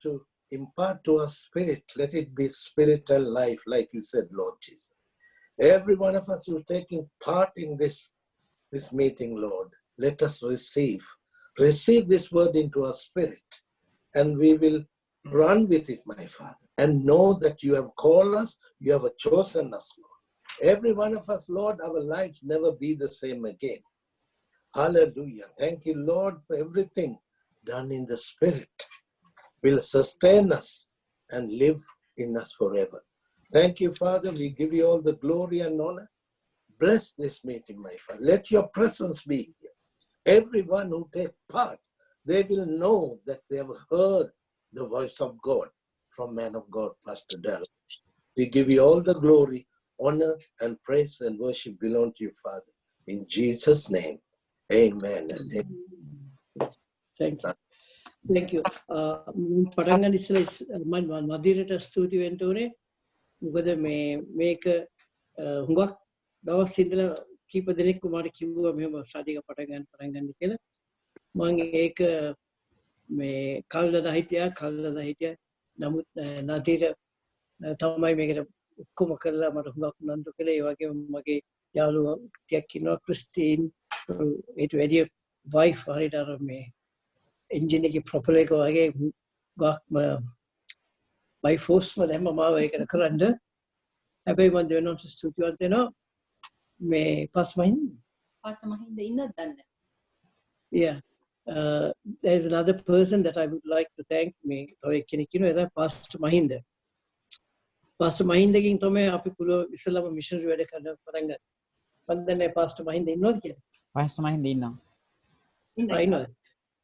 to impart to us spirit, let it be spirit and life, like you said, Lord Jesus. Every one of us who is taking part in this meeting, Lord, let us receive this word into our spirit, and we will run with it, my Father, and know that you have called us, you have chosen us, Lord. Every one of us, Lord, our life never be the same again. Hallelujah. Thank you, Lord, for everything done in the spirit will sustain us and live in us forever. Thank you, Father. We give you all the glory and honor. Bless this meeting, my Father. Let your presence be here. Everyone who take part, they will know that they have heard the voice of God from man of God, Pastor Darrell. We give you all the glory, honor, and praise and worship belong to you, Father. In Jesus' name, amen. Thank you. Thank you. Padangan is Nadirata studio and Tone. Whether make Hungak, those Sindra keep a direct Kumari Kibu, a member studying a Padangan Nikela. Mang Ek may Kalda the Hitia, Namut Nadira, Tamai make it a Kumakala, Matahungak Nandukele, Magi, Yalu, Tiakino, Christine, it ready wife, Harida me. Engineer की properly को आगे गाक by force में हम माँ एक current है अभी मैं दोनों से studio आते ना मैं पास महीने इन्ना दंड yeah there's another person that I would like to thank me तो एक किन्हीं ऐसा past महीने की तो मैं आप पुलो इस्लाम मिशन रिवाइड करना पड़ेगा पंद्रह past महीने इन्हों क्या past මහින්ද ඉන්නවා I know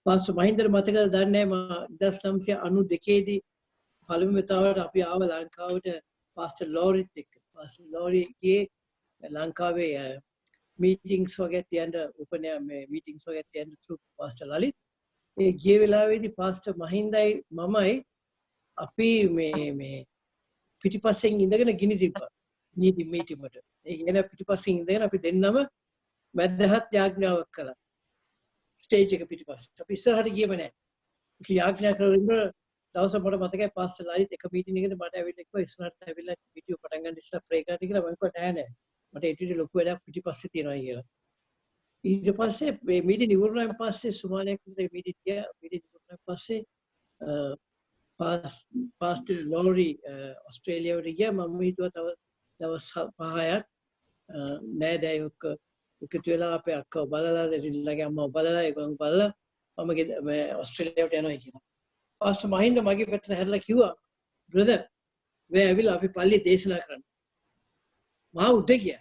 past මහින්දර මතකද දන්නේ මම 1992 දී පළමු වතාවට අපි ආව ලංකාවට පාස්ටර් ලෝරිත් එක්ක පාස්ටර් ලෝරිගේ ලංකාවේ මීටින්ග්ස් වගේ තියන්න උපනය මේ මීටින්ග්ස් වගේ තියන්න through පාස්ටර් ලලිත් ඒ ගිය වෙලාවේදී පාස්ටර් මහින්දයි මමයි අපි මේ පිටිපස්සෙන් ඉඳගෙන ගිනි තිබ්බා නීති මීටින්ගකට ඒ කියන පිටිපස්සෙන් ඉඳගෙන අපි දෙන්නම මැදහත් යාඥාවක් කළා ස්ටේජ් එක පිටිපස්සේ අපි ඉස්සරහට ගියම නැහැ අපි යාඥා කරගෙන දවස මට මතකයි පාස්ටර් ලලිත් එක මීටින් එකකට මට ඇවිල්ලා කිව්වා ඉස්සරහට ඇවිල්ලා වීඩියෝ පටන් ගන්න ඉස්සර ප්‍රේ කරන්න කියලා මම කිව්වා නෑ මට ඒ ටික ලොකු වැඩක් පිටිපස්සේ තියෙනවා කියලා ඊට පස්සේ මේ මීටින් ඉවරනාන් පස්සේ සුමානයක් විතර මීටින් ගියා මීටින් ඉවරනාන් පස්සේ පාස්ටර් ලෝරි ඕස්ට්‍රේලියාවට ගියා මම හිතුවා තව දවස් 5ක් නෑදෑයෝක එකතු වෙලා අපේ අක්කව බලලා දෙන්නගේ අම්මව බලලා ඒගොල්ලෝ බලලා මම ඕස්ට්‍රේලියාවට යනවා කියලා Pastor Mahinda magi petra herla kiwa brother we avila api palli desana karanna ma udde kiya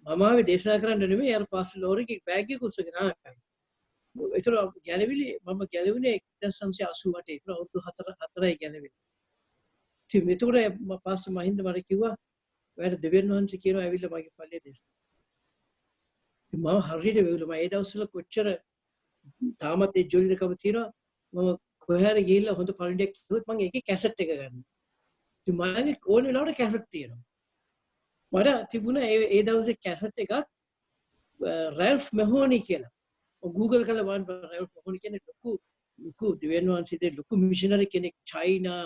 mama we desana karanna neme yar pastor lori ki bag එක උස්සගෙන ආවා ඒතර ගැලවිලි මම ගැලවුනේ 1988 ඒතර අවුරුදු 4යි ගැලවිලි ඉතින් මෙතකොට pastor Mahinda මට කිව්වා ඔයාලට දෙවියන් වහන්සේ කියනවා ඇවිල්ලා මගේ පල්ලිය දේශනා මම හරියට වෙවුලා මම ඒ දවස්වල කොච්චර තාමත් ඒ ජොලිදකම තියෙනවා මම කොහේ ගිහිල්ලා හොඳ පණිඩයක් කිව්වොත් මම ඒකේ කැසට් එක ගන්නවා. ඉතින් මගේ ඕන වෙලාවට කැසට් තියෙනවා. මට තිබුණා ඒ දවසේ කැසට් එකක් රැල්ෆ් මෙහෝනි කියලා. Google කරලා බලන්න රැල්ෆ් මෙහෝනි කියන්නේ ලොකු දෙවියන් වහන්සේගේ ලොකු මිෂනරි කෙනෙක් චයිනා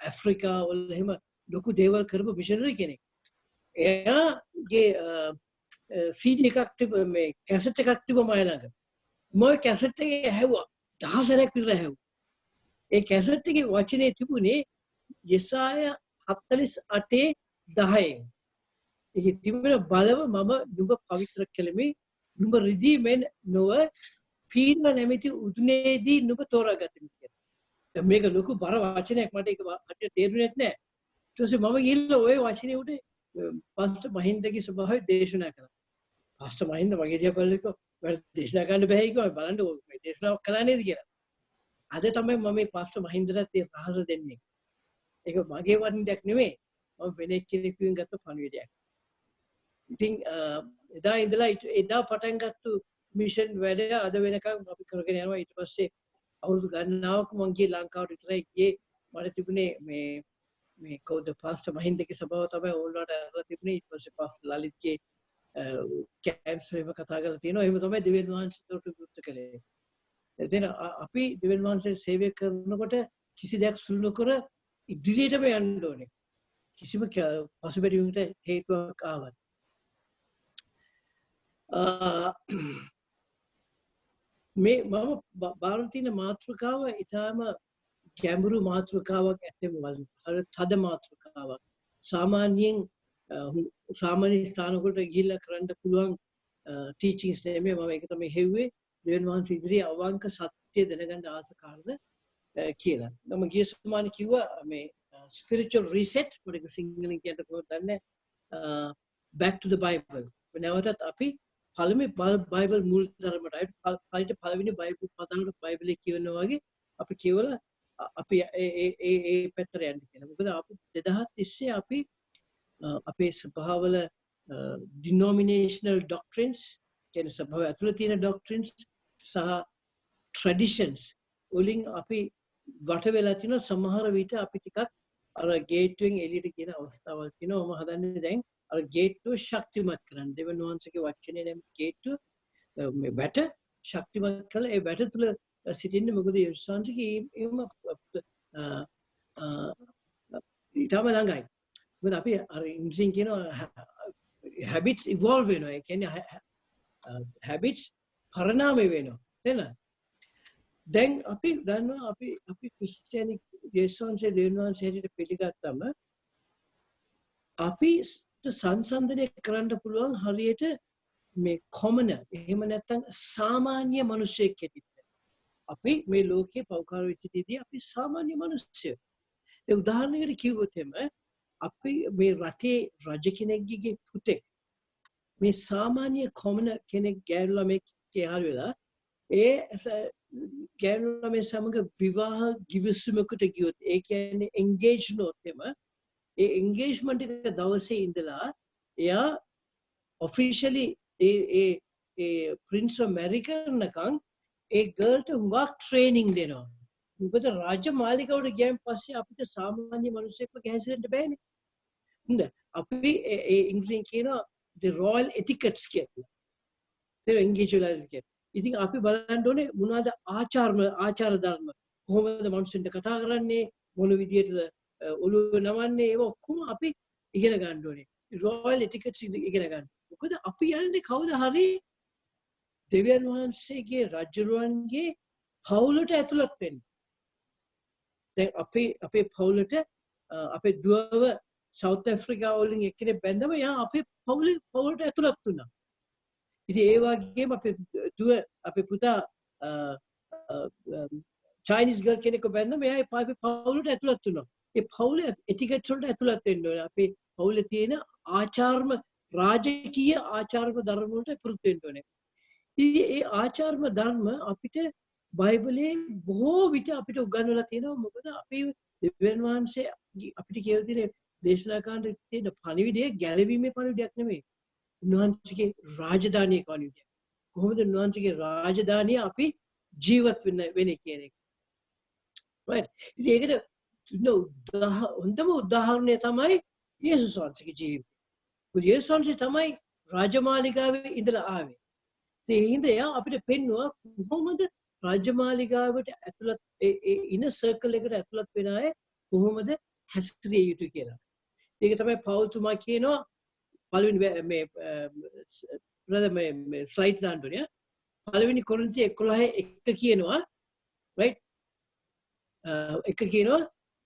ඇෆ්‍රිකා වල එහෙම ලොකු දේවල් කරපු මිෂනරි කෙනෙක්. එයාගේ CD එකක් තිබුණා මේ කැසට් එකක් තිබුණා මම ළඟ. මම කැසට් එක ඇහුවා. දහසරයක් විතර ඇහුවා. ඒ කැසට් එකේ වචනේ තිබුණේ යෙසාය 48:10. ඒකේ තිබුණ බලව මම නුඹ පවිත්‍ර කෙලෙමි නුඹ රිදීමෙන් නොව පීන නැමැති උදුනේදී නුඹ තෝරාගත්තේ කියලා. දැන් මේක ලොකු බර වචනයක් මට ඒක හරියට තේරුනේ නැහැ. ඊට පස්සේ මම ගිහිල්ලා ওই වචනේ උඩ පාස්ටර් මහින්දගේ ස්වභාවය දේශනා කළා. පාස්ටර් මහින්ද මගේ දිහා බලලා දේශනා කරන්න බෑ කිව්වා බලන්න මේ දේශනාවක් කළා නේද කියලා. අද තමයි මම මේ පාස්ටර් මහින්දට ඒ රහස දෙන්නේ. ඒක මගේ වටිනයක් නෙමෙයි. මම වෙන කෙනෙකුගෙන් ගත්ත පණිවිඩයක්. ඉතින් එදා ඉඳලා එදා පටන් ගත්ත මිෂන් වැඩ අද වෙනකම් අපි කරගෙන යනවා. ඊට පස්සේ අවුරුදු ගණනාවක් මම ගියේ ලංකාවට විතරයි ගියේ. මට තිබුණේ මේ කවුද පාස්ටර් මහින්දගේ සභාව තමයි ඕල්ලාට අරලා තිබුණේ. ඊට පස්සේ පාස්ටර් ලලිත්ගේ කැම්ප්ස් වල කතා කරලා තියෙනවා. එහෙම තමයි දෙවියන් වහන්සේට විරුද්ධ කළේ. එතන අපි දෙවියන් වහන්සේ සේවය කරනකොට කිසි දෙයක් සුළු නොකර ඉදිරියටම යන්න ඕනේ. කිසිම පසුබැසීමකට හේතුවක් ආවත්. මේ මම බාර තියෙන මාතෘකාව ඊටාම ගැඹුරු මාතෘකාවක් ඇත්තම වලින්. අර තද මාතෘකාවක්. සාමාන්‍යයෙන් සාමාන්‍ය ස්ථානවලට ගිහිල්ලා කරන්න පුළුවන් ටීචින්ග්ස් නෙමෙයි මම ඒක තමයි හෙව්වේ. දෙවියන් වහන්සේ ඉදිරියේ අවංක සත්‍ය දැනගන්න ආස කාරද කියලා. මම ගිය සමාන කිව්වා මේ spiritual reset මොකද සිංහලෙන් කියන්න කොහොමද දන්නේ back to the bible. නැවතත් අපි පළවෙනි බයිබල් මූල ධර්මයට පළවෙනි බයිබල් පදවල බයිබලයේ කියනවා වගේ අපි කියවලා අපි ඒ පැත්තට යන්න කියලා. මොකද අපි 2030 අපි අපේ සභාවල denominational doctrines කියන්නේ සභාව ඇතුළේ තියෙන doctrines සහ traditions වලින් අපි වට වෙලා තින සමහර විට අපි ටිකක් අර ගේට්ටුවෙන් එළියට කියන අවස්ථාවල් තියෙනවා. මම හදන්නේ දැන් අර ගේට්ටුව ශක්තිමත් කරන්න. දෙවියන් වහන්සේගේ වචනේ නම් ගේට්ටුව මේ වැට ශක්තිමත් කරලා ඒ වැට තුල සිටින්න. මොකද යේසුස් වහන්සේගේ ඒම ඊටම ළඟයි. මොකද අපි අර ඉංග්‍රීසියෙන් කියනවා habits evolve වෙනවා. ඒ කියන්නේ habits පරිණාමය වෙනවා. නේද? දැන් අපි දන්නවා අපි ක්‍රිස්තියානි යේසුස් වහන්සේ දෙවියන් වහන්සේ හැටියට පිළිගත්තම අපි සංසන්දනය කරන්න පුළුවන් හරියට මේ කොමන එහෙම නැත්නම් සාමාන්‍ය මිනිසෙක් හැටියට. අපි මේ ලෝකයේ පෞකාර වෙච්චදී අපි සාමාන්‍ය මිනිස්සු. ඒ උදාහරණයකට කිව්වොත් අපි මේ රටේ රජ කෙනෙක්ගේ පුතෙක් මේ සාමාන්‍ය කොමන කෙනෙක් ගෑනු ළමෙක් කියලා වෙලා ඒ ගෑනු ළමයි සමග විවාහ කිවිසුමකට ගියොත් ඒ කියන්නේ එන්ගේජ් නොත් ඒ එන්ගේජ්මන්ට් එක දවසේ ඉඳලා එයා ඔෆිෂියලි ඒ ප්‍රින්ස් මැරි කරනකම් ඒ ගර්ල්ට හුඟක් ට්‍රේනින් දෙනවා. මොකද රාජ්‍ය මාලිගාවට ගියන් පස්සේ අපිට සාමාන්‍ය මිනිස්සෙක්ව ගැහැසිරෙන්න බෑනේ. හොඳ අපි ඒ ඉංග්‍රීසියෙන් කියනවා the royal etiquettes කියලා. ඒ එන්ගේජ්ලා කියලා. ඉතින් අපි බලන්න ඕනේ මොනවද ආචාර ධර්ම කොහොමද මිනිස්සුන්ට කතා කරන්නේ මොන විදියටද ඔළුව නමන්නේ ඒව ඔක්කොම අපි ඉගෙන ගන්න ඕනේ. royal etiquettes ඉගෙන ගන්න. මොකද අපි යන්නේ කවුද හරි දෙවියන් වහන්සේගේ රජුරුවන්ගේ පවුලට ඇතුළත් වෙන්න. දැන් අපේ පවුලට අපේ දුවව සවුත් ඇෆ්‍රිකාව වලින් එක්කෙනෙක් බැඳම යා අපේ පවුලට ඇතුළත් වුණා. ඉතින් ඒ වගේම අපේ පුතා චයිනීස් ගර්ල් කෙනෙක්ව බැඳම එයා අපේ පවුලට ඇතුළත් වුණා. ඒ පවුලේ එටිකට්ස් වලට ඇතුළත් වෙන්න ඕනේ. අපේ පවුලේ තියෙන රාජකීය ආචාර්ම ධර්ම වලට පුරුදු වෙන්න ඕනේ. ඉතින් ඒ ආචාර්ම ධර්ම අපිට බයිබලයේ බොහෝ විට අපිට උගන්වලා තියෙනවා. මොකද අපේ දෙවියන් වහන්සේ අපිට කියලා තියෙන දේශනා කාණ්ඩ තියෙන පණිවිඩය ගැලවීමේ පණිවිඩයක් නෙමෙයි. උන්වහන්සේගේ රාජධානිය පණිවිඩයක්. කොහොමද උන්වහන්සේගේ රාජධානිය අපි ජීවත් වෙන්නේ කියන එක. right. ඉතින් ඒකට හොඳම උදාහරණය තමයි යේසුස් වහන්සේගේ ජීවිතය. යේසුස් වහන්සේ තමයි රාජමාලිගාවේ ඉඳලා ආවේ. ඒ හින්දා අපිට පෙන්වුවා කොහොමද රාජමාලිගාවට ඇතුළත් ඉන සර්කල් එකට ඇතුළත් වෙන අය කොහොමද හැසිරිය යුතු කියලා. ඒක තමයි පෞල්තුමා කියනවා පළවෙනි මේ ස්ලයිඩ් දාන්න ඕනේ. පළවෙනි කොරින්ති 11:1 කියනවා right එක කියනවා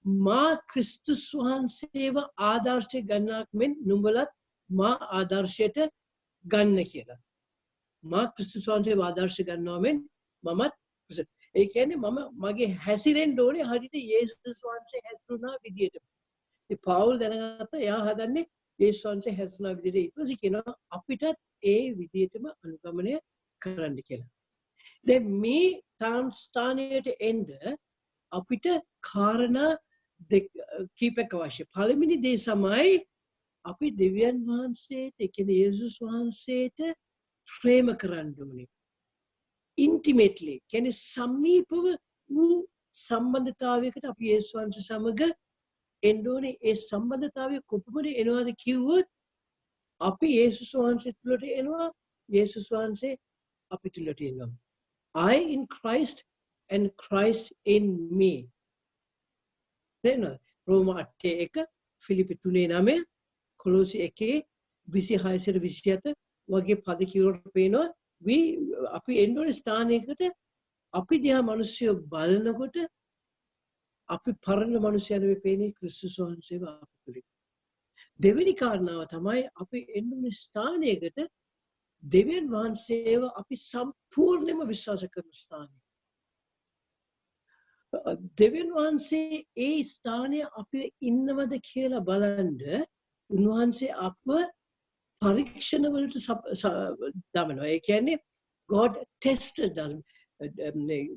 මා ක්‍රිස්තුස් වහන්සේව ආදර්ශය ගන්නක් මෙන් නුඹලත් මා ආදර්ශයට ගන්න කියලා. මා ක්‍රිස්තුස් වහන්සේව ආදර්ශය ගන්නවා මෙන් මමත් ඒ කියන්නේ මගේ හැසිරෙන්න ඕනේ හරියට යේසුස් වහන්සේ හැසිරුණා විදියට. ඒ පවුල් දැනගත්ත එයා හදන්නේ යේසුස් වහන්සේ හැසිරුණා විදියට. ඊට පස්සේ කියනවා අපිටත් ඒ විදියටම අනුගමනය කරන්න කියලා. දැන් මේ තාන්ස්ථානයට එන්න අපිට කාරණා කීපයක් අවශ්‍යයි. පළවෙනි දේ තමයි අපි දෙවියන් වහන්සේට ඒ කියන්නේ යේසුස් වහන්සේට ප්‍රේම කරන්න ඕනේ. intimately කියන්නේ සමීපව වූ සම්බන්ධතාවයකට අපි යේසුස් වහන්සේ සමග එන්න ඕනේ. ඒ සම්බන්ධතාවය කොපමණ එනවාද කිව්වොත් අපි යේසුස් වහන්සේ තුළට එනවා, යේසුස් වහන්සේ අපි තුළට එනවා. I in Christ and Christ in me. තේරෙනවද? රෝම 8:1 ෆිලිපි 3:9 කොලොසි 1:26-27 වගේ පද කියනකොට පේනවා අපි එන්න ඕනේ ස්ථානයකට අපි දිහා මිනිස්සු බලනකොට අපි පරණ මිනිස්සුන් නෙවෙයි පේන්නේ ක්‍රිස්තුස් වහන්සේව අපි තුලින්. දෙවෙනි කාරණාව තමයි අපි එන්න ඕනේ ස්ථානයකට දෙවියන් වහන්සේව අපි සම්පූර්ණයෙන්ම විශ්වාස කරන ස්ථානය. දෙවියන් වහන්සේ ඒ ස්ථානයේ අපි ඉන්නවද කියලා බලන්න උන්වහන්සේ අපව පරීක්ෂණ වලට දමනවා. ඒ කියන්නේ God tested us.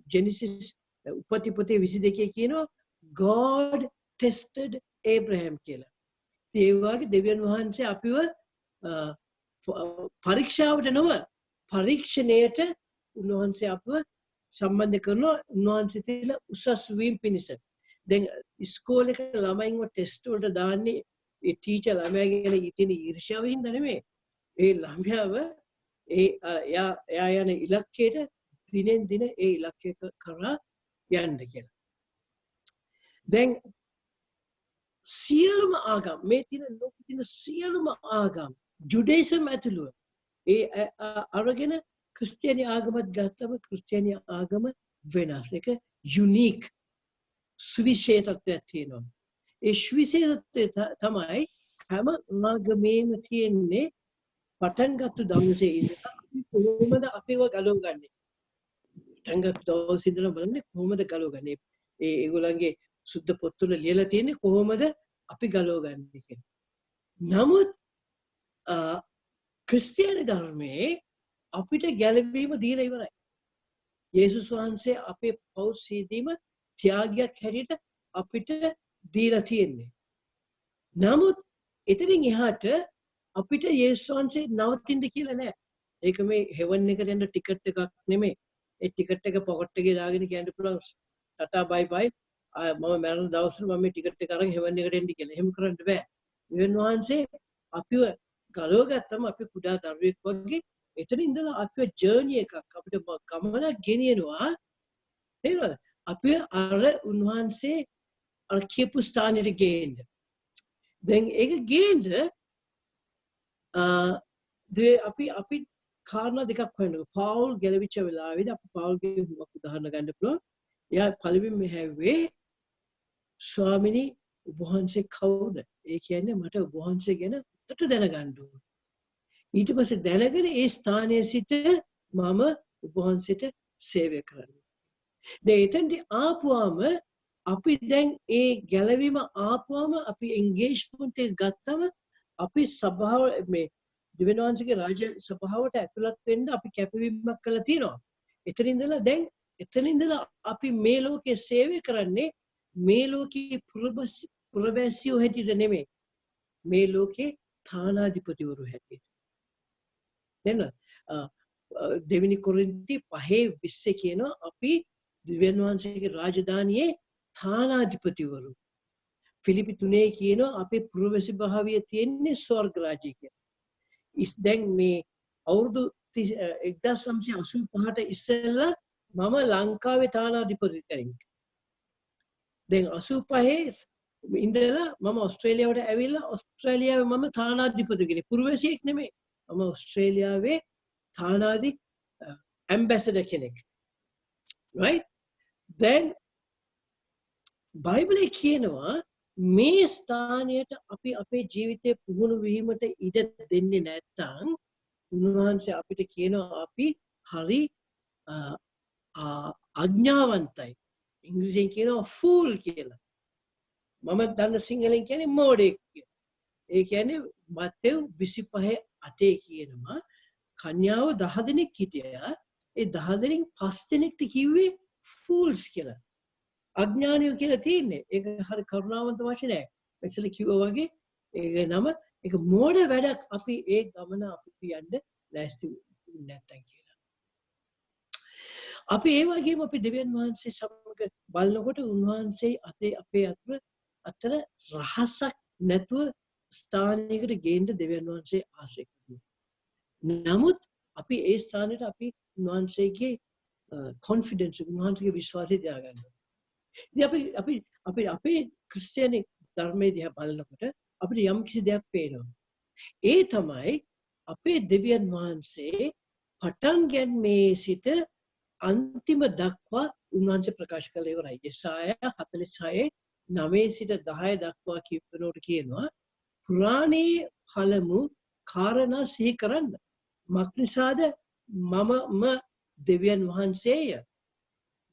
Genesis උපති පොතේ 22 කියනවා God tested Abraham කියලා. ඒ වගේ දෙවියන් වහන්සේ අපිව පරීක්ෂාවට නොව පරීක්ෂණයට උන්වහන්සේ අපව සම්බන්ධ කරනවා උන්වහන්සේ තියලා උසස් වීම පිණිස. දැන් ඉස්කෝලේක ළමයින්ව ටෙස්ට් වලට දාන්නේ ඒ ටීචර් ළමයාගෙන ඉතින් ඊර්ෂ්‍යාවෙන් නෙමෙයි. ඒ ළමයාව එයා යන ඉලක්කයට දිනෙන් දින ඒ ඉලක්කය කරා යන්න කියලා. දැන් සියලුම ආගම් මේ තියෙන ලෝකෙ තියෙන සියලුම ආගම් ජුඩේසම් ඇතුළුව ඒ අරගෙන ක්‍රිස්තියානි ආගමත් ගත්තම ක්‍රිස්තියානි ආගම වෙනස්. ඒක යුනික් සුවිශේෂත්වයක් තියෙනවා. ඒ සුවිශේෂත්වය තමයි හැම ආගමේම තියෙන්නේ පටන් ගත්ත දවසේ ඉඳලා අපි කොහොමද අපිව ගලවගන්නේ? පටන් ගත්ත දවසේ ඉඳලා බලන්නේ කොහොමද ගලවගන්නේ? ඒගොල්ලන්ගේ සුද්ධ පොත්වල ලියලා තියෙන්නේ කොහොමද අපි ගලවගන්නේ කියලා. නමුත් ක්‍රිස්තියානි ධර්මයේ අපිට ගැලවීම දීලා ඉවරයි. යේසුස් වහන්සේ අපේ පව් සීදීම ත්‍යාගයක් හැටියට අපිට දීලා තියෙන්නේ. නමුත් එතනින් එහාට අපිට යේසුස් වහන්සේ නවතින්න කියලා නෑ. ඒක මේ හෙවන් එකට යන ටිකට් එකක් නෙමෙයි. ඒ ටිකට් එක පොකට් එකේ දාගෙන කියන්න පුළුවන් ටටා බයි බයි මම මරණ දවසට මම මේ ටිකට් එක අරන් හෙවන් එකට එන්න කියලා. එහෙම කරන්න බෑ. යේසුස් වහන්සේ අපිව ගලවගත්තම අපි කුඩා දරුවෙක් වගේ එතන ඉඳලා අපේ ජර්නි එකක් අපිට ගමනක් ගෙනියනවා. නේද? අපි අර උන්වහන්සේ අර කියපු ස්ථානෙට ගේන්න. දැන් ඒක ගේන්න අපි කාරණා දෙකක් හොයනවා. පවුල් ගැලවිච්ච වෙලාවේදී අපි පවුල්ගේ හුඟක් උදාහරණ ගන්න පුළුවන්. එයා පළවෙනිම හැව්වේ ස්වාමිනී ඔබ වහන්සේ කවුද? ඒ කියන්නේ මට ඔබ වහන්සේ ගැන උත්තර දැනගන්න ඕන. ඊට පස්සේ දැනගෙන ඒ ස්ථානයේ සිට මම ඔබ වහන්සේට සේවය කරනවා. දැන් එතෙන්දී ආපුවාම අපි දැන් ඒ ගැලවීම ආපුවාම අපි එන්ගේජ්මන්ට් එක ගත්තම අපි සභාව මේ දෙවියන් වහන්සේගේ රාජ්‍ය සභාවට ඇතුළත් වෙන්න අපි කැපවීමක් කළා තියෙනවා. එතන ඉඳලා අපි මේ ලෝකයේ සේවය කරන්නේ මේ ලෝකයේ පුරවැසියෝ හැටියට නෙමෙයි. මේ ලෝකේ ථානාධිපතිවරු හැටියට. දැන් දෙවෙනි කොරින්ති 5:20 කියනවා අපි දෙවියන් වහන්සේගේ රාජධානියේ ථානාධිපතිවරු. ෆිලිපි 3 කියනවා අපේ පුරවැසි භාවය තියෙන්නේ ස්වර්ග රාජ්‍යය කියලා. දැන් මේ අවුරුදු 1985ට ඉස්සෙල්ලා මම ලංකාවේ ථානාධිපති කෙනෙක්. දැන් 85 ඉඳලා මම ඕස්ට්‍රේලියාවට ඇවිල්ලා ඕස්ට්‍රේලියාවේ මම ථානාධිපති කෙනෙක්. පුරවැසියෙක් නෙමෙයි. මම ඕස්ට්‍රේලියාවේ ථානාධි ඇම්බැසඩර් කෙනෙක්. right? then බයිබලයේ කියනවා මේ ස්ථානයට අපි අපේ ජීවිතේ පුහුණු වීමට ඉඩ දෙන්නේ නැත්නම් උන්වහන්සේ අපිට කියනවා අපි හරි අඥාවන්තයි. ඉංග්‍රීසියෙන් කියනවා fool කියලා. මම දන්න සිංහලෙන් කියන්නේ මෝඩෙක් කියලා. ඒ කියන්නේ මත්තෙව් 25:8 කියනවා කන්‍යාව 10 දෙනෙක් හිටියා. ඒ 10 දෙනෙන් 5 දෙනෙක්ට කිව්වේ fools කියලා. අඥානියෝ කියලා තියෙන්නේ. ඒක හරි කරුණාවන්ත වචනයක්. මෙච්චර කිව්වා වගේ ඒක නම ඒක මෝඩ වැඩක් අපි ඒ ගමන අපි යන්න ලෑස්ති නැත්තම් කියලා. අපි ඒ වගේම අපි දෙවියන් වහන්සේ සමග බලනකොට උන්වහන්සේ අපේ අතර රහසක් නැතුව ස්ථානයකට ගේන්න දෙවියන් වහන්සේ ආශය කරනවා. නමුත් අපි ඒ ස්ථානෙට අපි උන්වහන්සේගේ confidence උන්වහන්සේගේ විශ්වාසය තියාගන්න. ඉතින් අපි ක්‍රිස්තියානි ධර්මයේ දිහා බලනකොට අපිට යම් කිසි දෙයක් පේනවා. ඒ තමයි අපේ දෙවියන් වහන්සේ පටන් ගැනීමේ සිට අන්තිම දක්වා උන්වහන්සේ ප්‍රකාශ කළ ඉවරයි. යෙසායා 46 9 සිට 10 දක්වා කියනකොට කියනවා පුරාණයේ පළමු කාරණා සිහි කරන්න. මක්නිසාද මමම දෙවියන් වහන්සේය.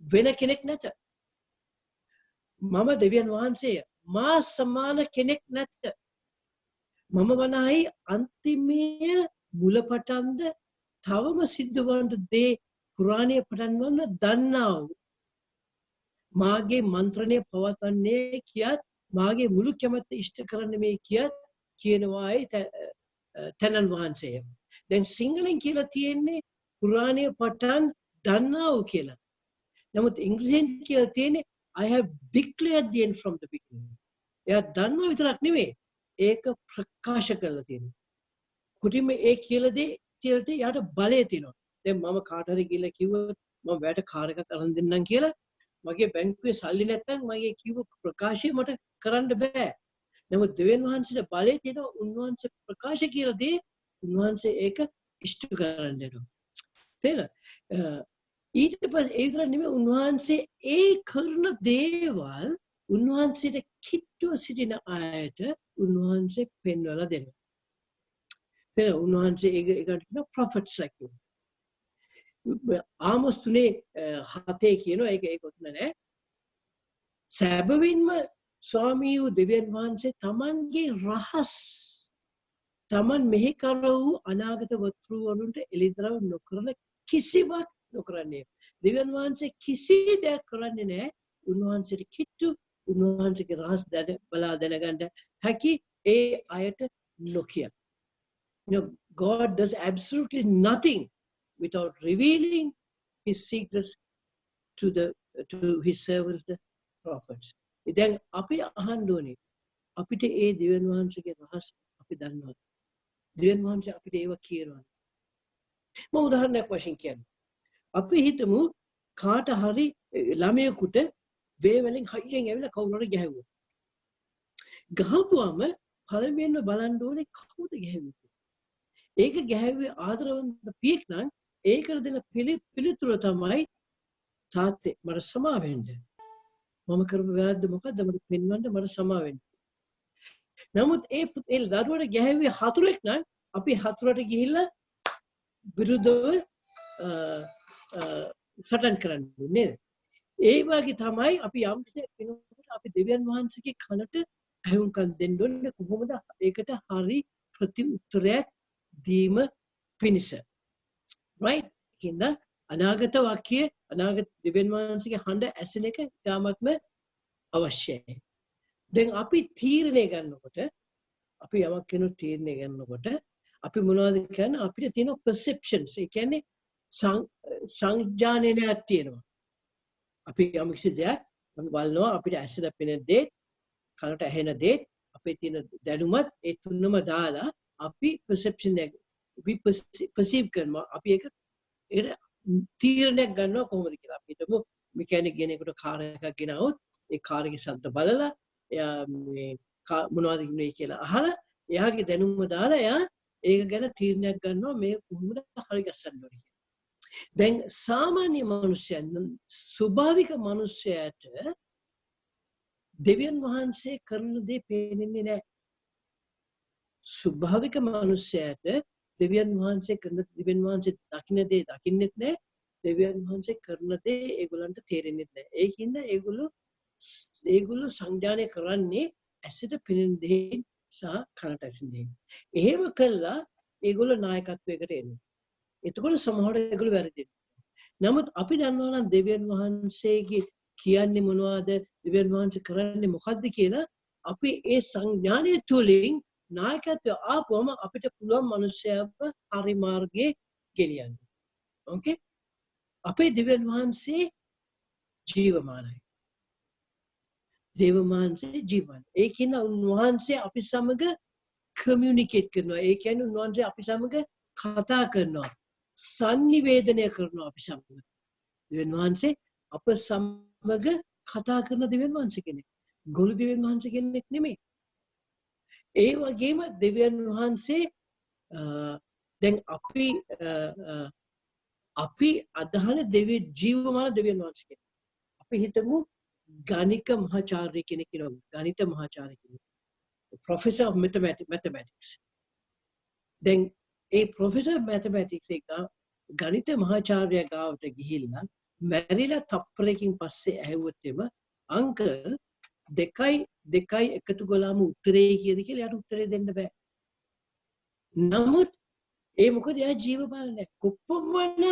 වෙන කෙනෙක් නැත. මම දෙවියන් වහන්සේය. මා සමාන කෙනෙක් නැත. මම වනාහි අන්තිමය මුලපටන්ද තවම සිද්ධ වන දේ පුරාණයේ පටන් ගන්න දන්නා වූ මාගේ මන්ත්‍රණය පවත්වන්නේ කියත් මාගේ මුළු කැමැත්ත ඉෂ්ට කරන්නේ මේ කියත් කියනවායි තනන් වහන්සේය. දැන් සිංහලෙන් කියලා තියෙන්නේ පුරාණයේ පටන් දන්නා වූ කියලා. නමුත් ඉංග්‍රීසියෙන් කියලා තියෙන්නේ I have declared the end from the beginning. එයා දන්නවා විතරක් නෙවෙයි ඒක ප්‍රකාශ කරලා තියෙනවා. කුටිම ඒ කියලා දේ යාට බලය තියෙනවා. දැන් මම කාට හරි කියලා කිව්වොත් මම වැට කාර් එකක් අරන් දෙන්නම් කියලා මගේ බැංකුවේ සල්ලි නැත්නම් මගේ කිව්ව ප්‍රකාශය මට කරන්න බෑ. නමුත් දෙවියන් වහන්සේට බලය තියෙනවා. උන්වහන්සේ ප්‍රකාශ කියලා දේ උන්වහන්සේ ඒක ඉෂ්ට කරන්න දෙනවා. තේරෙනවද? ඊට පස්සේ ඒ විතර නෙමෙයි උන්වහන්සේ ඒ කරන දේවල් උන්වහන්සේට කිට්ටුව සිටින අයට උන්වහන්සේ පෙන්වලා දෙනවා. තේරෙනවද? උන්වහන්සේ ඒකට කියනවා prophets like. ආමොස් 3:7 කියනවා ඒක උතන නෑ. සැබවින්ම ස්වාමී වූ දෙවියන් වහන්සේ තමන්ගේ රහස් තමන් මෙහි කර වූ අනාගත වෘත්තවලට එළිදරව් නොකරන කිසිවක් නොකරන්නේ. දෙවියන් වහන්සේ කිසි දෙයක් කරන්නේ නැහැ. උන්වහන්සේට කිට්ටු උන්වහන්සේගේ රහස් බලා දැනගන්න හැකි ඒ අයට නොකිය. God does absolutely nothing without revealing his secrets to his servants, the prophets. දැන් අපි අහන්න ඕනේ අපිට ඒ දෙවියන් වහන්සේගේ රහස් අපි දන්නවා. දෙවියන් වහන්සේ අපිට ඒව කියනවා. මම උදාහරණයක් වශයෙන් කියන්නම්. අපි හිතමු කාට හරි ළමයෙකුට වේවලින් හයියෙන් ඇවිල්ලා කවුරු හරි ගැහුවා. ගහපුවම පළවෙනිම බලන්න ඕනේ කවුද ගැහුවේ. ඒක ගැහුවේ ආදරවන්ත පියෙක් නම් ඒකට දෙන පිළිතුර තමයි තාත්තේ මට සමා වෙන්න. මම කරපු වැරද්ද මොකද්ද මට පෙන්වන්න මට සමා වෙන්න. නමුත් ඒ දරුවට ගැහුවේ හතුරෙක් නම් අපි හතුරට ගිහිල්ලා විරුද්ධව සටන් කරන්නේ නේද? ඒ වගේ තමයි අපි යම්සේක් වෙනකොට අපි දෙවියන් වහන්සේගේ කනට ඇහුම්කන් දෙන්න ඕනේ කොහොමද ඒකට හරි ප්‍රතිඋත්තරයක් දීම පිණිස. right? කින්ද අනාගත වාක්‍ය අනාගත දෙවියන් වහන්සේගේ හඬ ඇසෙන එක ඉතාමත්ම අවශ්‍යයි. දැන් අපි තීරණය ගන්නකොට අපි යමක් කෙනෙක් තීරණය ගන්නකොට අපි මොනවද කියන්නේ අපිට තියෙන perceptions ඒ කියන්නේ සංජානනයක් තියෙනවා. අපි යම් කිසි දෙයක් බලනවා අපිට ඇසෙන පෙනෙන දේ කනට ඇහෙන දේ අපේ තියෙන දැනුමත් ඒ තුනම දාලා අපි perception එක perceive කරනවා. අපි ඒක තීරණයක් ගන්නවා කොහොමද කියලා. අපි හිතමු මෙකැනික් කෙනෙකුට කාර් එකක් ගෙනවොත් ඒ කාර් එකේ ශබ්ද බලලා එයා මේ මොනවද කියන්නේ කියලා අහලා එයාගේ දැනුම දාලා එයා ඒක ගැන තීරණයක් ගන්නවා මේ කොහොමද හරි ගස්සන්න ඕනේ කියලා. දැන් සාමාන්‍ය මිනිසයන් ස්වභාවික මිනිසයාට දෙවියන් වහන්සේ කරන දේ පේන්නේ නැහැ. ස්වභාවික මිනිසයාට දෙවියන් වහන්සේ කරන දෙවියන් වහන්සේ දකින්න දේ දකින්නෙත් නැහැ. දෙවියන් වහන්සේ කරන දේ ඒගොල්ලන්ට තේරෙන්නේ නැහැ. ඒකින්ද ඒගොල්ලෝ සංජානනය කරන්නේ ඇසට පෙනෙන දේ සහ කනට ඇසෙන දේ. එහෙම කළා ඒගොල්ලෝ නායකත්වයකට එනවා. එතකොට සමහරවිට ඒගොල්ලෝ වැරදිනවා. නමුත් අපි දන්නවා නම් දෙවියන් වහන්සේගේ කියන්නේ මොනවද? දෙවියන් වහන්සේ කරන්නේ මොකද්ද කියලා අපි ඒ සංඥානය තුළින් නායකත්වය ආපුවම අපිට පුළුවන් මිනිස්සයව හරි මාර්ගයේ ගෙනියන්න. ඕකේ? අපේ දෙවියන් වහන්සේ ජීවමානයි. දෙවියන් වහන්සේ ජීවමානයි. ඒ කියන්නේ උන්වහන්සේ අපි සමග කමියුනිකේට් කරනවා. ඒ කියන්නේ උන්වහන්සේ අපි සමග කතා කරනවා. සංනිවේදනය කරනවා අපි සමග. දෙවියන් වහන්සේ අප සමග කතා කරන දෙවියන් වහන්සේ කෙනෙක්. ගොළු දෙවියන් වහන්සේ කෙනෙක් නෙමෙයි. ඒ වගේම දෙවියන් වහන්සේ දැන් අපි අදහන ජීවමාන දෙවියන් වහන්සේ කෙනෙක්. අපි හිතමු ගණික මහාචාර්ය කෙනෙක් කියනවා. ගණිත මහාචාර්ය කෙනෙක්. Professor of mathematics. දැන් ඒ professor of mathematics එක ගණිත මහාචාර්ය ගාවට ගිහිල්ලා මැරිලා තප්පරයකින් පස්සේ ඇහුවොත් එම අංකල් 2 එකතු කළාම උත්තරේ කීයද කියලා යාට උත්තරේ දෙන්න බෑ. නමුත් ඒ මොකද එයා ජීවමාන නැහැ. කොපමණ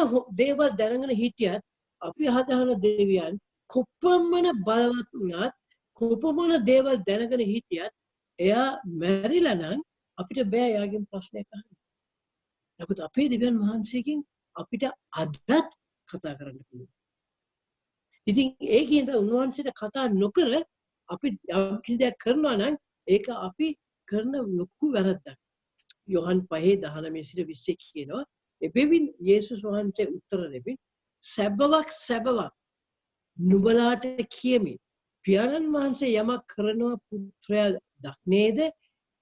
දේවල් දැනගෙන හිටියත් අපි හදාන දෙවියන් කොපමණ බලවත් වුණත් කොපමණ දේවල් දැනගෙන හිටියත් එයා මැරිලා නම් අපිට බෑ එයාගෙන් ප්‍රශ්නයක් අහන්න. නමුත් අපේ දෙවියන් වහන්සේගෙන් අපිට අදත් කතා කරන්න පුළුවන්. ඉතින් ඒකින්ද උන්වහන්සේට කතා නොකර අපි කිසි දෙයක් කරනවා නම් ඒක අපි කරන ලොකු වැරද්දක්. යොහන් 5:19-20 කියනවා එබැවින් යේසුස් වහන්සේ උත්තර දෙමින් සැබවක් නුඹලාට කියමි පියාණන් වහන්සේ යමක් කරනවා පුත්‍රයා දක්නේද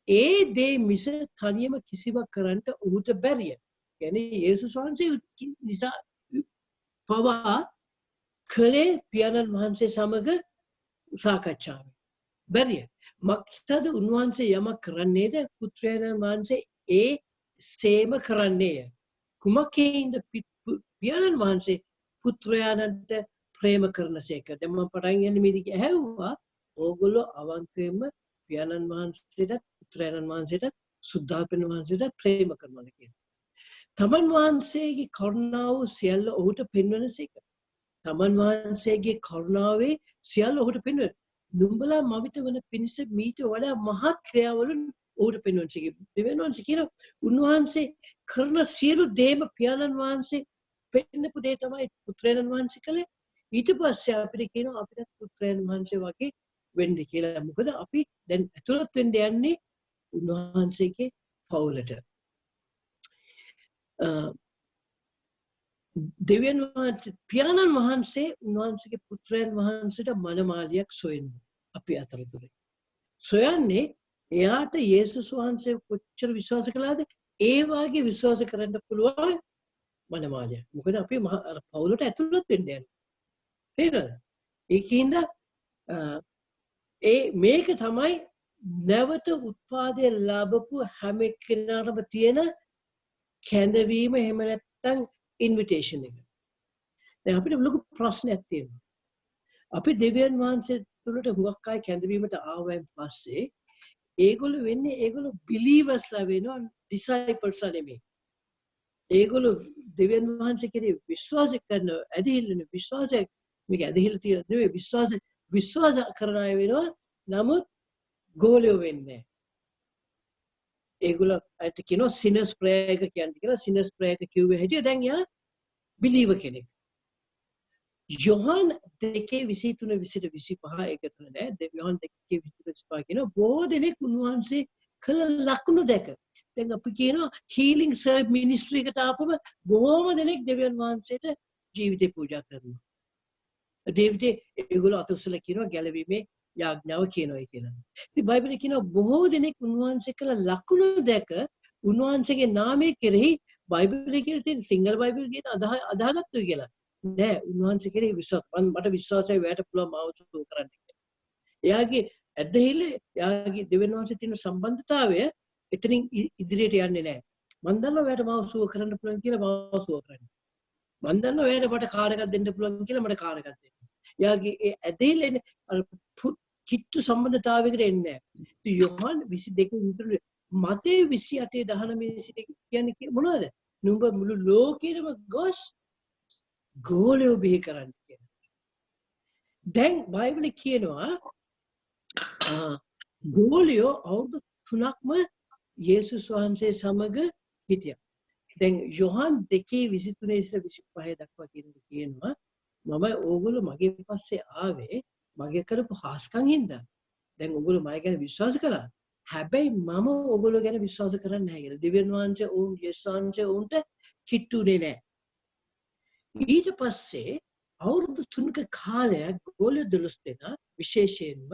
ඒ දේ මිස තනියම කිසිවක් කරන්නට ඔහුට බැරිය. කියන්නේ යේසුස් වහන්සේ නිසා පවා කලේ පියාණන් වහන්සේ සමග සාකච්ඡාව බැරිය. මක්ස්තද උන්වහන්සේ යමක් කරන්නේද පුත්‍රයාණන් වහන්සේ ඒ සේම කරන්නේය. කුමකේින්ද පියාණන් වහන්සේ පුත්‍රයාණන්ට ප්‍රේම කරනසේක. දැන් මම පටන් ගන්න මේක ඇහුවා ඕගොල්ලෝ අවංකයෙන්ම පියාණන් වහන්සේට පුත්‍රයාණන් වහන්සේට සුද්ධාපන වහන්සේට ප්‍රේම කරනවා කියලා. තමන් වහන්සේගේ කරුණාව සියල්ල ඔහුට පෙන්වනසේක. තමන් වහන්සේගේ කරුණාවේ සියල්ල ඔහුට පෙන්වන. නුඹලා මවිත වන පිණිස මීට වඩා මහත් ක්‍රියාවලින් ඔහුට පෙන්වනසේක. දෙවියන් වහන්සේ කියන උන්වහන්සේ කරන සියලු දේම පියාණන් වහන්සේ පෙන්නපු දේ තමයි පුත්‍රයාණන් වහන්සේ කළේ. ඊට පස්සේ අපිට කියනවා අපිට පුත්‍රයාණන් වහන්සේ වගේ වෙන්න කියලා. මොකද අපි දැන් ඇතුළත් වෙන්න යන්නේ උන්වහන්සේගේ පවුලට. දෙවියන් වහන්සේ පියාණන් වහන්සේ උන්වහන්සේගේ පුත්‍රයන් වහන්සේට මනමාලියක් සොයනවා අපි අතරතුරේ. සොයන්නේ එයාට යේසුස් වහන්සේ කොච්චර විශ්වාස කළාද ඒ වාගේ විශ්වාස කරන්න පුළුවන් මනමාලියක්. මොකද අපි පවුලට ඇතුළත් වෙන්න යනවා. තේරෙනවද? ඒකින්ද මේක තමයි නැවත උත්පාදය ලැබපු හැම කෙනාටම තියෙන කැඳවීම එහෙම නැත්නම් ඉන්විටේෂන් එක. දැන් අපිට ලොකු ප්‍රශ්නයක් තියෙනවා. අපි දෙවියන් වහන්සේ තුළට හුඟක් අය කැඳවීමට ආවයින් පස්සේ ඒගොල්ලෝ බිලීවර්ස්ලා වෙනවා ඩිසයිපල්ස්ලා නෙමෙයි. ඒගොල්ලෝ දෙවියන් වහන්සේ කෙරේ විශ්වාස කරන ඇදහිල්ලන විශ්වාසයක් මේක ඇදහිල්ල තියෙන නෙමෙයි විශ්වාස කරන අය වෙනවා. නමුත් ගෝලියෝ වෙන්නේ නැහැ. ඒගොල්ලෝ අයිට කියනවා සිනර්ස් ප්‍රේයර් එක කියන්නේ කියලා. සිනර්ස් ප්‍රේයර් එක කිව්වේ හැටිය දැන් යා බිලීවර් කෙනෙක්. යොහන් 2:23-25 ඒක තුන නෑ. යොහන් 2:23-25 කියන බොහෝ දෙනෙක් උන්වහන්සේ කළ ලකුණු දැක. දැන් අපි කියනවා හීලිං සර්ව් මිනිස්ට්‍රි එකට ආපම බොහෝම දෙනෙක් දෙවියන් වහන්සේට ජීවිතේ පූජා කරනවා. දේවිතේ ඒගොල්ලෝ අත උස්සලා කියනවා ගැලවීමේ යාඥාව කියනවා කියලා. ඉතින් බයිබලයේ කියනවා බොහෝ දෙනෙක් උන්වහන්සේ කළ ලකුණු දැක උන්වහන්සේගේ නාමයේ කෙරෙහි බයිබලයේ කියලා තියෙන සිංගල් බයිබල් කියන අදහගත්තුයි කියලා. නෑ උන්වහන්සේ කෙරෙහි විශ්වාස මට විශ්වාසයි වැයට පුළුවන් මාව සුදු කරන්න කියලා. එයාගේ ඇදහිල්ල එයාගේ දෙවියන් වහන්සේ තියෙන සම්බන්ධතාවය එතනින් ඉදිරියට යන්නේ නෑ. මම දන්නවා වැයට මාව සුව කරන්න පුළුවන් කියලා මාව සුව කරන්න. මම දන්නවා වැයට මට කාර් එකක් දෙන්න පුළුවන් කියලා මට කාර් එකක් දෙන්න. එයාගේ ඒ ඇදහිල්ල කිට්ටු සම්බන්ධතාවයකට එන්නේ නෑ. යොහන් 22 මතේ 28:19 කියන්නේ මොනවද? නුඹ මුළු ලෝකෙම ගොස් ගෝලියෝ බිහි කරන්න කියලා. දැන් බයිබලෙ කියනවා ගෝලියෝ අවුරුදු 3ක්ම යේසුස් වහන්සේ සමග හිටියා. දැන් යොහන් 2:23-25 දක්වා කියනවා මම ඕගොල්ලෝ මගේ පස්සේ ආවේ මගේ කරපු හාස්කම් හින්දා. දැන් ඕගොල්ලෝ මම ගැන විශ්වාස කළා. හැබැයි මම ඕගොල්ලෝ ගැන විශ්වාස කරන්නේ නැහැ කියලා. දෙවියන් වහන්සේ යේසුස් වහන්සේ උන්ට කිට්ටුනේ නැහැ. ඊට පස්සේ අවුරුදු 3ක කාලයක් ගෝලියෝ 12 දෙනා විශේෂයෙන්ම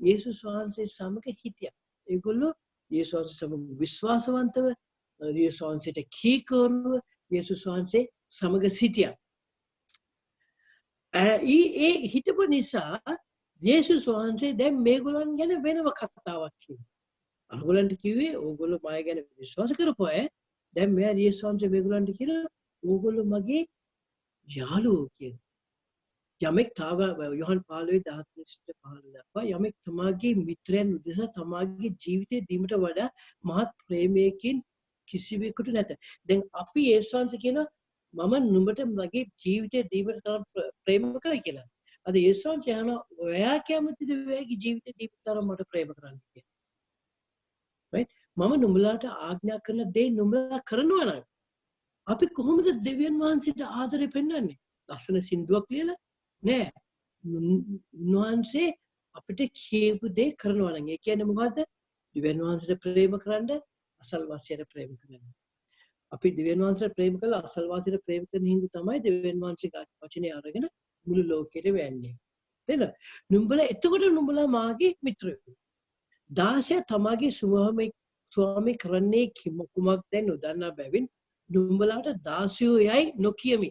යේසුස් වහන්සේ සමග හිටියා. ඒගොල්ලෝ යේසුස් වහන්සේ සමග විශ්වාසවන්තව යේසුස් වහන්සේට කීකරුව යේසුස් වහන්සේ සමග සිටියා. ඒ හිටපු නිසා යේසුස් වහන්සේ දැන් මේගොල්ලන් ගැන වෙනම කතාවක් කිව්වා. අරගොල්ලන්ට කිව්වේ ඕගොල්ලෝ මම ගැන විශ්වාස කරපු අය දැන් මෙයා යේසුස් වහන්සේ මේගොල්ලන්ට කියලා ඕගොල්ලෝ මගේ යාළුවෝ කියලා. යමෙක් තාව යොහන් 15:13 දක්වා යමෙක් තමාගේ මිත්‍රයන් උදෙසා තමාගේ ජීවිතය දීමට වඩා මහත් ප්‍රේමයකින් කිසිවෙකුට නැත. දැන් අපි යේසුස් වහන්සේ කියනවා මම නුඹට මගේ ජීවිතය දීමට තරම් ප්‍රේම කරයි කියලා. අද යේසුස් වහන්සේ අහනවා ඔයා කැමතිද ඔයාගේ ජීවිතය දීමට තරම් මට ප්‍රේම කරන්න කියලා. right? මම නුඹලාට ආඥා කරන දේ නුඹලා කරනවා නම් අපි කොහොමද දෙවියන් වහන්සේට ආදරය පෙන්වන්නේ? ලස්සන සින්දුවක් ලියලා නෑ. උන්වහන්සේ අපිට කියපු දේ කරනවා නම් ඒ කියන්නේ මොකද්ද? දෙවියන් වහන්සේට ප්‍රේම කරන්න, අසල්වාසියට ප්‍රේම කරන්න. අපි දෙවියන් වහන්සේට ප්‍රේම කළා අසල්වාසියට ප්‍රේම කරන හින්දා තමයි දෙවියන් වහන්සේගේ වචනේ අරගෙන මුළු ලෝකෙට වෙන්නේ. තේරෙනවද? නුඹලා එතකොට නුඹලා මාගේ මිත්‍රයෝ. 16 තමාගේ ස්වාමී කරන්නේ කුමක්ද නොදන්නා බැවින් නුඹලාට දාසයෝ යයි නොකියමි.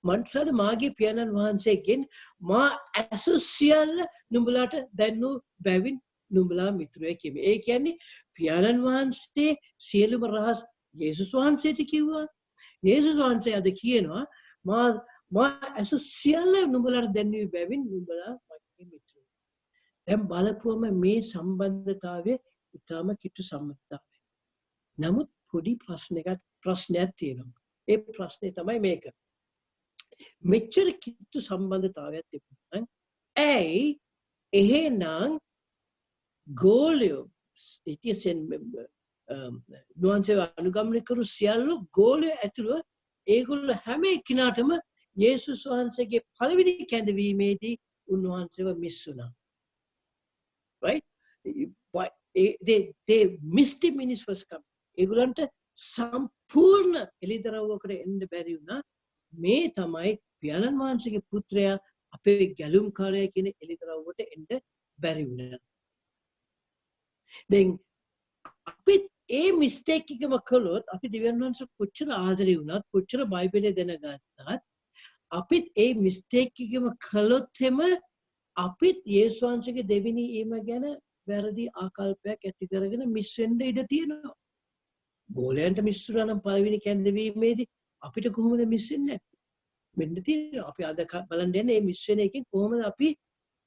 මන්සද මාගේ පියාණන් වහන්සේගෙන් මා ඇසු සියල්ල නුඹලාට දැන්නු බැවින් නුඹලා මිත්‍රයෝ කියමි. ඒ කියන්නේ පියාණන් වහන්සේ සියලුම රහස් යේසුස් වහන්සේට කිව්වා. යේසුස් වහන්සේ අද කියනවා මා ඇසු සියල්ල නුඹලාට දැන්නු බැවින් නුඹලා මගේ මිත්‍රයෝ. දැන් බලපුවම මේ සම්බන්ධතාවය ඉතාම කිට්ටු සම්බන්ධතාවය. නමුත් පොඩි ප්‍රශ්නයක් තියෙනවා. ඒ ප්‍රශ්නේ තමයි මේක. මෙච්චර කිට්ටු සම්බන්ධතාවයක් තිබුණා නම් ඇයි එහෙනම් ගෝලියෝ ඉතින් නුවන්සේ අනුගමනය කරු සියල්ල ගෝලියෝ ඇතුළු ඒගොල්ලෝ හැම එක්කිනාටම යේසුස් වහන්සේගේ පළවෙනි කැඳවීමේදී උන්වහන්සේව මිස් වුණා. right? they missed him in his first coming. ඒගොල්ලන්ට සම්පූර්ණ එළිදරව්වකට එන්න බැරි වුණා. මේ තමයි පියාණන් වහන්සේගේ පුත්‍රයා අපේ ගැලුම්කාරයා කියන එළිදරව්වට එන්න බැරි වුණා. දැන් අපි ඒ මිස්ටේක් එකම කළොත් අපි දෙවියන් වහන්සේ කොච්චර ආදරේ වුණත් කොච්චර බයිබලය දැනගත්තත් අපිත් ඒ මිස්ටේක් එකම කළොත් එම අපිත් යේසුස් වහන්සේගේ දෙවෙනි ඊම ගැන වැරදි ආකල්පයක් ඇති කරගෙන මිස් වෙන්න ඉඩ තියෙනවා. ගෝලයන්ට මිස් වුණා නම් පළවෙනි කැඳවීමේදී අපිට කොහොමද මිස් වෙන්නේ? මෙන්න තියෙනවා. අපි අද බලන්න යන්නේ මේ මිස් වෙන එකෙන් කොහොමද අපි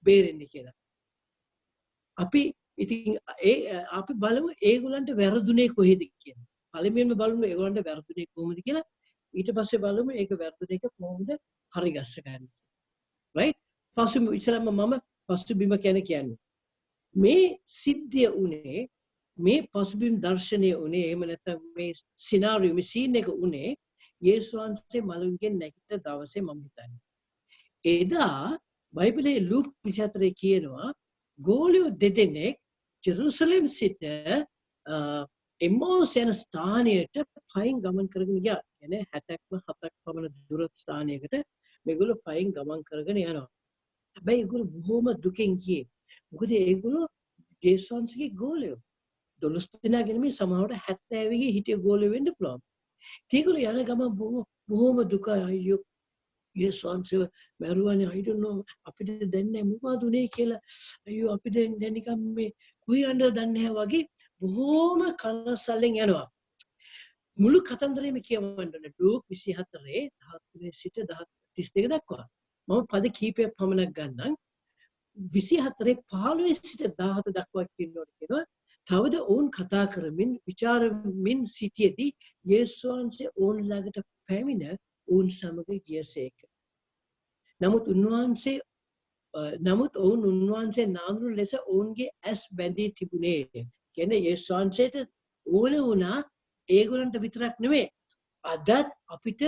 බේරෙන්නේ කියලා. අපි ඉතින් අපි බලමු ඒගොල්ලන්ට වැරදුනේ කොහෙද කියලා. පළවෙනිම බලමු ඒගොල්ලන්ට වැරදුනේ කොහොමද කියලා. ඊට පස්සේ බලමු ඒක වැරදුන එක කොහොමද හරි ගස්ස ගන්න. right? පසු ඉස්සරම මම පසුබිම කියන්නේ. මේ සිද්ධිය උනේ මේ පසුබිම් දර්ශනය උනේ එහෙම නැත්නම් මේ සිනාරියෝ මේ සීන් එක උනේ යේසුස් වහන්සේ මලුන්ගෙන් නැගිට දවසේ මම හිතන්නේ. එදා බයිබලයේ ලූක් 24 කියනවා ගෝලියෝ දෙදෙනෙක් ජෙරුසලම් සිට එම්මෝස් යන ස්ථානයට පයින් ගමන් කරගෙන ගියා. කියන්නේ 67ක් පමණ දුර ස්ථානයකට මේගොල්ලෝ පයින් ගමන් කරගෙන යනවා. හැබැයි ඒගොල්ලෝ බොහොම දුකින් ගියේ. මොකද ඒගොල්ලෝ යේසුස් වහන්සේගේ ගෝලියෝ 12 දෙනාගෙන මේ සමහරවට 70 ගේ හිටිය ගෝලියෝ වෙන්න පුළුවන්. ඒගොල්ලෝ යන ගමන් බොහොම දුකයි අයියෝ යේසුස් වහන්සේ මරුවානේ I don't know අපිට දැන්නේ මොකද උනේ කියලා අයියෝ අපි දැන් නිකන් මේ කොහේ යන්නද දන්නේ නැහැ වගේ බොහොම කනසල්ලෙන් යනවා. මුළු කතන්දරේම කියවන්න ලූක් 24 13 සිට 32 දක්වා මම පද කීපයක් පමණක් ගන්නම්. 24 15 සිට 17 දක්වා කියනවා. තවද ඔවුන් කතා කරමින් විචාරමින් සිටියේදී යේසුස් වහන්සේ ඔවුන් ළඟට පැමිණ ඔවුන් සමග ගියසේක. නමුත් ඔවුන් උන්වහන්සේ නාඳුන ලෙස ඔවුන්ගේ ඇස් බැඳී තිබුණේ. කියන්නේ යේසුස් වහන්සේට ඕන වුණා ඒගොල්ලන්ට විතරක් නෙමෙයි අදත් අපිට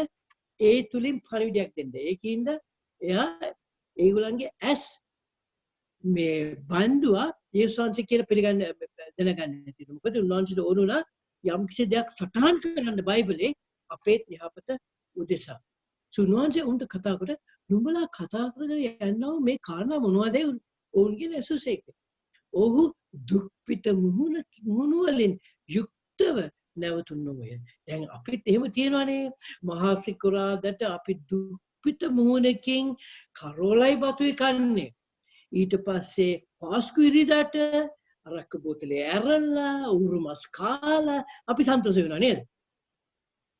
ඒ තුලින් පණිවිඩයක් දෙන්න. ඒකින්ද එයා ඒගොල්ලන්ගේ ඇස් මේ බඳුවා යේසුස් වහන්සේ කියලා පිළිගන්න දැනගන්න තියෙනවා. මොකද උන්වහන්සේට ඕන වුණා යම් කිසි දෙයක් සටහන් කරන්න බයිබලේ අපේ යහපත උදෙසා. උන්වහන්සේ උන්ට කතා කොට නුඹලා කතා කරගෙන යනවා මේ කාරණා මොනවද ඔවුන්ගෙන් ඇසුසේක. ඔහු දුක් පිට මුහුණ වලින් යුක්තව නැවතුණෝය. දැන් අපිත් එහෙම තියෙනවානේ මහා සිකුරාදට අපි දුක් පිට මුහුණකින් කරෝලයි බතුයි කන්නේ. ඊට පස්සේ පාස්කු ඉරිදාට අරක්ක බෝතලේ ඇරලා උරු මස් කාලා අපි සන්තෝෂ වෙනවා නේද?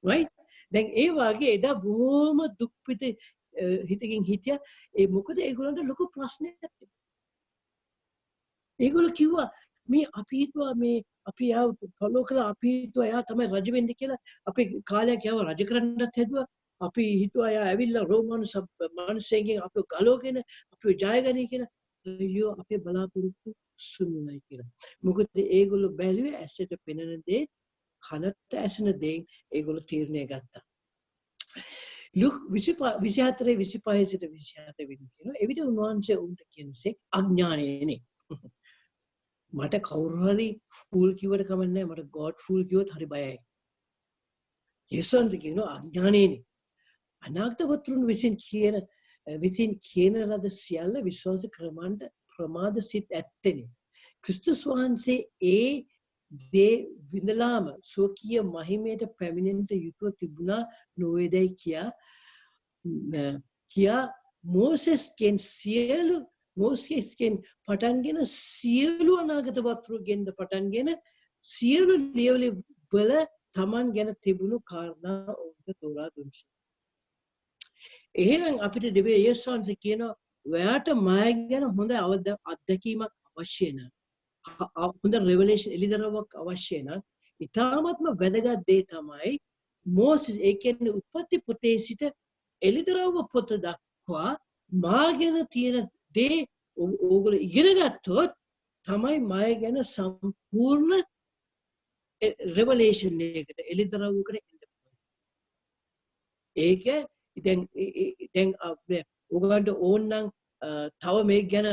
right? දැන් ඒ වගේ එදා බොහොම දුක් පිට හිතකින් හිටියා. ඒ මොකද ඒගොල්ලන්ට ලොකු ප්‍රශ්නයක් තිබුණා. ඒගොල්ලෝ කිව්වා මේ අපි හිතුවා මේ අපි ආව ෆලෝ කළා අපි හිතුවා එයා තමයි රජ වෙන්නේ කියලා. අපි කාලයක් යව රජ කරන්නත් හැදුවා. අපි හිතුවා එයා ඇවිල්ලා රෝමානු මිනිස්සුන්ගෙන් අපිව ගලවගෙන අපිව ජයගනී කියලා. අයියෝ අපේ බලාපොරොත්තු සුන්නුයි කියලා. මොකද ඒගොල්ලෝ බැලුවේ ඇසට පෙනෙන දේ කනට ඇසෙන දේ ඒගොල්ලෝ තීරණය ගත්තා. ලුක් 24 25 සිට 27 වෙනි කියනවා. එවිට උන්වහන්සේ උන්ට කියනසෙක් අඥානයනේ. මට කවුරු හරි ෆූල් කිව්වට කමන්නේ මට ගෝඩ් ෆූල් කිව්වොත් හරි බයයි. යේසුස් කියනවා අඥානයනේ. අනාගත වතුරුන් විසින් කියන ලද සියල්ල විශ්වාස කරමන්ට ප්‍රමාද සිත් ඇත්තෙනි. ක්‍රිස්තුස් වහන්සේ ඒ දේ විඳලාම සෝකීය මහිමයට පැමිණෙන්නට යුතුව තිබුණා නොවේදයි කියා මෝසෙස්ගෙන් පටන්ගෙන සියලු අනාගත වතුරුගෙන් පටන්ගෙන සියලු ලියවල වල තමන් ගැන තිබුණු කාරණා ඔවුන්ට තෝරා දුන්නා. එහෙනම් අපිට දෙවියන් යේසුස් වහන්සේ කියනවා ඔයාට මාය ගැන හොඳ අත්දැකීමක් අවශ්‍ය නැහැ. හොඳ රෙවලේෂන් එළිදරව්වක් අවශ්‍ය නැහැ. ඊටාත්ම වැදගත් දේ තමයි මෝසෙස් ඒ කියන්නේ උපත්ති පොතේ සිට එළිදරව්ව පොත දක්වා මා ගැන තියෙන දේ ඕගොල්ලෝ ඉගෙන ගත්තොත් තමයි මාය ගැන සම්පූර්ණ රෙවලේෂන් එකකට එළිදරව්වකට එන්න පුළුවන්. ඒක දැන් ඔයගොල්ලන්ට ඕන නම් තව මේක ගැන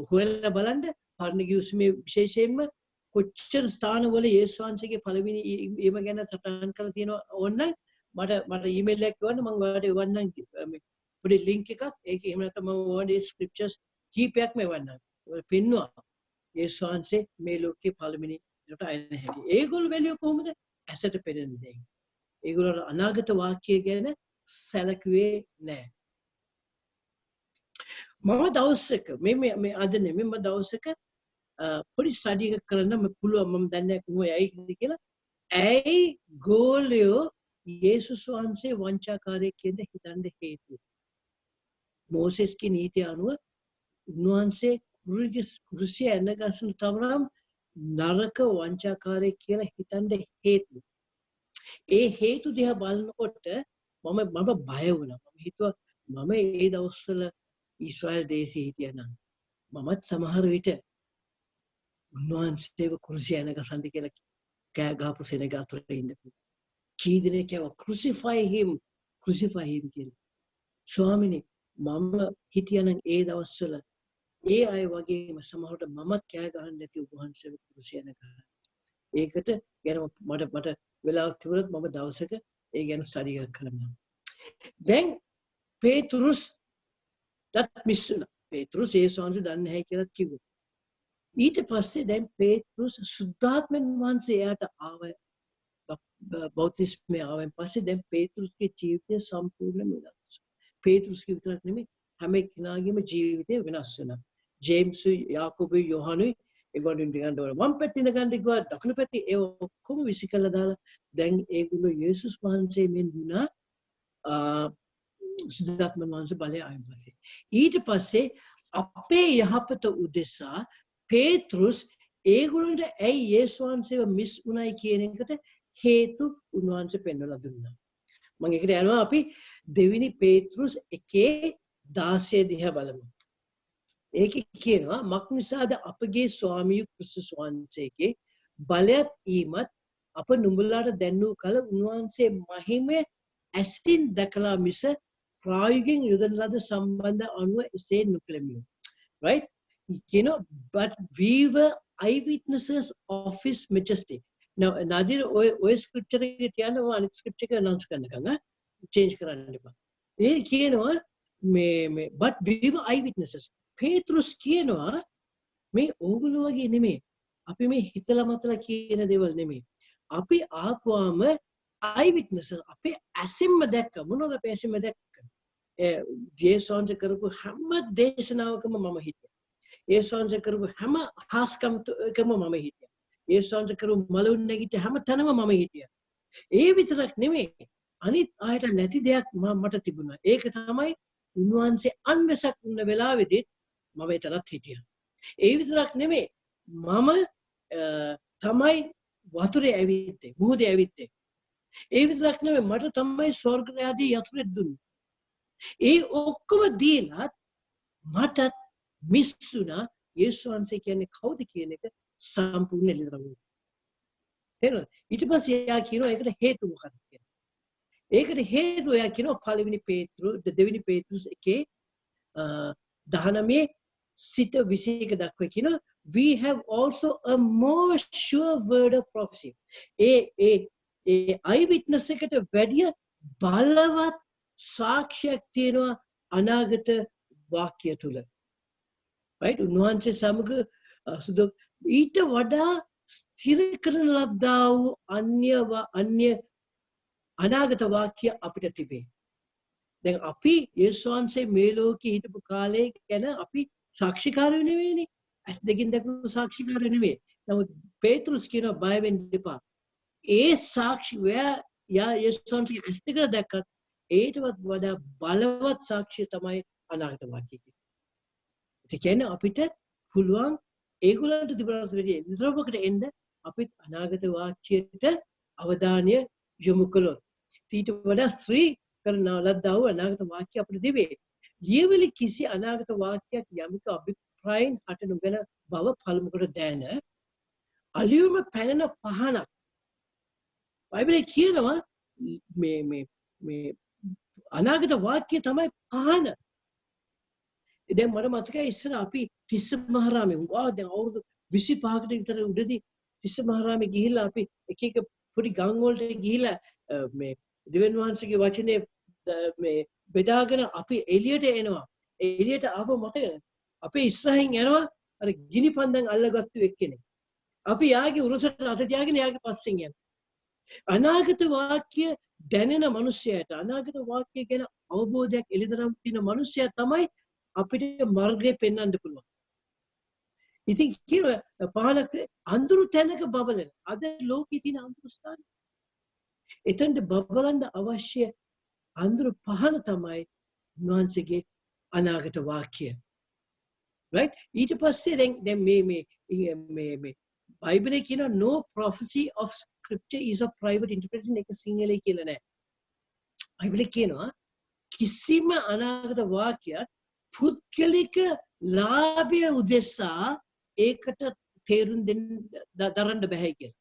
හොයලා බලන්න පරණ ගිවිසුමේ විශේෂයෙන්ම කොච්චර ස්ථානවල යේසුස් වහන්සේගේ පළවෙනි ඒව ගැන සටහන් කරලා තියෙනවා ඕන නම් මට ඊමේල් එකක් එවන්න මම ඔයාලට එවන්නම් පොඩි ලින්ක් එකක් ඒක එහෙම නැත්නම් මම ඔයාලට ස්ක්‍රිප්චර්ස් කීපයක්ම එවන්නම්. ඔය පෙන්නවා යේසුස් වහන්සේ මේ ලෝකේ පළවෙනි ට අයන හැටි. ඒගොල්ලෝ වැලිය කොහොමද? ඇසට පෙනෙන දේ. ඒගොල්ලෝ අනාගත වාක්‍ය ගැන සැලකුවේ නැහැ. මම දවසක මේ අද නෙමෙයි මම දවසක පොඩි ස්ටඩි එකක් කරන්න මම පුළුවන් මම දන්නේ කොහොම යයිද කියලා. ඇයි ගෝලියෝ යේසුස් වහන්සේ වංචාකාරයෙක් කියන හිතන්න හේතුව? මෝසෙස්ගේ නීතිය අනුව උන්වහන්සේ කුරුසිය ඇනගසන තරම් නරක වංචාකාරයෙක් කියලා හිතන්න හේතුව. ඒ හේතු දිහා බලනකොට මම බය වුණා. මම හිතුවා මම ඒ දවස්වල ඊශ්‍රායල් දේශේ හිටියා නම් මමත් සමහර විට උන්වහන්සේව කුරුසිය ඇනගසන්න කියලා කෑ ගහපු සෙනග අතරේ ඉන්න පුළුවන්. කී දෙනෙක් කියව crucify him කියලා. ස්වාමිනේ මම හිටියා නම් ඒ දවස්වල ඒ අය වගේම සමහරට මමත් කෑ ගහන්න නැති උන්වහන්සේව කුරුසිය ඇනගහන්න. ඒකට ගැන මට වෙලාවක් තිබුණත් මම දවසක ඒ ගැන ස්ටඩි එකක් කරනවා. දැන් පේතුරුස් දත් මිස් වුණා. පේතුරුස් යේසුස් වහන්සේ දන්නේ නැහැ කියලා කිව්වා. ඊට පස්සේ දැන් පේතුරුස් සුද්ධාත්මෙන් වහන්සේ එයාට ආව බෞතිස්මේ ආවෙන් පස්සේ දැන් පේතුරුස්ගේ ජීවිතය සම්පූර්ණයෙන්ම වෙනස් වුණා. පේතුරුස්ගේ විතරක් නෙමෙයි හැම කෙනාගේම ජීවිතය වෙනස් වෙනවා. ජේම්ස් යාකෝබයි යෝහනුයි ඒගොල්ලෝ ඉඳන් වල වම් පැත්තේ ඉඳන් ගිහුවා දකුණු පැත්තේ ඒ ඔක්කොම විසිකලා දාලා දැන් ඒගොල්ලෝ යේසුස් වහන්සේ මෙන් දුනා සුද්ධාත්ම වහන්සේ බලය ආයම් පස්සේ ඊට පස්සේ අපේ යහපත උදෙසා පේතුරුස් ඒගොල්ලන්ට ඇයි යේසුස් වහන්සේව මිස් උනායි කියන එකට හේතු උන්වහන්සේ පෙන්වලා දුන්නා. මම ඒකට යනවා අපි දෙවෙනි පේතුරුස් 1:16 දිහා බලමු. ඒක කියනවා මක් නිසාද අපගේ ස්වාමී ක්‍රිස්තුස් වහන්සේගේ බලයත් ඊමත් අප නුඹලාට දැන්වූ කල උන්වහන්සේ මහිමය ඇසින් දැකලා මිස ප්‍රායෝගිකව යොදන ලද සම්බන්ධ අනුව එසේ නොකළෙමු. right? You know, but we were eyewitnesses of his majesty. Now nadir oy scripture එක තියනවා අනිත් scripture එක announce කරනකම් change කරන්න එපා. ඒ කියනවා but we were eyewitnesses. Petrus කියනවා මේ ඕගොල්ලෝ වගේ නෙමෙයි. අපි මේ හිතලා මතලා කියන දේවල් නෙමෙයි. අපි ආපුවාම eyewitnesses අපේ ඇසින්ම දැක්ක. මොනවද අපේ ඇසින්ම දැක්ක? ජේසොන්ජ කරපු හැම දේශනාවකම මම හිටියා. ජේසොන්ජ කරපු හැම හාස්කම්කම මම හිටියා. ජේසොන්ජ කරපු මලුන් නැගිට හැම තැනම මම හිටියා. ඒ විතරක් නෙමෙයි. අනිත් ආයත නැති දෙයක් මට තිබුණා. ඒක තමයි උන්වහන්සේ අන්වසක් වුණ වෙලාවෙදී මම එතනත් හිටියා. ඒ විතරක් නෙමෙයි. මම තමයි වතුරේ ඇවිත්තේ, මුහුදේ ඇවිත්තේ. ඒ විතරක් නෙමෙයි මට තමයි ස්වර්ගයාදී යතුරු දුන්නේ. ඒ ඔක්කොම දීලා මට මිස්සුණා යේසුස් වහන්සේ කියන්නේ කවුද කියන එක සම්පූර්ණ එළිදරව්. එහෙනම් ඊට පස්සේ යා කියනවා ඒකට හේතුව මොකක්ද කියලා. ඒකට හේතුව යා කියනවා පළවෙනි දෙවෙනි පේතෘස් එකේ 19 සිට 21 දක්වා කියනවා we have also a more sure word of prophecy. A eyewitness එකට වැඩිය බලවත් සාක්ෂියක් තියෙනවා අනාගත වාක්‍ය තුල. right උන්වහන්සේ සමග ඊට වඩා ස්ථිර කරන ලද්දා වූ අන්‍ය අනාගත වාක්‍ය අපිට තිබේ. දැන් අපි යේසුස් වහන්සේ මේ ලෝකේ හිටපු කාලේ ගැන අපි සාක්ෂිකාරයෝ නෙවෙයිනේ. ඇස් දෙකින් දැකපු සාක්ෂිකාරයෝ නෙවෙයි. නමුත් පේතෘස් කියන බය වෙන්න එපා. ඒ සාක්ෂි යේසුස් වහන්සේ ඇස් දෙකෙන් දැක්කත් ඒටවත් වඩා බලවත් සාක්ෂිය තමයි අනාගත වාක්‍යය. ඒ කියන්නේ අපිට පුළුවන් ඒගොල්ලන්ට තිබුණාට වැඩිය ඉදිරියට එන්න අපිත් අනාගත වාක්‍යයට අවධානය යොමු කළොත් ඊට වඩා ස්ත්‍රී කරන ලද්දා වූ අනාගත වාක්‍ය අපිට තිබේ. ලියවිලි කිසි අනාගත වාක්‍යයක් යමක අභිප්‍රායන් හට නොගෙන බව පළමු කොට දැන අලියුම පැනන පහනක් බයිබලයේ කියනවා මේ අනාගත වාක්‍ය තමයි පහන. දැන් මට මතකයි ඉස්සර අපි තිස්ස මහරාමේ දැන් අවුරුදු 25කට විතර උඩදී තිස්ස මහරාමේ ගිහිල්ලා අපි එක පොඩි ගම් වලට ගිහිල්ලා මේ දෙවියන් වහන්සේගේ වචනේ මේ බෙදාගෙන අපි එළියට එනවා. එළියට ආව මතක අපේ ඉස්සරහින් යනවා අර ගිනි පන්දන් අල්ලගත්තු එක්කෙනෙක්. අපි යාගේ උරසට අත තියාගෙන යාගේ පස්සෙන් යනවා. අනාගත වාක්‍ය දැනෙන මිනිසයාට අනාගත වාක්‍ය ගැන අවබෝධයක් එළිදරව් තියෙන මිනිසයා තමයි අපිට මාර්ගය පෙන්වන්න පුළුවන්. ඉතින් කියන පහලක් අඳුරු තැනක බබලන අද ලෝකේ තියෙන අඳුරු ස්ථාන. එතෙන්ද බබලන්න අවශ්‍ය අඳුරු පහන තමයි උන්වහන්සේගේ අනාගත වාක්‍ය. right ඊට පස්සේ දැන් මේ බයිබලයේ කියන no prophecy of scripture is a private interpretation එක සිංහලයේ කියලා නෑ. බයිබලයේ කියනවා කිසිම අනාගත වාක්‍යයක් පුද්ගලික ලාභය උදෙසා ඒකට තේරුම් දෙන්න දරන්න බෑ කියලා.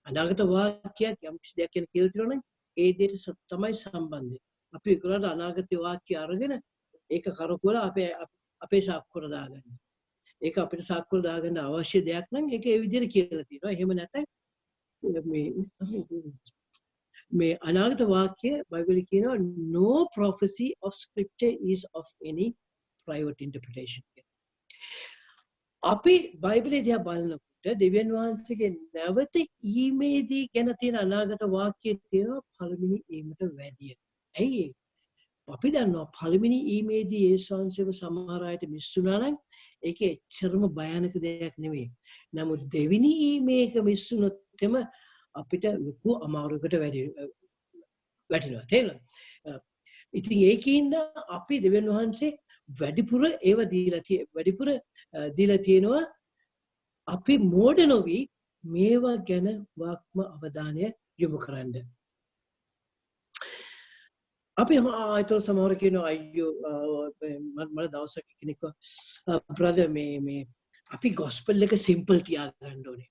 අනාගත වාක්‍යයක් යම් කිසි දෙයක් කියන කියලා තියෙනවා නම් ඒ දෙයට තමයි සම්බන්ධය. අපි ඒකට අනාගත වාක්‍ය අරගෙන ඒක කරකවල අපේ සාක්කුවර දාගන්න. ඒක අපිට සාක්කුවර දාගන්න අවශ්‍ය දෙයක් නම් ඒක ඒ විදිහට කියලා තියෙනවා. එහෙම නැත්නම් මේ අනාගත වාක්‍ය බයිබලයේ කියනවා no prophecy of scripture is of any private interpretation. අපි බයිබලයේ දිහා බලනකොට දෙවියන් වහන්සේගේ නැවත ඊමේදී ගැන තියෙන අනාගත වාක්‍යය තියෙනවා පළවෙනි ඊමට වැඩිය. ඇයි අපි දන්නවා පළවෙනි ඊමේදී යේසුස් වහන්සේව සමහර අයට මිස්සුනා නම් ඒක එච්චරම භයානක දෙයක් නෙමෙයි. නමුත් දෙවෙනි ඊමේක මිස්සුනොත් එම අපිට ලොකු අමාරුවකට වැටෙනවා. තේරෙනවද? ඉතින් ඒකින්ද අපි දෙවියන් වහන්සේ වැඩිපුර ඒව දීලා තියෙනවා අපි මෝඩ නොවි මේවා ගැන වාක්ම අවධානය යොමු කරන්න. අපි ආයතන සමහර කියනවා අයියෝ මම දවසක් කෙනෙක් බ්‍රදර් මේ අපි ගොස්පල් එක සිම්පල් තියාගන්න ඕනේ.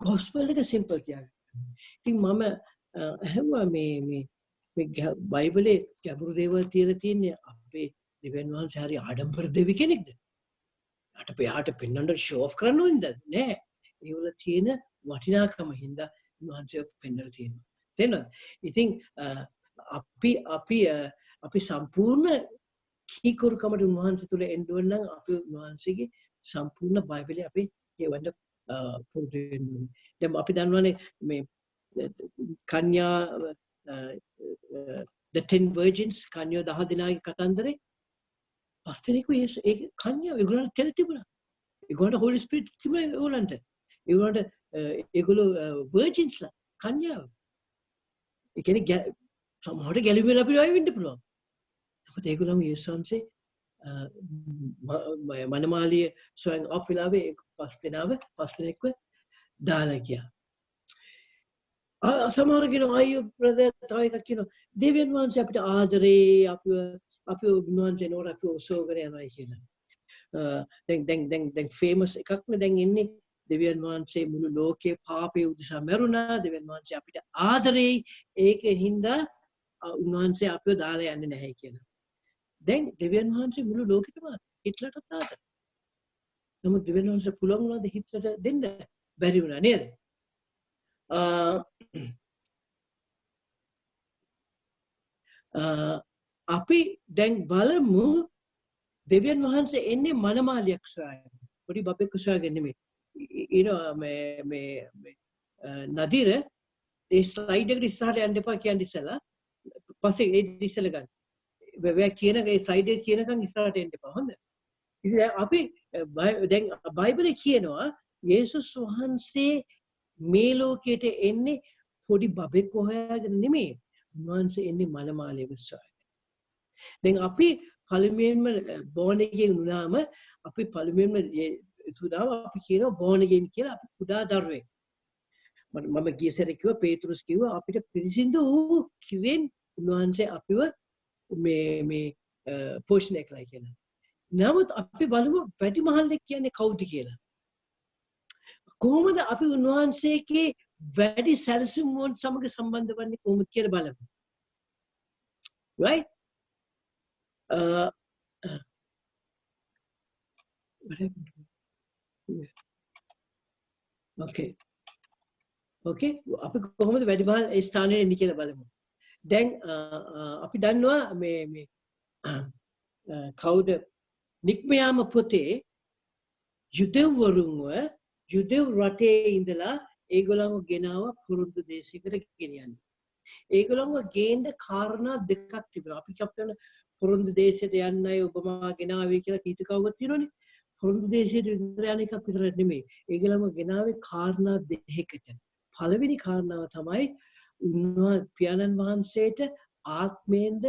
ගොස්පල් එක සිම්පල් තියාගන්න. ඉතින් මම අහුවා මේ බයිබලයේ ගැඹුරු දේවල් තියලා තියෙන්නේ අපේ දෙවියන් වහන්සේ හරි ආඩම්බර දෙවි කෙනෙක්ද? යාට පෙන්වන්න ෂෝ ඔෆ් කරන්න ඕනද? නෑ. ඒවල තියෙන වටිනාකම හින්දා වහන්සේ පෙන්වලා තියෙනවා. තේරෙනවද? ඉතින් අපි අපි සම්පූර්ණ කීකරුකමට උන්වහන්සේ තුළ එන්න ඕන නම් අපි උන්වහන්සේගේ සම්පූර්ණ බයිබලය අපි කියවන්න පුරුදු වෙන්න ඕනේ. දැන් අපි දන්නවනේ මේ කන්‍යා the 10 virgins කන්‍යෝ 10 දෙනාගේ කතන්දරේ පස් දෙනෙකු ඒ කන්‍යා ඒගොල්ලන්ට තෙල් තිබුණා. ඒගොල්ලන්ට Holy Spirit තිබුණා ඒගොල්ලන්ට. ඒගොල්ලෝ virginsලා කන්‍යාව. ඒ කියන්නේ සමහරට ගැලුම් වෙලා අපි වෙන්න පුළුවන්. මොකද ඒගොල්ලෝ යේසුස් වහන්සේ මනමාලිය සොයන් අප් වෙලාවේ පස් දෙනෙක්ව දාලා ගියා. සමහර කියනවා අයියෝ බ්‍රදර් තව එකක් කියනවා දෙවියන් වහන්සේ අපිට ආදරේ අපිව උන්වහන්සේ නෝර අපිව ඔසවගෙන යනවා කියලා. දැන් ෆේමස් එකක් නේ දැන් ඉන්නේ දෙවියන් වහන්සේ මුළු ලෝකේ පාපේ උදෙසා මැරුණා. දෙවියන් වහන්සේ අපිට ආදරේ ඒකෙන් හින්දා උන්වහන්සේ අපිව දාලා යන්නේ නැහැ කියලා. දැන් දෙවියන් වහන්සේ මුළු ලෝකෙටම හිට්ලර්ට ආදරේ. නමුත් දෙවියන් වහන්සේ පුළුවන් වුණාද හිට්ලර්ට දෙන්න? බැරි වුණා නේද? අපි දැන් බලමු දෙවියන් වහන්සේ එන්නේ මනමාලියක් සොයාගෙන. පොඩි බබෙක් සොයාගෙන නෙමෙයි. නදීර ඒ ස්ලයිඩ් එකට ඉස්සරහට යන්න එපා කියන්නේ ඉස්සලා. පස්සේ ඒ ඉස්සලා ගන්න. වෙව කියන ඒ ස්ලයිඩ් එක කියනකම් ඉස්සරහට එන්න එපා. හොඳ. ඉතින් අපි දැන් බයිබලේ කියනවා යේසුස් වහන්සේ මේ ලෝකයට එන්නේ පොඩි බබෙක් හොයාගෙන නෙමෙයි. උන්වහන්සේ එන්නේ මනමාලියක සොයාගෙන. දැන් අපි පළමුවෙන්ම born again වුණාම අපි පළමුවෙන්ම අපි කියනවා born again කියලා අපි කුඩා දරුවෙක්. මම ගිය සැරේ කිව්වා පේතෘස් කිව්වා අපිට පිරිසිදු වූ කිරෙන් උන්වහන්සේ අපිව මේ පෝෂණය කළා කියලා. නමුත් අපි බලමු වැඩිමහල්ලෙක් කියන්නේ කවුද කියලා. කොහොමද අපි උන්වහන්සේගේ වැඩි සැලසුම් වලට සමග සම්බන්ධ වන්නේ කොහොමද කියලා බලමු. right okay අපි කොහොමද වැඩිමහල් ඒ ස්ථානයේ එන්නේ කියලා බලමු. දැන් අපි දන්නවා මේ කවුද නික්මයාම පොතේ යුදෙව්වරුන්ව යුදෙව් රටේ ඉඳලා ඒගොල්ලන්ව ගෙනාව පුරුදු දේශයකට ගෙනියන්නේ. ඒගොල්ලන්ව ගේන්න කාරණා දෙකක් තිබුණා. අපි කියපතන පුරුදු දේශයට යන්නයි ඔබමා ගෙනාවේ කියලා කීතකවුවක් තියෙනවනේ. පුරුදු දේශයට විතර යන එකක් විතර නෙමෙයි. ඒගොල්ලන්ව ගෙනාවේ කාරණා දෙකකට. පළවෙනි කාරණාව තමයි පියාණන් වහන්සේට ආත්මයෙන්ද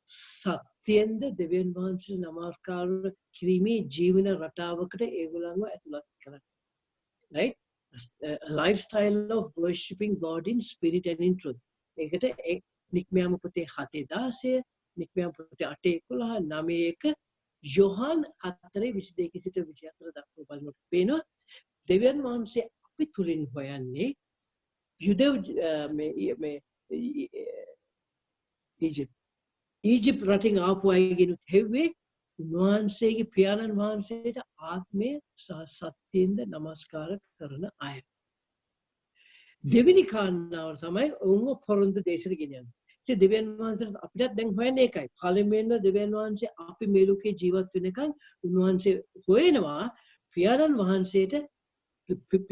සත්‍යෙන්ද දෙවියන් වහන්සේ නමස්කාර කිරීමේ ජීවන රටාවකට ඒගොල්ලන්ව ඇතුළත් කරන්න. right a lifestyle of worshiping God in spirit and in truth. ඒකට නික්මයාම පොතේ 7:16 නික්මයාම පොතේ 8:11 9:1 යෝහන් 4:22 සිට 24 දක්වා බලනකොට පේනවා දෙවියන් වහන්සේ අපි තුලින් හොයන්නේ යුදෙව් මේ ඊජිප්ත් රටින් ආපු අයගෙන් හෙව්වේ උන්වහන්සේගේ පියාණන් වහන්සේට ආත්මය සහ සත්‍යෙන්ද නමස්කාර කරන අය. දෙවෙනි කාරණාව තමයි ඔවුන්ව පොරොන්දු දේශයට ගෙනියන්නේ. ඉතින් දෙවියන් වහන්සේට අපිටත් දැන් හොයන්නේ ඒකයි. පළමුවෙන්ම දෙවියන් වහන්සේ අපි මේ ලෝකේ ජීවත් වෙනකන් උන්වහන්සේ හොයනවා පියාණන් වහන්සේට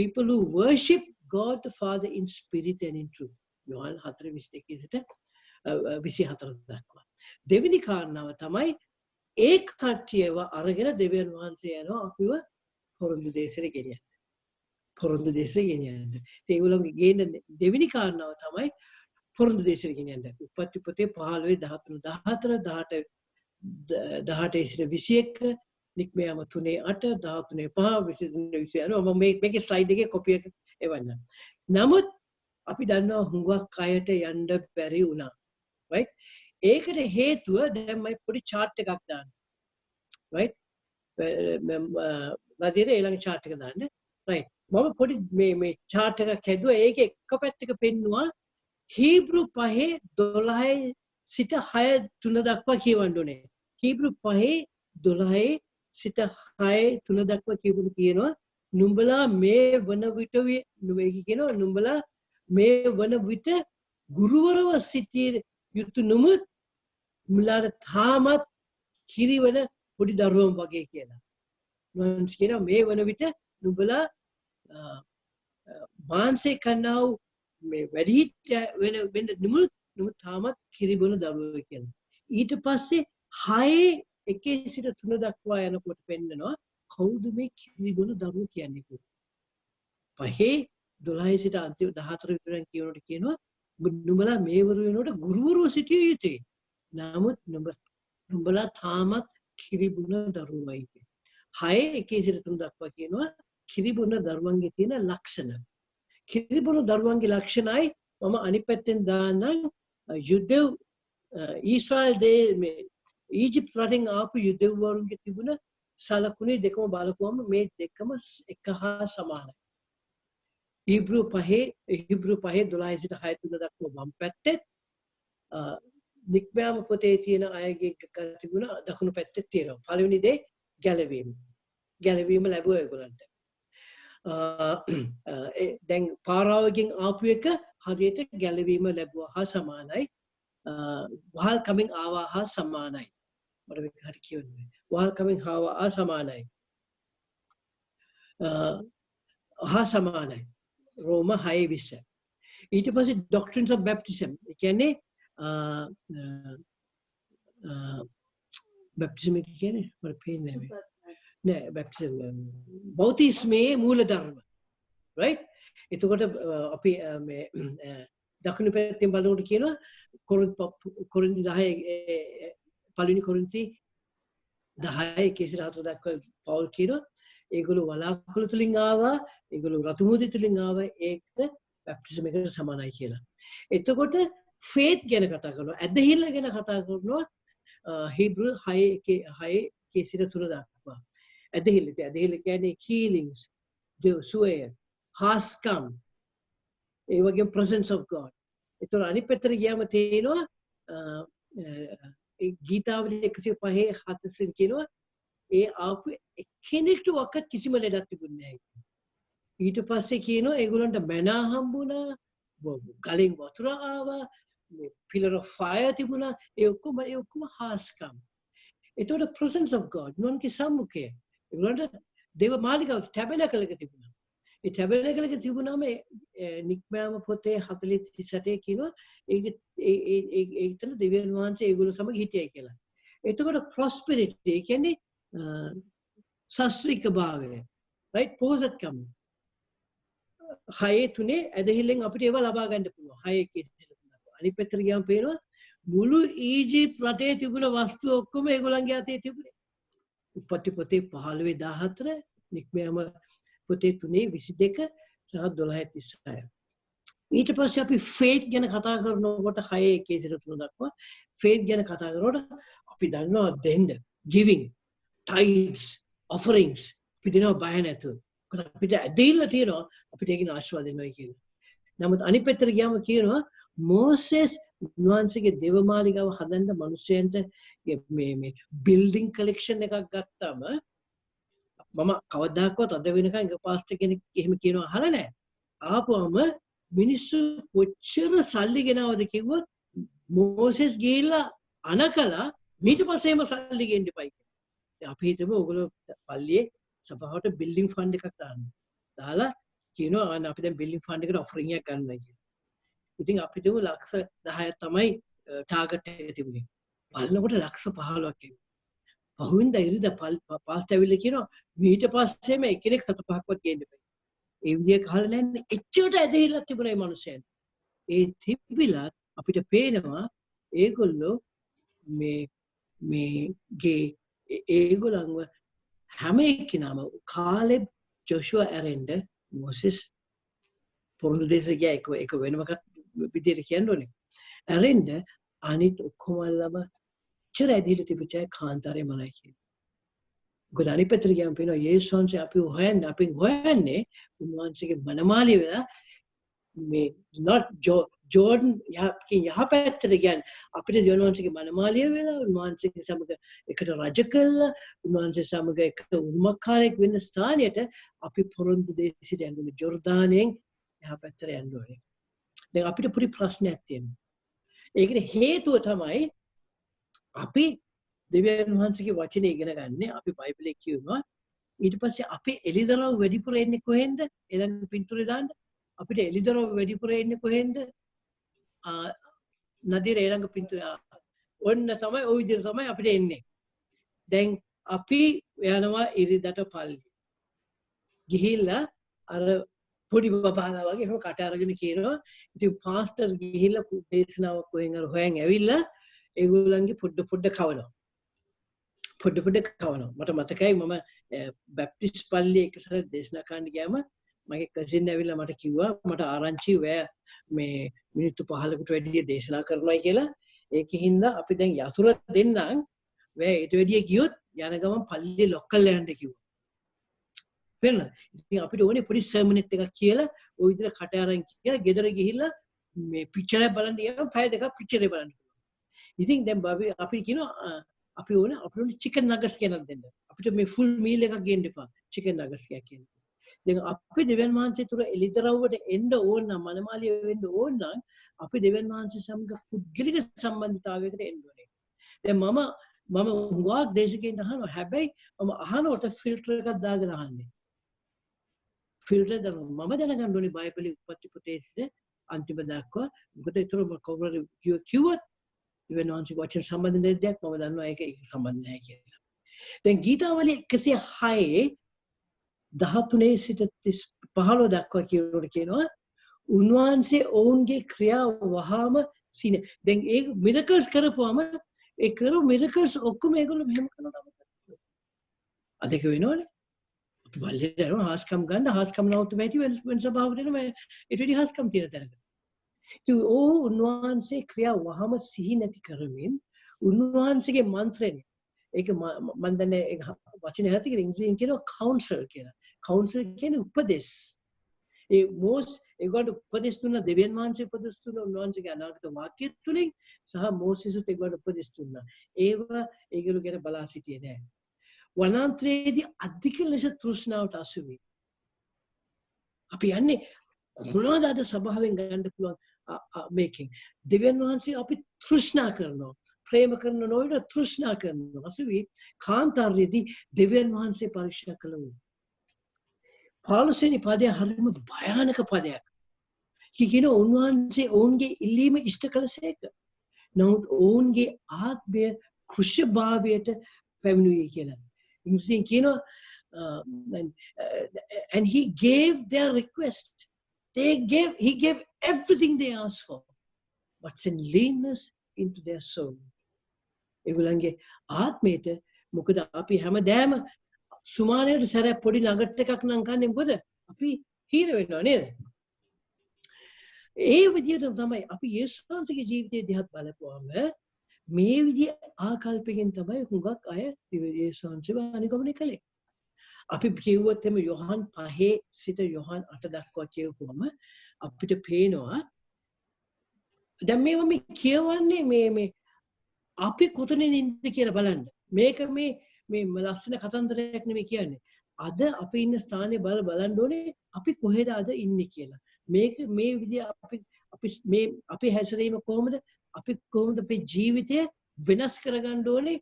people who worship God the Father in spirit and in truth. යෝහන් 4:22 සිට 24 දක්වා. දෙවෙනි කාරණාව තමයි ඒ කට්ටියව අරගෙන දෙවියන් වහන්සේ යනවා අපිව පොරොන්දු දේශයට ගෙනියන්න. පොරොන්දු දේශයට ගෙනියන්න. ඒගොල්ලෝගේ ගේන දෙවෙනි කාරණාව තමයි පොරොන්දු දේශයට ගෙනියන්න. උපත්ති පොතේ 15 13 14 18 21 නික්මයාම 3:8 13:5 23:29 මම මේකේ ස්ලයිඩ් එකේ කොපි එක එවන්න. නමුත් අපි දන්නවා හුඟක් අයට යන්න බැරි වුණා. right ඒකට හේතුව දැන් මම පොඩි chart එකක් දාන්න. right නදීර ඊළඟ chart එක දාන්න. right මම පොඩි මේ chart එකක් හැදුවා. ඒකේ එක පැත්තක පෙන්නුවා හීබ්‍රු 5:12 සිට 6:3 දක්වා කියවන්න ඕනේ. හීබ්‍රු 5:12 සිට 6:3 දක්වා කියනවා නුඹලා මේ වන විට කියනවා නුඹලා මේ වන විට ගුරුවරව සිටිය යුතු නොමුත් මුලාට තාමත් කිරිවන පොඩි දරුවම් වගේ කියලා. උන්වහන්සේ කියනවා මේ වන විට නුඹලා මාංශේ කන්නා වූ මේ වැඩි වෙන නුඹ තාමත් කිරිබොන දරුවෝ කියලා. ඊට පස්සේ 6:1 සිට 3 දක්වා යනකොට පෙන්නනවා කවුද මේ කිරිබොන දරුවෝ කියන්නේ කියලා. 5:12 සිට අන්තිම 14 විතරෙන් කියනකොට කියනවා නුඹලා මේවරු වෙනකොට ගුරුවරු සිටිය යුතුයි. නමුත් නුඹලා තාමත් කිරිබොන දරුවෝයි. 6:1 සිට 3 දක්වා කියනවා කිරිබොන දරුවන්ගේ තියෙන ලක්ෂණ. කිරිබොන දරුවන්ගේ ලක්ෂණයි මම අනිත් පැත්තෙන් දාන්නම් යුදෙව් ඊශ්‍රායල් මේ ඊජිප්ත් රටින් ආපු යුදෙව්වරුන්ගේ තිබුණ සලකුණේ දෙකම බලපුවම මේ දෙකම එක හා සමානයි. හිබ්‍රු 5:12 සිට 6:3 දක්වා වම් පැත්තේ නික්මයාම පොතේ තියෙන අයගේ තිබුණ දකුණු පැත්තේ තියෙනවා. පළවෙනි දේ ගැලවීම ලැබුවා ඒගොල්ලන්ට. දැන් පාරාවකින් ආපු එක හරියට ගැලවීම ලැබුවා හා සමානයි. වහල් කමින් ආවා හා සමානයි. මට මේක හරි කියන්න. වහල් කමින් ආවා සමානයි. හා සමානයි. රෝම 6:20. ඊට පස්සේ doctrines of baptism. ඒ කියන්නේ බැප්ටිසම් කියන්නේ මට පේන්නේ නැහැ. නෑ බැප්ටිසම් බෞතිස්මයේ මූලධර්ම. right? එතකොට අපි මේ දකුණු පැත්තෙන් බලනකොට කියනවා කොරින්ති 10 පළවෙනි කොරින්ති 10:4 දක්වා පවුල් කියනවා ඒගොල්ලෝ වලාකුළු තුලින් ආවා ඒගොල්ලෝ රතු මුහුදේ තුලින් ආවා ඒක බැප්ටිසම් එකට සමානයි කියලා. එතකොට ෆේත් ගැන කතා කරනවා ඇදහිල්ල ගැන කතා කරනවා හිබ්‍රු 6:3 දක්වා. ඇදහිල්ල කියන්නේ healings සුවය හාස්කම් ඒ වගේම presence of God. ඒතර අනිත් පැත්තට ගියාම තේනවා ඒ ගීතාවලි 105:7 කියනවා ඒ ආපු කෙනෙක්ට වක්වත් කිසිම ලෙඩක් තිබුණේ නැහැ. ඊට පස්සේ කියනවා ඒගොල්ලන්ට මැනා හම්බුණා ගලෙන් වතුර ආවා pillar of fire තිබුණා ඒ ඔක්කොම හාස්කම්. ඒතකොට presence of God නෝන්ගේ සම්මුඛය ඒගොල්ලන්ට දේව මාලිගාව ටැබර්නකල් එක තිබුණා. ඒ ටැබර්නකල් එක තිබුණාම නික්මයාම පොතේ 40:38 කියනවා ඒකතන දෙවියන් වහන්සේ ඒගොල්ලෝ සමග හිටියයි කියලා. එතකොට prosperity ඒ කියන්නේ ශාස්ත්‍රීය භාවය right පොහොසත්කම 6:3 ඇදහිල්ලෙන් අපිට ඒවා ලබා ගන්න පුළුවන් 6:1 අනිත් පැත්තට ගියාම පේනවා මුළු ඊජිප්ත් රටේ තිබුණ වස්තු ඔක්කොම ඒගොල්ලන්ගේ අතේ තිබුණේ. උපත්ති පොතේ 15:14 නික්මයාම පොතේ 3:22 සහ 12:36. ඊට පස්සේ අපි ෆේත් ගැන කතා කරනකොට 6:1 දක්වා ෆේත් ගැන කතා කරනකොට අපි දන්නවා දෙන්න giving tithes offerings අපි දෙනවා බය නැතුව. අපිට ඇදහිල්ල තියෙනවා අපිට ඒකින ආශිර්වාද දෙනවා කියන්නේ. නමුත් අනිත් පැත්තට ගියාම කියනවා මෝසෙස් උන්වහන්සේගේ දේවමාලිගාව හදන්න මිනිස්සුන්ට මේ බිල්ඩින් කලෙක්ෂන් එකක් ගත්තාම මම කවදාකවත් අද වෙනකන් එක පාස්ටර් කෙනෙක් එහෙම කියනවා අහලා නැහැ. ආපුවම මිනිස්සු කොච්චර සල්ලි ගෙනවද කිව්වොත් මෝසෙස් ගිහිල්ලා අනකලා ඊට පස්සේම සල්ලි ගෙන්න එපයි කියලා. අපි හිතමු ඕගොල්ලෝ පල්ලියේ සභාවට බිල්ඩින් ෆන්ඩ් එකක් දාන්න. දාලා කියනවා අන්න අපි දැන් බිල්ඩින් ෆන්ඩ් එකට ඔෆරින් එකක් ගන්නයි කියලා. ඉතින් අපිට ලක්ෂ 10ක් තමයි ටාගට් එක තිබුණේ. බලනකොට ලක්ෂ 15ක් එන්නේ. පහුවෙන්ද ඉරිදා පාස්ට් ඇවිල්ලා කියනවා ඊට පස්සේම එක්කෙනෙක් 7-5ක්වත් ගේන්න බෑ. ඒ විදිය කහල නැන්නේ එච්චරට ඇදහිල්ලක් තිබුණා මේ මිනිස්සයන්. ඒ තිබිලා අපිට පේනවා ඒගොල්ලෝ මේ ඒගොල්ලන්ව හැම එක්කිනාම කාලෙබ් ජොෂුවා ඇරෙන්ඩ මොසෙස් පොරොන්දු දේශේ ගියා එක වෙනමකට විදියට කියන්න ඕනේ. ඇරෙන්ඩ අනිත් ඔක්කොමල්ලම චර ඇදහිල්ල තිබිච්ච කාන්තාරේ මලයි කියන්නේ. මොකද අනිත් පැත්තට ගියාම පේනවා යේසුස් වහන්සේ අපි හොයන්නේ උන්වහන්සේගේ මනමාලිය වෙලා මේ not ජෝර්ඩන් යහපැත්තට කියන්නේ අපිට උන්වහන්සේගේ මනමාලිය වෙලා උන්වහන්සේගේ සමග එකට රජ කළා උන්වහන්සේ සමග එක උරුමකාරයෙක් වෙන්න ස්ථානයට අපි පොරොන්දු දේශයට යන්න ජෝර්දානයෙන් යහපැත්තට යන්න ඕනේ. දැන් අපිට පොඩි ප්‍රශ්නයක් තියෙනවා. ඒකට හේතුව තමයි අපි දෙවියන් වහන්සේගේ වචනේ ඉගෙන ගන්න අපි බයිබලයේ කියනවා ඊට පස්සේ අපේ එලිදරව් වැඩිපුර එන්නේ කොහෙන්ද ඊළඟ පින්තූරේ දාන්න අපිට එලිදරව් වැඩිපුර එන්නේ කොහෙන්ද නදිර ඊළඟ පින්තූරේ ඔන්න තමයි ওই විදිහට තමයි අපිට එන්නේ දැන් අපි යනවා ඉරිදට පල්ලි ගිහිල්ලා අර පොඩි බබාලා වගේ එහෙම කට අරගෙන කියනවා ඉතින් පාස්ටර් ගිහිල්ලා දේශනාවක් කොහෙන් අර හොයන් ඇවිල්ලා ඒගොල්ලන්ගේ පොඩ කවනවා මට මතකයි මම බැප්ටිස්ට් පල්ලියේ එක සැරේ දේශනා කරන්න ගියාම මගේ කසින් ඇවිල්ලා මට කිව්වා මට ආරංචි මේ මිනිත්තු 15කට වැඩි දේශනා කරනවා කියලා ඒකින්ද අපි දැන් යතුරු දෙන්නම් ඊට වැඩි ගියොත් යන ගමන් පල්ලියේ ලොක් කරලා යන්න කිව්වා වෙන ඉතින් අපිට ඕනේ පොඩි සර්මනෙට් එකක් කියලා ওই විදිහට කට අරන් කියලා ගෙදර ගිහිල්ලා මේ පික්චර් එක බලන්න ගියාම පැය දෙකක් පික්චර් එක බලන්න ඉතින් දැන් අපි කියනවා අපි ඕනේ අපිට චිකන් නගට්ස් ගෙනත් දෙන්න. අපිට මේ ෆුල් මීල් එකක් ගේන්න එපා. චිකන් නගට්ස් එකක් කියන්නේ. දැන් අපි දෙවියන් වහන්සේ තුර එලිදරව්වට එන්න ඕන නම් මනමාලිය වෙන්න ඕන නම් අපි දෙවියන් වහන්සේ සමග පුද්ගලික සම්බන්ධතාවයකට එන්න ඕනේ. දැන් මම හුඟක් දේශකයන් අහනවා. හැබැයි මම අහනකොට ෆිල්ටර් එකක් දාගෙන අහන්නේ. ෆිල්ටර් දාන්න මම දැනගන්න ඕනේ බයිබලයේ උපත්ති පොතේ අන්තිම දක්වා. මොකද ඒතර කවුරු කිව්වත් දෙවියන් වහන්සේ වචන සම්බන්ධ දෙයක් මම දන්නවා ඒක සම්බන්ධ නැහැ කියලා. දැන් ගීතාවලිය 106 13 සිට 15 දක්වා කියනවා උන්වහන්සේ ඔවුන්ගේ ක්‍රියා වහාම සින. දැන් ඒ මිරකල්ස් කරපුවාම ඒ කරපු මිරකල්ස් ඔක්කොම ඒගොල්ලෝ මෙහෙම කරනවා. අදක වෙනවනේ. අපි බල්ලේ යනවා හාස්කම් ගන්න හාස්කම් නවතු බැටි වෙන සභාවට එනවා ඊට වැඩි හාස්කම් තියෙන තැනකට. උන්වහන්සේ ක්‍රියා වහම සිහි නැති කරමින් උන්වහන්සේගේ මන්ත්‍රණය ඒක මම දන්නේ වචනේ හරි කියලා ඉංග්‍රීසියෙන් කියනවා කවුන්සල් කියලා. කවුන්සල් කියන්නේ උපදෙස්. ඒගොල්ලෝ උපදෙස් දුන්න දෙවියන් වහන්සේ උපදෙස් දුන්න උන්වහන්සේගේ අනාගත වාක්‍ය තුලින් සහ මෝසෙස්ට ඒගොල්ලෝ උපදෙස් දුන්නා. ඒගොල්ලෝ ගැන බලා සිටියේ නෑ. වනාන්තරයේදී අධික ලෙස තෘෂ්ණාවට අසු වී අපි යන්නේ කොහොමද අද සභාවෙන් ගන්න පුළුවන් මේකින් දෙවියන් වහන්සේ අපි තෘෂ්ණා කරනවා ප්‍රේම කරන නොවන තෘෂ්ණා කරනවා අසුවි කාන්තාරයේදී දෙවියන් වහන්සේ පරීක්ෂා කළා පාලසෙනි පදය හරිම භයානක පදයක් කියන උන්වහන්සේ ඔවුන්ගේ ඉල්ලීම ඉෂ්ට කළසේක නමුත් ඔවුන්ගේ ආත්මය කුෂභාවයට පැමිණුවේ කියලා ඉංග්‍රීසියෙන් කියනවා and he gave their request he gave everything they asked for but sent leanness into their soul ඒගොල්ලන්ගේ ආත්මයට මොකද අපි හැමදාම සුමානයට සැරයක් පොඩි නගට් එකක් නම් කන්නේ මොකද අපි හීන වෙනවා නේද ඒ විදිහට තමයි අපි යේසුස්ගේ ජීවිතය දිහා බලපුවාම මේ විදිහ ආකල්පයෙන් තමයි හුඟක් අය යේසුස්ව අනුගමනය කළේ අපි කියුවත් එම යොහන් 5 සිට යොහන් 8 දක්වා කියවුවම අපිට පේනවා දැන් මේ කියවන්නේ මේ අපි කොතනින්ද ඉන්නේ කියලා බලන්න මේක මේ ලස්සන කතන්දරයක් නෙමෙයි කියන්නේ අද අපි ඉන්න ස්ථානේ බලන්න ඕනේ අපි කොහෙද අද ඉන්නේ කියලා මේක මේ විදිහ අපි හැසිරීම කොහොමද අපි කොහොමද අපේ ජීවිතය වෙනස් කරගන්න ඕනේ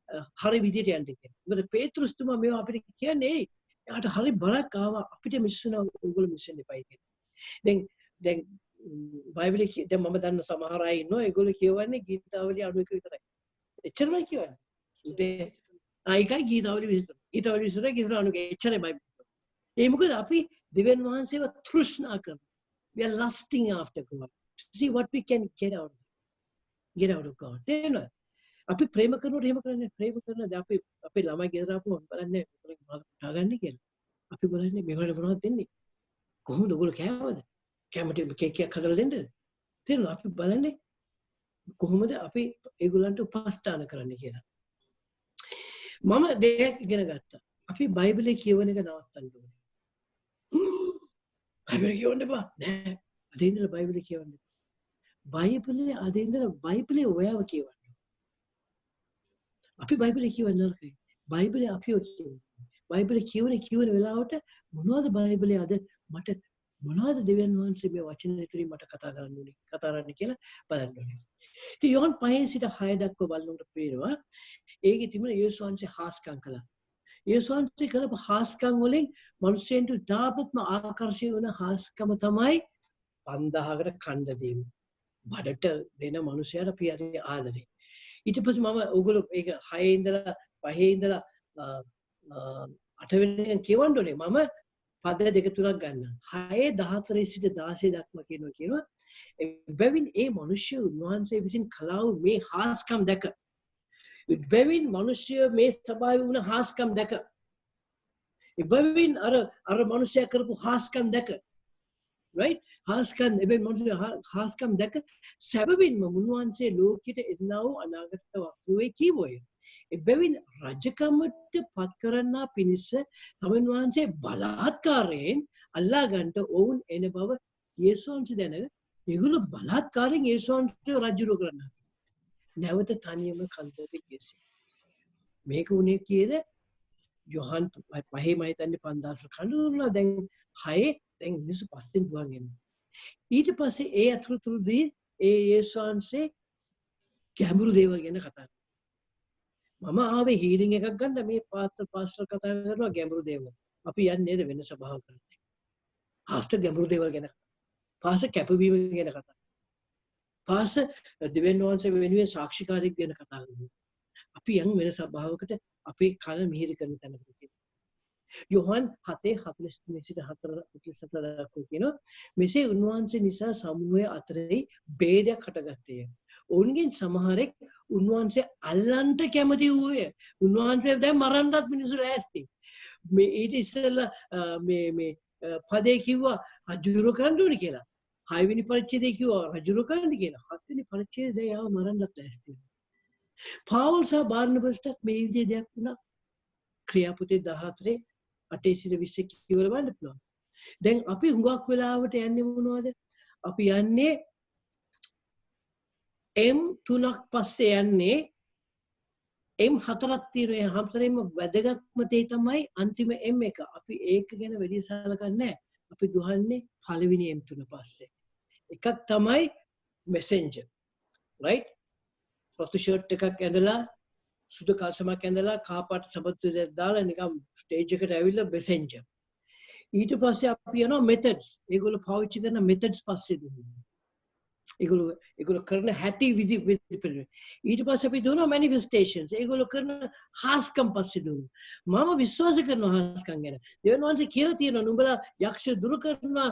හරි විදිහට යන්න කියලා. මොකද පේතෘස් තුමා මේවා අපිට කියන්නේ යාට හරි බරක් ආවා අපිට මිස්සන ඕගොල්ලෝ මිස්සෙන්න එපයි කියලා. දැන් බයිබලයේ දැන් මම දන්න සමහර අය ඉන්නවා ඒගොල්ලෝ කියවන්නේ ගීතාවලිය 91 විතරයි. එච්චරමයි කියවන්නේ. ආයිකයි ගීතාවලිය 23. ගීතාවලිය 23 ගීතාවලිය 91 එච්චරයි බයිබලෙ. ඒ මොකද අපි දෙවියන් වහන්සේව තෘෂ්ණා කරනවා. We are lusting after God to see what we can get out of God. තේරෙනවද? අපි ප්‍රේම කරනකොට එහෙම කරන්නේ ප්‍රේම කරනද අපි අපේ ළමයි ගෙදර ආපුවම බලන්නේ ඔයගොල්ලෝ මාත් උටාගන්නේ කියලා. අපි බලන්නේ මේගොල්ලෝ මොනවද දෙන්නේ? කොහොමද ඔයගොල්ලෝ කෑවද? කැමති කේක් එකක් හදලා දෙන්නද? තේරෙනවද? අපි බලන්නේ කොහොමද අපි ඒගොල්ලන්ට උපස්ථාන කරන්න කියලා. මම දෙයක් ඉගෙන ගත්තා. අපි බයිබලයේ කියවන එක නවත්තන්න ඕනේ. බයිබලයේ කියවන්න බෑ. නෑ. අද ඉඳලා බයිබලයේ කියවන්න. බයිබලයේ අද ඉඳලා බයිබලයේ ඔයාව කියවන්න. අපි බයිබලයේ කියවන්න නරකයි. බයිබලයේ අපිව කියවන්න. බයිබලයේ කියවන වෙලාවට මොනවද බයිබලයේ අද මට මොනවද දෙවියන් වහන්සේ මේ වචන තුලින් මට කතා කරන්න කියලා බලන්න ඕනේ. ඉතින් යෝහන් 5 සිට 6 දක්වා බලනකොට පේනවා ඒකේ තිබුණ යේසුස් වහන්සේ හාස්කම් කළා. යේසුස් වහන්සේ කළපු හාස්කම් වලින් මිනිස්සුන්ට දාපත්ම ආකර්ෂණය වන හාස්කම තමයි 5000කට කණ්ඩ දීම. බඩට දෙන මිනිසයාට අපි හරි ආදරේ. ඊට පස්සේ මම ඕගොල්ලෝ ඒක 6 ඉඳලා 5 ඉඳලා 8 වෙනිකන් කියවන්න ඕනේ. මම පද දෙක තුනක් ගන්න. 6 14 සිට 16 දක්වා කියනවා. එබැවින් ඒ මිනිස්සු උන්වහන්සේ විසින් කලාව මේ හාස්කම් දැක. එබැවින් මිනිස්සු මේ ස්වභාවය වුණ හාස්කම් දැක. එබැවින් අර මිනිස්සයා කරපු හාස්කම් දැක. right හාස්කම් එබැවින් මිනිස්සු හාස්කම් දැක සැබවින්ම උන්වහන්සේ ලෝකෙට එන්නා වූ අනාගත වස්තුවේ කීවෝය. එබැවින් රජකමට පත් කරන්නා පිණිස තමන් වහන්සේ බලාත්කාරයෙන් අල්ලා ගන්නට ඔවුන් එන බව යේසුස් වහන්සේ දැන ඒගොල්ලෝ බලාත්කාරයෙන් යේසුස් වහන්සේ රජුරු කරනවා. නැවත තනියම කල්පෝට ගියසේ. මේක උනේ කීයද? යෝහන් 5 මම හිතන්නේ 5000 කඳුරුලා දැන් 6 දැන් මිනිස්සු පස්සෙන් දුවන් එනවා. ඊට පස්සේ ඒ අතුරුදී ඒ යේසුස් වහන්සේ ගැඹුරු දේවල් ගැන කතා කරනවා. මම ආවේ හීලින් එකක් ගන්න මේ පාස්ටර් කතා කරනවා ගැඹුරු දේවල්. අපි යන්නේ නේද වෙන සභාවකට. පාස්ටර් ගැඹුරු දේවල් ගැන. පාස්ටර් කැපවීම ගැන කතා. පාස්ටර් දෙවියන් වහන්සේ වෙනුවෙන් සාක්ෂිකාරයෙක් ගැන කතා කරනවා. අපි යන් වෙන සභාවකට අපේ කන මිහිරි කරන තැනකට. යෝහන් 7:43 සිට 4:47 දක්වා කියනවා මෙසේ උන්වහන්සේ නිසා සමූහය අතරේ ભેදයක් හටගත්තේ. ඔවුන්ගෙන් සමහරෙක් උන්වහන්සේ අල්ලන්ට කැමති වූයේ. උන්වහන්සේ දැන් මරන්නත් මිනිස්සු ලෑස්ති. මේ ඊට ඉස්සෙල්ලා මේ පදේ කිව්වා රජුරු කරන්න ඕනේ කියලා. 6 වෙනි පරිච්ඡේදයේ කිව්වා රජුරු කරන්න කියලා. 7 වෙනි පරිච්ඡේදයේ යාව මරන්නත් ලෑස්ති. පාවුල් සහ බාර්නබස්ටත් මේ විදිහේ දෙයක් වුණා. ක්‍රියාපොතේ 14 8 සිට 20 කියවලා බලන්න පුළුවන්. දැන් අපි හුඟක් වෙලාවට යන්නේ මොනවද? අපි යන්නේ M3ක් පස්සේ යන්නේ M4ක් තියෙනවා. හතරෙන්ම වැදගත්ම දේ තමයි අන්තිම M1. අපි ඒක ගැන වැඩි සලකන්නේ නැහැ. අපි දුහන්නේ පළවෙනි M3 පස්සේ. එකක් තමයි messenger. right? රතු ෂර්ට් එකක් ඇඳලා සුදු කල්සමක් ඇඳලා කාපාට සබත්තු දෙයක් දාලා නිකන් ස්ටේජ් එකට ඇවිල්ලා messenger. ඊට පස්සේ අපි යනවා methods. ඒගොල්ලෝ පාවිච්චි කරන methods පස්සේ දුන්නා. ඒගොල්ලෝ කරන හැටි විදි ඊට පස්සේ අපි දුන්නා manifestations. ඒගොල්ලෝ කරන හාස්කම් පස්සේ දුන්නා. මම විශ්වාස කරනවා හාස්කම් ගැන. දෙවියන් වහන්සේ කියලා තියෙනවා නුඹලා යක්ෂ දුරු කරනවා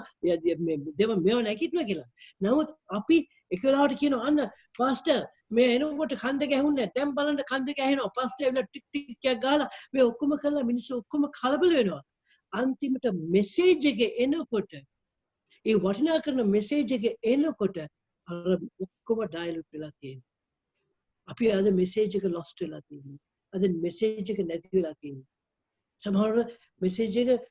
දෙව මේව නැකිටුවා කියලා. නමුත් අපි එක වෙලාවට කියනවා අන්න පාස්ටර් මේ එනකොට කන්ද ගැහුන්නේ දැන් බලන්න කන්ද ගැහෙනවා. පාස්ටර් එවලා ටික් ටික් එකක් ගහලා මේ ඔක්කොම කරලා මිනිස්සු ඔක්කොම කලබල වෙනවා. අන්තිමට මෙසේජ් එක එනකොට ඒ වටිනා කරන මෙසේජ් එක එනකොට අර ඔක්කොම ඩයලොග් වෙලා තියෙනවා. අපි අද මෙසේජ් එක ලොස්ට් වෙලා තියෙනවා. අද මෙසේජ් එක නැති වෙලා තියෙනවා. සමහර මෙසේජ් එක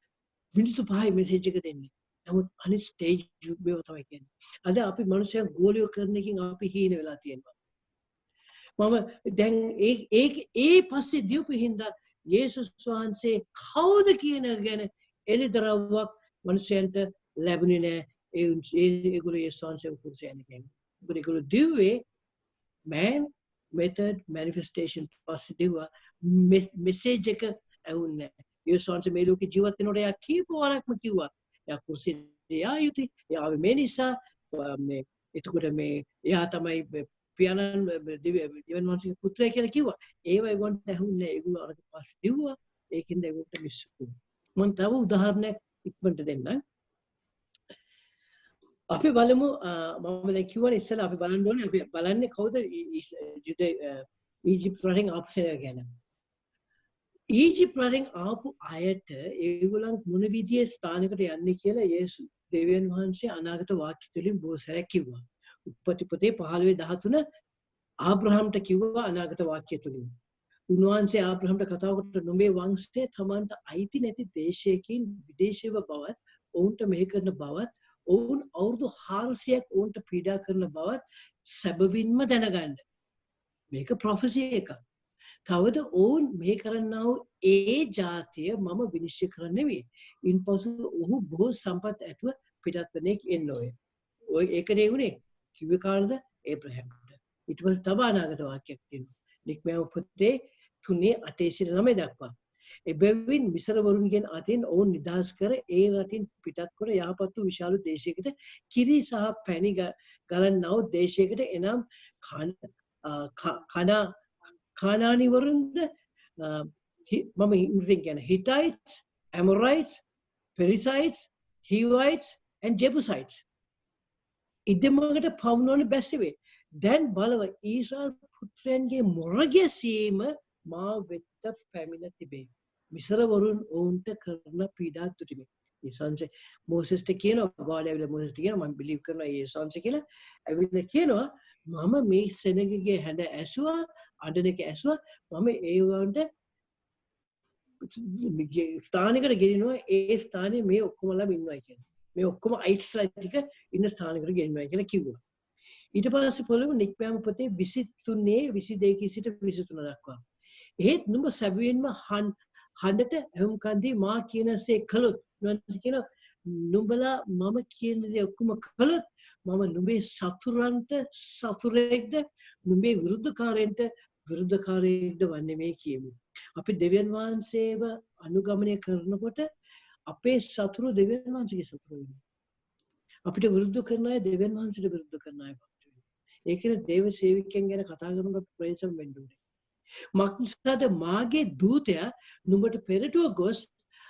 මිනිත්තු 5යි මෙසේජ් එක දෙන්නේ. නමුත් අනිත් ස්ටේජ් මේව තමයි කියන්නේ. අද අපි මිනිස්සුන් ගෝලියෝ කරන එකකින් අපි හීන වෙලා තියෙනවා. මම දැන් ඒ පස්සේ දීපු හින්දා යේසුස් වහන්සේ කවුද කියන ගැන එළිදරව්වක් මිනිසයන්ට ලැබුණේ නැහැ. ඒගොල්ලෝ යේසුස් වහන්සේ උපුරුසයන් කියන්නේ. ඒගොල්ලෝ දිව්වේ man method manifestation පස්සේ දිව්වා මෙසේජ් එක ඇහුන්නේ නැහැ. යේසුස් වහන්සේ මේ ලෝකේ ජීවත් වෙනකොට එයා කීප වරක්ම කිව්වා. එයා කුසියේ ආයුති. එයා මේ නිසා මේ එතකොට මේ එයා තමයි පියාණන් දෙවියන් වහන්සේගේ පුත්‍රයා කියලා කිව්වා. ඒව ඒගොල්ලන්ට ඇහුන්නේ නැහැ. ඒගොල්ලෝ අර පස්සේ දිව්වා. ඒකින්ද ඒගොල්ලන්ට මිස් වුණා. මම තව උදාහරණයක් ඉක්මනට දෙන්නම්. අපි බලමු මම දැන් කිව්වනේ ඉස්සෙල්ලා අපි බලන්න ඕනේ අපි බලන්නේ කවුද ඊජිප්ත් වලින් ආපු සේක ගැන. ඊජිප්ත් වලින් ආපු අයට ඒගොල්ලන් මොන විදිහේ ස්ථානයකට යන්නේ කියලා යේසුස් දෙවියන් වහන්සේ අනාගත වාක්‍ය තුලින් බොහෝ සැරයක් කිව්වා. උප්පත්ති පොතේ 15:13 ආබ්‍රහම්ට කිව්වා අනාගත වාක්‍ය තුලින්. උන්වහන්සේ ආබ්‍රහම්ට කතා කරලා නොමේ වංශයේ තමන්ට අයිති නැති දේශයකින් විදේශීව බවත් ඔවුන්ට මෙහෙ කරන බවත් ඔවුන් අවුරුදු 400ක් ඔවුන්ට පීඩා කරන බවත් සැබවින්ම දැනගන්න. මේක ප්‍රොෆෙසි එකක්. තවද ඔවුන් මේ කරන්නා වූ ඒ ජාතිය මම විනිශ්චය කරන්නේ නෙවෙයි. ඉන්පසු ඔහු බොහෝ සම්පත් ඇතුව පිටත් වෙන්නේ එන්න ඔය. ඒකනේ උනේ. කිව්වේ කාටද? ඒබ්‍රහම්ට. ඊට පස්සේ තව අනාගත වාක්‍යයක් තියෙනවා. නික්මයන් පොතේ 3:8-9 දක්වා. එබැවින් මිසරවරුන්ගෙන් අතින් ඔවුන් නිදහස් කර ඒ රටින් පිටත් කොට යහපත් වූ විශාල දේශයකට කිරි සහ පැණි ගලන්නා වූ දේශයකට එනම් කානානිවරුන්ද මම ඉංග්‍රීසියෙන් කියන Hittites, Amorites, Perizzites, Hivites and Jebusites ඉදමකට පවුනවන බැසිවේ. දැන් බලව ඊශ්‍රායල් පුත්‍රයන්ගේ මොරගැසීම මා වෙත පැමිණ තිබේ. මිසරවරුන් ඔවුන්ට කරන පීඩා තුටිමි. ඒ සංසේ මොසෙස්ට කියනවා God ඇවිල්ලා මොසෙස්ට කියනවා මම බිලීව් කරනවා ඒ සංසේ කියලා. ඇවිල්ලා කියනවා මම මේ සෙනගගේ හැඬ ඇසුවා අඬන එක ඇසුවා මම ඒ වුන්ට ස්ථානයකට ගෙනිනවා ඒ ස්ථානයේ මේ ඔක්කොමලා ඉන්නවා කියන්නේ. මේ ඔක්කොම අයිට්ස්ලා ටික ඉන්න ස්ථානයකට ගෙනිනවා කියලා කිව්වා. ඊට පස්සේ පොළොව නික්මයන් පොතේ 23 සිට 23 දක්වා. එහෙත් නුඹ සැබවින්ම හඬට එහුම්කන් දී මා කියනසේ කළොත් කියන නුඹලා මම කියන දේ ඔක්කොම කළොත් මම නුඹේ සතුරන්ට සතුරෙක්ද නුඹේ විරුද්ධකාරයන්ට විරුද්ධකාරයෙක්ද වන්නේ මේ කියමු. අපි දෙවියන් වහන්සේව අනුගමනය කරනකොට අපේ සතුරු දෙවියන් වහන්සේගේ සතුරු වෙනවා. අපිට විරුද්ධ කරන අය දෙවියන් වහන්සේට විරුද්ධ කරන අය වත් වෙනවා. ඒකනේ දේව සේවිකයන් ගැන කතා කරනකොට ප්‍රේසම් වෙන්න ඕනේ. මක්නිසාද මාගේ දූතයා නුඹට පෙරටුව ගොස්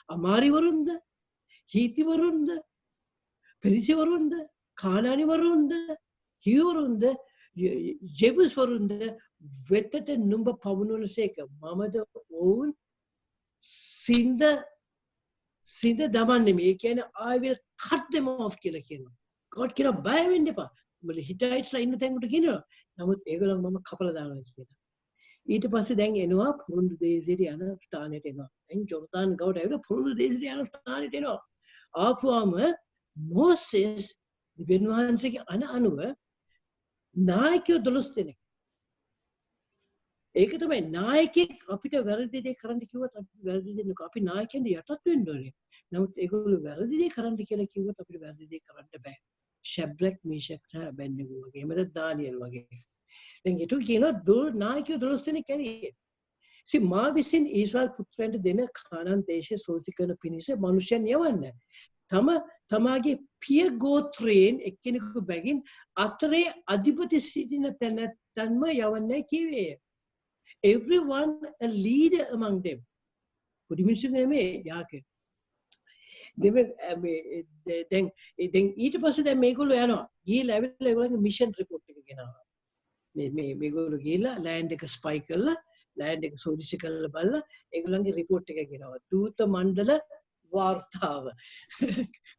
අමාරිවරුන්ද හීතිවරුන්ද පෙරිසිවරුන්ද කානානිවරුන්ද හිවරුන්ද ජෙබුස්වරුන්ද වෙතට නුඹ පවුනවනසේක මමද ඔවුන් සිඳ දමන්නේ මේ කියන්නේ I will cut them off කියලා කියනවා. God කියනවා බය වෙන්න එපා. උඹලා හිටයිට්ස්ලා ඉන්න තැන් උඩ කියනවා. නමුත් ඒගොල්ලන් මම කපලා දානවා කියලා. ඊට පස්සේ දැන් එනවා පුරුදු දේශයට යන ස්ථානෙට එනවා. දැන් ජෝර්දාන් ගවට ඇවිල්ලා පුරුදු දේශයට යන ස්ථානෙට එනවා. ආපුවාම මොසෙස් දෙවියන් වහන්සේගේ අනුව නායකයෝ 12 දෙනෙක්. ඒක තමයි නායකයෙක් අපිට වැරදි දේ කරන්න කිව්වොත් අපි වැරදි දේ නෙක අපි නායකයන්ට යටත් වෙන්න ඕනේ. නමුත් ඒගොල්ලෝ වැරදි දේ කරන්න කියලා කිව්වොත් අපිට වැරදි දේ කරන්න බෑ. ශැබ්‍රක් මේෂක් සහ අබෙද්නෙගෝ වගේ එමෙද දානියෙල් වගේ. දැන් ඊට කියනවා නායකයෝ 12 දෙනෙක් ඇරියේ. මා විසින් ඊශ්‍රායල් පුත්‍රයන්ට දෙන කානාන් දේශයේ සෝසි කරන පිණිස මනුෂ්‍යයන් යවන්න. තමාගේ පිය ගෝත්‍රයෙන් එක්කෙනෙකු බැගින් අතරේ අධිපති සිටින තැනම යවන්නයි කිව්වේ. Everyone a leader among them. පොඩි මිනිස්සු නෙමෙයි යාකේ. දැන් ඊට පස්සේ දැන් මේගොල්ලෝ යනවා. ගිහිල්ලා ඇවිල්ලා ඒගොල්ලන්ගේ මිෂන් රිපෝට් එක ගෙනාවා. මේගොල්ලෝ ගිහිල්ලා ලෑන්ඩ් එක ස්පයි කරලා ලෑන්ඩ් එක සෝදිසි කරලා බලලා ඒගොල්ලන්ගේ රිපෝට් එක ගෙනාවා. දූත මණ්ඩල වාර්තාව.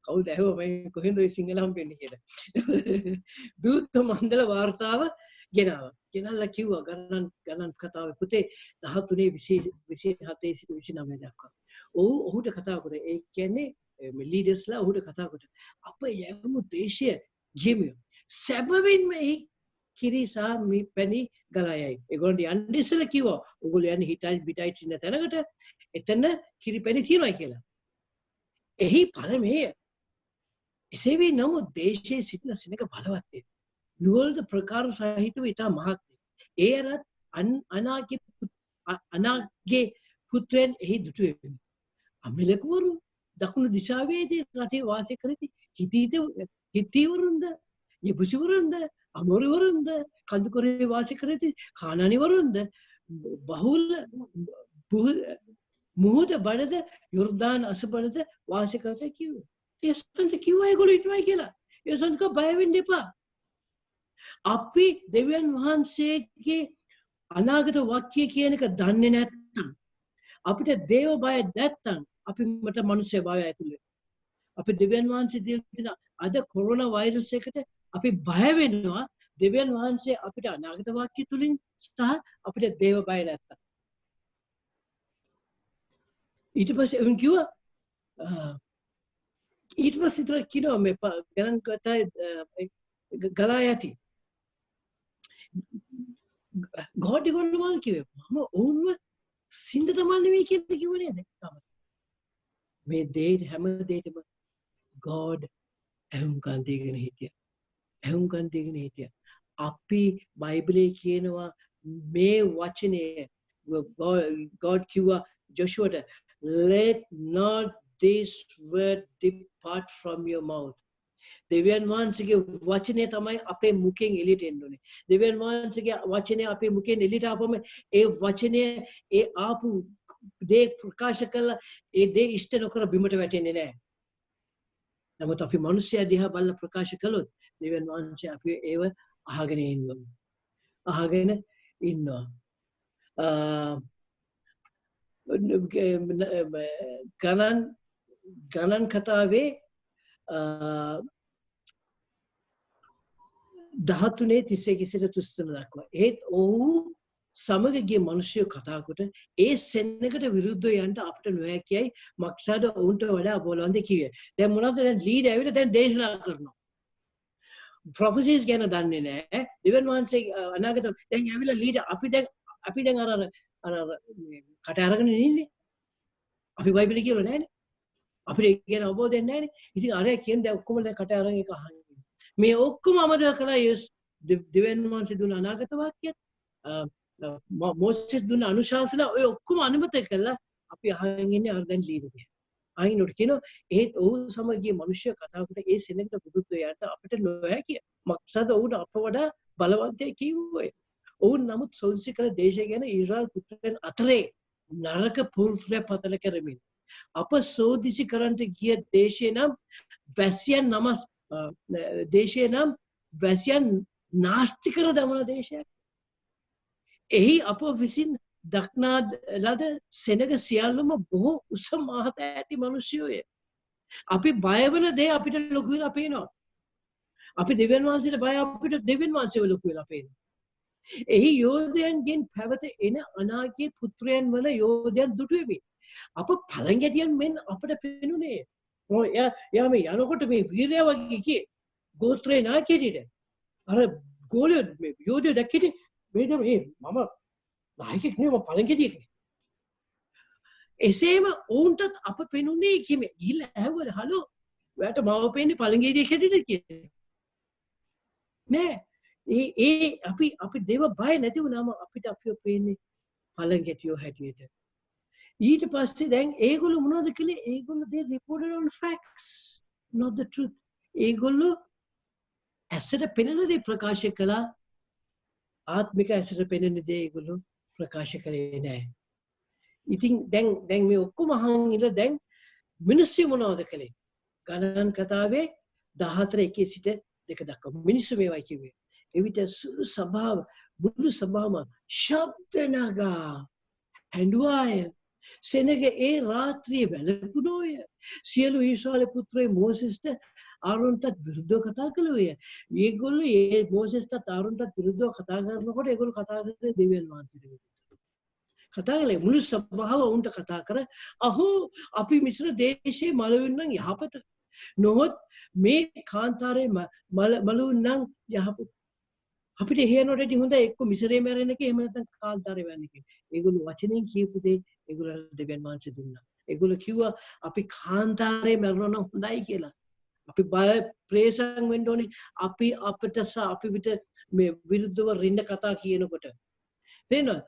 කවුද ඇහුවා මම කොහෙන්ද ඔය සිංහල හම්බෙන්නේ කියලා. දූත මණ්ඩල වාර්තාව ගෙනාවා. ගෙනල්ලා කිව්වා ගණන් කතාවේ පුතේ 13:27 සිට 29 දක්වා. ඔහුට කතා කරේ. ඒ කියන්නේ ලීඩර්ස්ලා ඔහුට කතා කරේ. අප යමු දේශය ගියමු. සැබවින්ම ඒ කිරිසා මේ පැණි ගලයයි. ඒගොල්ලෝ යන්නේ ඉස්සෙල්ලා කිව්වා. ඔයගොල්ලෝ යන්නේ හිටයිස් බිටයිස් ඉන්න තැනකට එතන කිරි පැණි තියනවා කියලා. එහි පළමේ එසේ වී නමුත් දේශයේ සිටින සෙනඟ බලවත් නුවල්ද ප්‍රකාර සහිතව ඉතා මහත්. ඒ අරත් අනාගේ පුත්‍රයන් එහි දුටුවෙමි. අමිලකවරු දකුණු දිශාවේදී රටේ වාසය කරති හිතීවරුන්ද යබුසිවරුන්ද අමෝරිවරුන්ද කඳුකරේ වාසය කරති කානානිවරුන්ද බහුල මුහුද බඩද යොර්දාන් අසබඩද වාසය කරත කිව්වා. ඒ සංස කිව්වා ඒගොල්ලෝ ඉටුවයි කියලා. ඒ සංක බය වෙන්න එපා. අපි දෙවියන් වහන්සේගේ අනාගත වාක්‍ය කියන එක දන්නේ නැත්නම් අපිට දේව බය නැත්නම් අපි මට මනුෂ්‍ය බය ඇතුළේ අපි දෙවියන් වහන්සේ දෙන අද කොරෝනා වෛරස් එකට අපි බය වෙනවා දෙවියන් වහන්සේ අපිට අනාගත වාක්‍ය තුලින් සහ අපිට දේව බය නැත්නම් ඊට පස්සේ උන් කිව්වා ඊට පස්සේ ඉතල කිව්වා මේ ගණන් කතා ගලා යති God ඒගොල්ලෝ මම කිව්වේ මම ඔවුන්ව සින්ද තමන් නෙවෙයි කියලා කිව්වේ නේද? මේ දේ හැම දෙයකම God ඇහුම්කන් දීගෙන හිටියා. අපි බයිබලයේ කියනවා මේ වචනය God කිව්වා ජොෂුවට let not this word depart from your mouth. දෙවියන් වහන්සේගේ වචනය තමයි අපේ මුඛයෙන් එළියට එන්න ඕනේ. දෙවියන් වහන්සේගේ වචනය අපේ මුඛයෙන් එළියට ආපම ඒ වචනය ඒ ආපු දේ ප්‍රකාශ කළා ඒ දේ ඉෂ්ට නොකර බිමට වැටෙන්නේ නැහැ. නමුත් අපි මිනිස්සයා දිහා බලලා ප්‍රකාශ කළොත් දෙවියන් වහන්සේ අපි ඒව අහගෙන ඉන්නවා. අහගෙන ඉන්නවා. ගණන් කතාවේ 13:31-33 දක්වා. ඒත් ඔහු සමග ගිය මිනිස්සු කතා කොට ඒ සෙන්නකට විරුද්ධව යන්න අපිට නොහැකියයි මක්සාද ඔවුන්ට වඩා බලවන්ත කිව්වේ. දැන් මොනවද දැන් ලීඩ් ඇවිල්ලා දැන් දේශනා කරනවා. ප්‍රොෆෙසිස් ගැන දන්නේ නැහැ. දෙවියන් වහන්සේ අනාගත දැන් ඇවිල්ලා ලීඩ් අපි දැන් අර කට අරගෙන ඉන්නේ. අපි බයිබලෙ කියලා නැහැනේ. අපිට ඒක ගැන අවබෝධයක් නැහැනේ. ඉතින් අර කියන දේ ඔක්කොම දැන් කට අරගෙන ඒක අහන්නේ. මේ ඔක්කොම අමතක කළා දෙවියන් වහන්සේ දුන්න අනාගත වාක්‍යයත් මොසෙස් දුන්න අනුශාසනා ඔය ඔක්කොම අනුමත කළා අපි අහගෙන ඉන්නේ අර දැන් ලීඩ් එක. අයිනොට කියනවා ඒත් ඔව් සමගිය මිනිස්සු කතා කොට ඒ සෙනඟට බුදුත් යන්න අපිට නොහැකිය. මක්සද ඔවුන් අප වඩා බලවන්තයි කිව්වේ. ඔවුන් නමුත් සෝදිසි කළ දේශය ගැන ඊශ්‍රායල් පුත්‍රයන් අතරේ නරක පුරුෂය පතල කරමින් අප සෝදිසි කරන්ට ගිය දේශේ නම් වැසියන් නාස්ති කර දමන දේශයක්. එහි අප විසින් දක්නා ලද සෙනග සියල්ලම බොහෝ උස මහත ඇති මිනිස්සුය. අපි බය වෙන දේ අපිට ලොකු වෙලා පේනවා. අපි දෙවියන් වහන්සේට බය අපිට දෙවියන් වහන්සේව ලොකු වෙලා පේනවා. එහි යෝධයන්ගෙන් පැවත එන අනාගතයේ පුත්‍රයන් වල යෝධයන් දුටු වෙමි. අප පළඟැටියන් මෙන් අපට පෙනුනේ. යා මේ යනකොට මේ වීරයා වගේ කියේ ගෝත්‍රේ නායකයෙක්. අර ගෝලියෝ මේ යෝධයෝ දැක්කිට මේ මම නායකයෙක් නෙවෙයි මම පළඟැටියෙක් නේ. එසේම ඔවුන්ටත් අප පෙනුනේ කිමේ ගිහිල්ලා ඇහුවද හලෝ ඔයාට මම පෙන්නේ පළඟැටියෙක් හැටියට කියලා. නෑ අපි දේව බය නැති වුණාම අපිට අපිව පේන්නේ පළඟැටියෝ හැටියට. ඊට පස්සේ දැන් ඒගොල්ලෝ මොනවද කළේ? ඒගොල්ලෝ they reported on facts not the truth. ඒගොල්ලෝ ඇසට පෙනෙන දේ ප්‍රකාශ කළා. ආත්මික ඇසට පෙනෙන දේ ඒගොල්ලෝ ප්‍රකාශ කළේ නැහැ. ඉතින් දැන් මේ ඔක්කොම අහන් ඉල දැන් මිනිස්සු මොනවද කළේ? ගණන් කතාවේ 14:1 සිට 2 දක්වා මිනිස්සු මේවයි කිව්වේ. එවිට සුළු සභාව බුදු සභාවම ශබ්ද නගා ඇඬුවාය. සෙනග ඒ රාත්‍රියේ වැළපුණෝය. සියලු ඊශ්‍රායල පුත්‍රයෝ මෝසෙස්ට ආරොන්ටත් විරුද්ධව කතා කළෝය. මේගොල්ලෝ ඒ මෝසෙස්ටත් ආරොන්ටත් විරුද්ධව කතා කරනකොට ඒගොල්ලෝ කතා කරන්නේ දෙවියන් වහන්සේට විරුද්ධව. කතා කළේ මුළු සභාව උන්ට කතා කර අහෝ අපි මිශ්‍ර දේශයේ මලවුන් නම් යහපත. නොහොත් මේ කාන්තාරයේ මලවුන් නම් යහපත. අපිට හේනොටදී හොඳ එක්ක මිශ්‍රේ මැරෙන්න එක එහෙම නැත්නම් කාන්තාරේ මැරෙන්න එක. ඒගොල්ලෝ වචනෙන් කියපු දේ ඒගොල්ලෝ දෙවියන් වහන්සේ දුන්නා. ඒගොල්ලෝ කිව්වා අපි කාන්තාරේ මැරෙනවා නම් හොඳයි කියලා. අපි බය ප්‍රේසං වෙන්න ඕනේ. අපි විතර මේ විරුද්ධව රින්න කතා කියනකොට. තේනවද?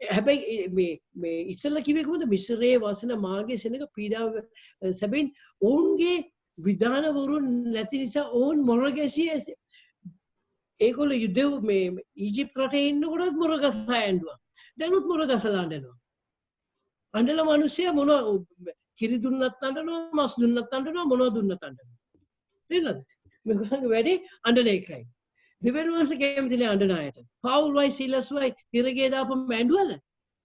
හැබැයි මේ ඉස්සෙල්ලා කිව්වේ කොහොමද? මිශ්‍රයේ වසන මාගේ සෙනඟ පීඩාව සැබෙන් ඔවුන්ගේ විධානවරුන් නැති නිසා ඔවුන් මොරගැසියේ. ඒගොල්ලෝ යුදෙව් මේ ඊජිප්ත රටේ ඉන්නකොටත් මොරගසා ඇඬුවා. දැනුත් මොරගසලා අඬනවා. අඬලා මිනිස්සයා මොනවා කිරි දුන්නත් අඬනවා, මස් දුන්නත් අඬනවා, මොනවා දුන්නත් අඬනවා. තේරෙනවද? මේගොල්ලන්ගේ වැඩේ අඬන එකයි. දෙවියන් වහන්සේ කැමති නෑ අඬන අයට. පවුල් වයි සීලස් වයි හිරගේ දාපම ඇඬුවද?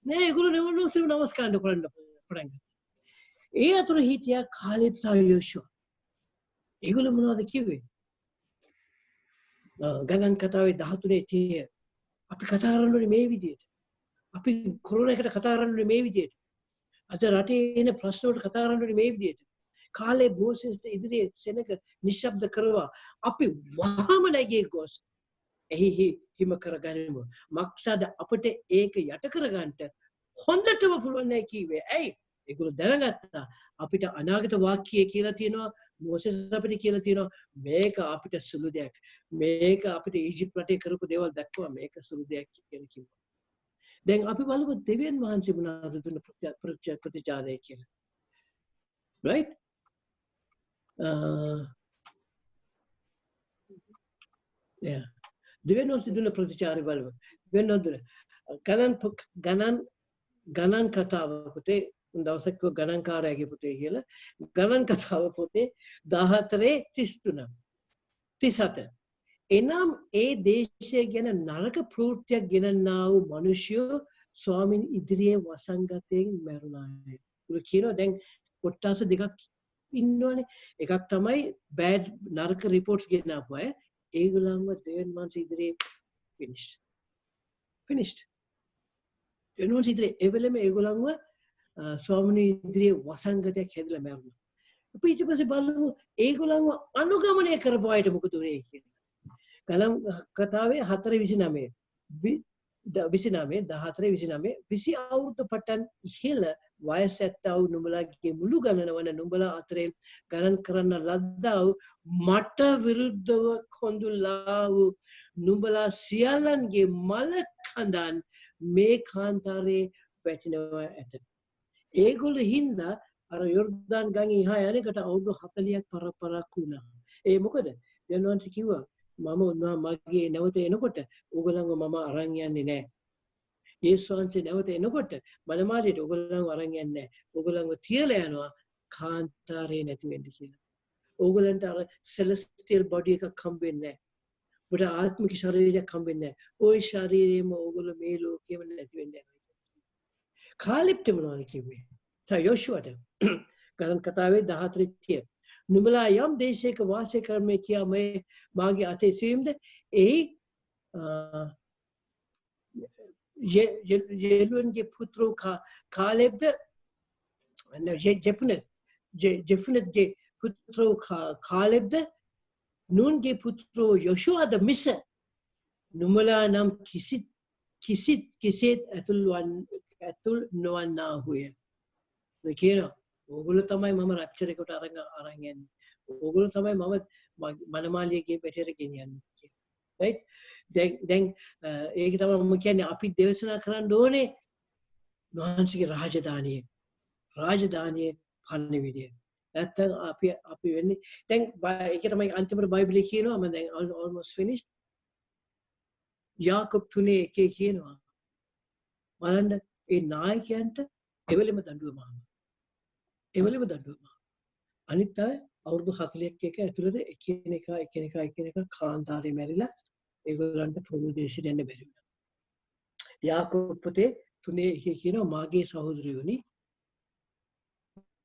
නෑ ඒගොල්ලෝ නෙවෙයි නමස්කාර කරන්න පටන් ගත්තා. ඒ අතර හිටියා කාලෙබ් සහ යෝෂුවා. ඒගොල්ලෝ මොනවද කිව්වේ? ගණන් කතාවේ 13:30 අපි කතා කරන්නේ මේ විදිහට. අපි කොරෝනා එකට කතා කරන්නේ මේ විදිහට. අද රටේ එන ප්‍රශ්න වලට කතා කරන්නේ මේ විදිහට. කාලේ මෝසෙස්ට ඉදිරියේ සෙනඟ නිශ්ශබ්ද කරවා අපි වහම නැගී ගොස් එහි හිම කරගනිමු. මක්සද අපිට ඒක යට කරගන්න හොඳටම පුළුවන් නෑ කිව්වේ. ඇයි? ඒගොල්ලෝ දැනගත්තා අපිට අනාගත වාක්‍යය කියලා තියෙනවා මොසෙස් අපිට කියලා තියෙනවා මේක අපිට සුළු දෙයක්. මේක අපිට ඊජිප්ත් රටේ කරපු දේවල් දැක්කම මේක සුළු දෙයක් කියලා කිව්වා. දැන් අපි බලමු දෙවියන් වහන්සේ මොනවද දුන්න ප්‍රතිචාරය කියලා. right? yeah. දෙවියන් වහන්සේ දුන්න ප්‍රතිචාරය බලමු. දෙවියන් ගණන් කතාව පොතේ දවසක් ගණන්කාරයාගේ පොතේ කියලා ගණන් කතාව පොතේ 14:33 37 එනම් ඒ දේශය ගැන නරක ප්‍රවෘත්තියක් ගෙනන්නා වූ මිනිසයෝ ස්වාමීන් ඉදිරියේ වසංගතයෙන් මැරුණාය. ඒක කියනවා දැන් කොටස් දෙකක් ඉන්නවනේ. එකක් තමයි බෑඩ් නරක රිපෝට්ස් ගෙනාපු අය. ඒගොල්ලන්ව දෙවියන් වහන්සේ ඉදිරියේ finished. දෙවියන් වහන්සේ ඉදිරියේ එවෙලෙම ඒගොල්ලන්ව ස්වාමීන් ඉදිරියේ වසංගතයක් හැදලා මැරුණා. අපි ඊට පස්සේ බලමු ඒගොල්ලන්ව අනුගමනය කරපු අයට මොකද උනේ කියලා. ගණන් කතාවේ 4:29 20 අවුරුදු පටන් ඉහළ වයස ඇත්තා වූ නුඹලාගේ මුළු ගණන වන නුඹලා අතරේ ගණන් කරන්න ලද්දා වූ මට විරුද්ධව කොඳුල්ලා වූ නුඹලා සියල්ලන්ගේ මල කඳන් මේ කාන්තාරේ වැටෙනවා ඇත. ඒගොල්ලෝ හින්දා අර යෝර්දාන් ගඟේ ඉහා යනකට අවුරුදු 40ක් පරපරක් වුණා. ඒ මොකද? යනවන්ස කිව්වා මම මගේ නැවත එනකොට ඕගොල්ලන්ව මම අරන් යන්නේ නැහැ. යේසුස් වහන්සේ නැවත එනකොට මලමාලියට ඕගොල්ලන්ව අරන් යන්නේ නැහැ. ඕගොල්ලන්ව තියලා යනවා කාන්තාරේ නැති වෙන්න කියලා. ඕගොල්ලන්ට අර සෙලෙස්ටියල් බොඩි එකක් හම්බෙන්නේ නැහැ. ඔබට ආත්මික ශරීරයක් හම්බෙන්නේ නැහැ. ওই ශරීරයේම ඕගොල්ලෝ මේ ලෝකෙම නැති වෙන්න යනවා. කාලෙප්ට මොනවද කිව්වේ? යෝෂුවට ගණන් කතාවේ 14:30 නුඹලා යම් දේශයක වාසය කරන්නේ කියා මේ මාගේ අතේ සීම්ද ඒ යෙලුන්ගේ පුත්‍රෝ කාලෙබ්ද ජෙෆුනත්ගේ පුත්‍රෝ කාලෙබ්ද නූන්ගේ පුත්‍රෝ යෝෂුවද මිස නුඹලා නම් කිසිත් ඇතුල් නොවන්නාහුය. කියනවා ඕගොල්ලෝ තමයි මම රැප්චර් එකට අරන් යන්නේ. ඕගොල්ලෝ තමයි මම මනමාලියගේ පැටේට ගෙනියන්නේ කියලා. right? දැන් ඒක තමයි මම කියන්නේ අපි දේශනා කරන්න ඕනේ වහන්සේගේ රාජධානියේ පණිවිඩය. නැත්තම් අපි වෙන්නේ දැන් ඒක තමයි අන්තිමට බයිබලයේ කියනවා මම දැන් almost finished. යාකෝබ් 3:1 කියනවා බලන්න ඒ නායකයන්ට එවෙලෙම දඬුවම අනිත් අය අවුරුදු 40ක් එක ඇතුළත එකිනෙකා කාන්තාරේ මැරිලා ඒගොල්ලන්ට ප්‍රදේශයට යන්න බැරි වුණා. යාකෝබ් පොතේ 3:1 කියනවා මාගේ සහෝදරයෝනි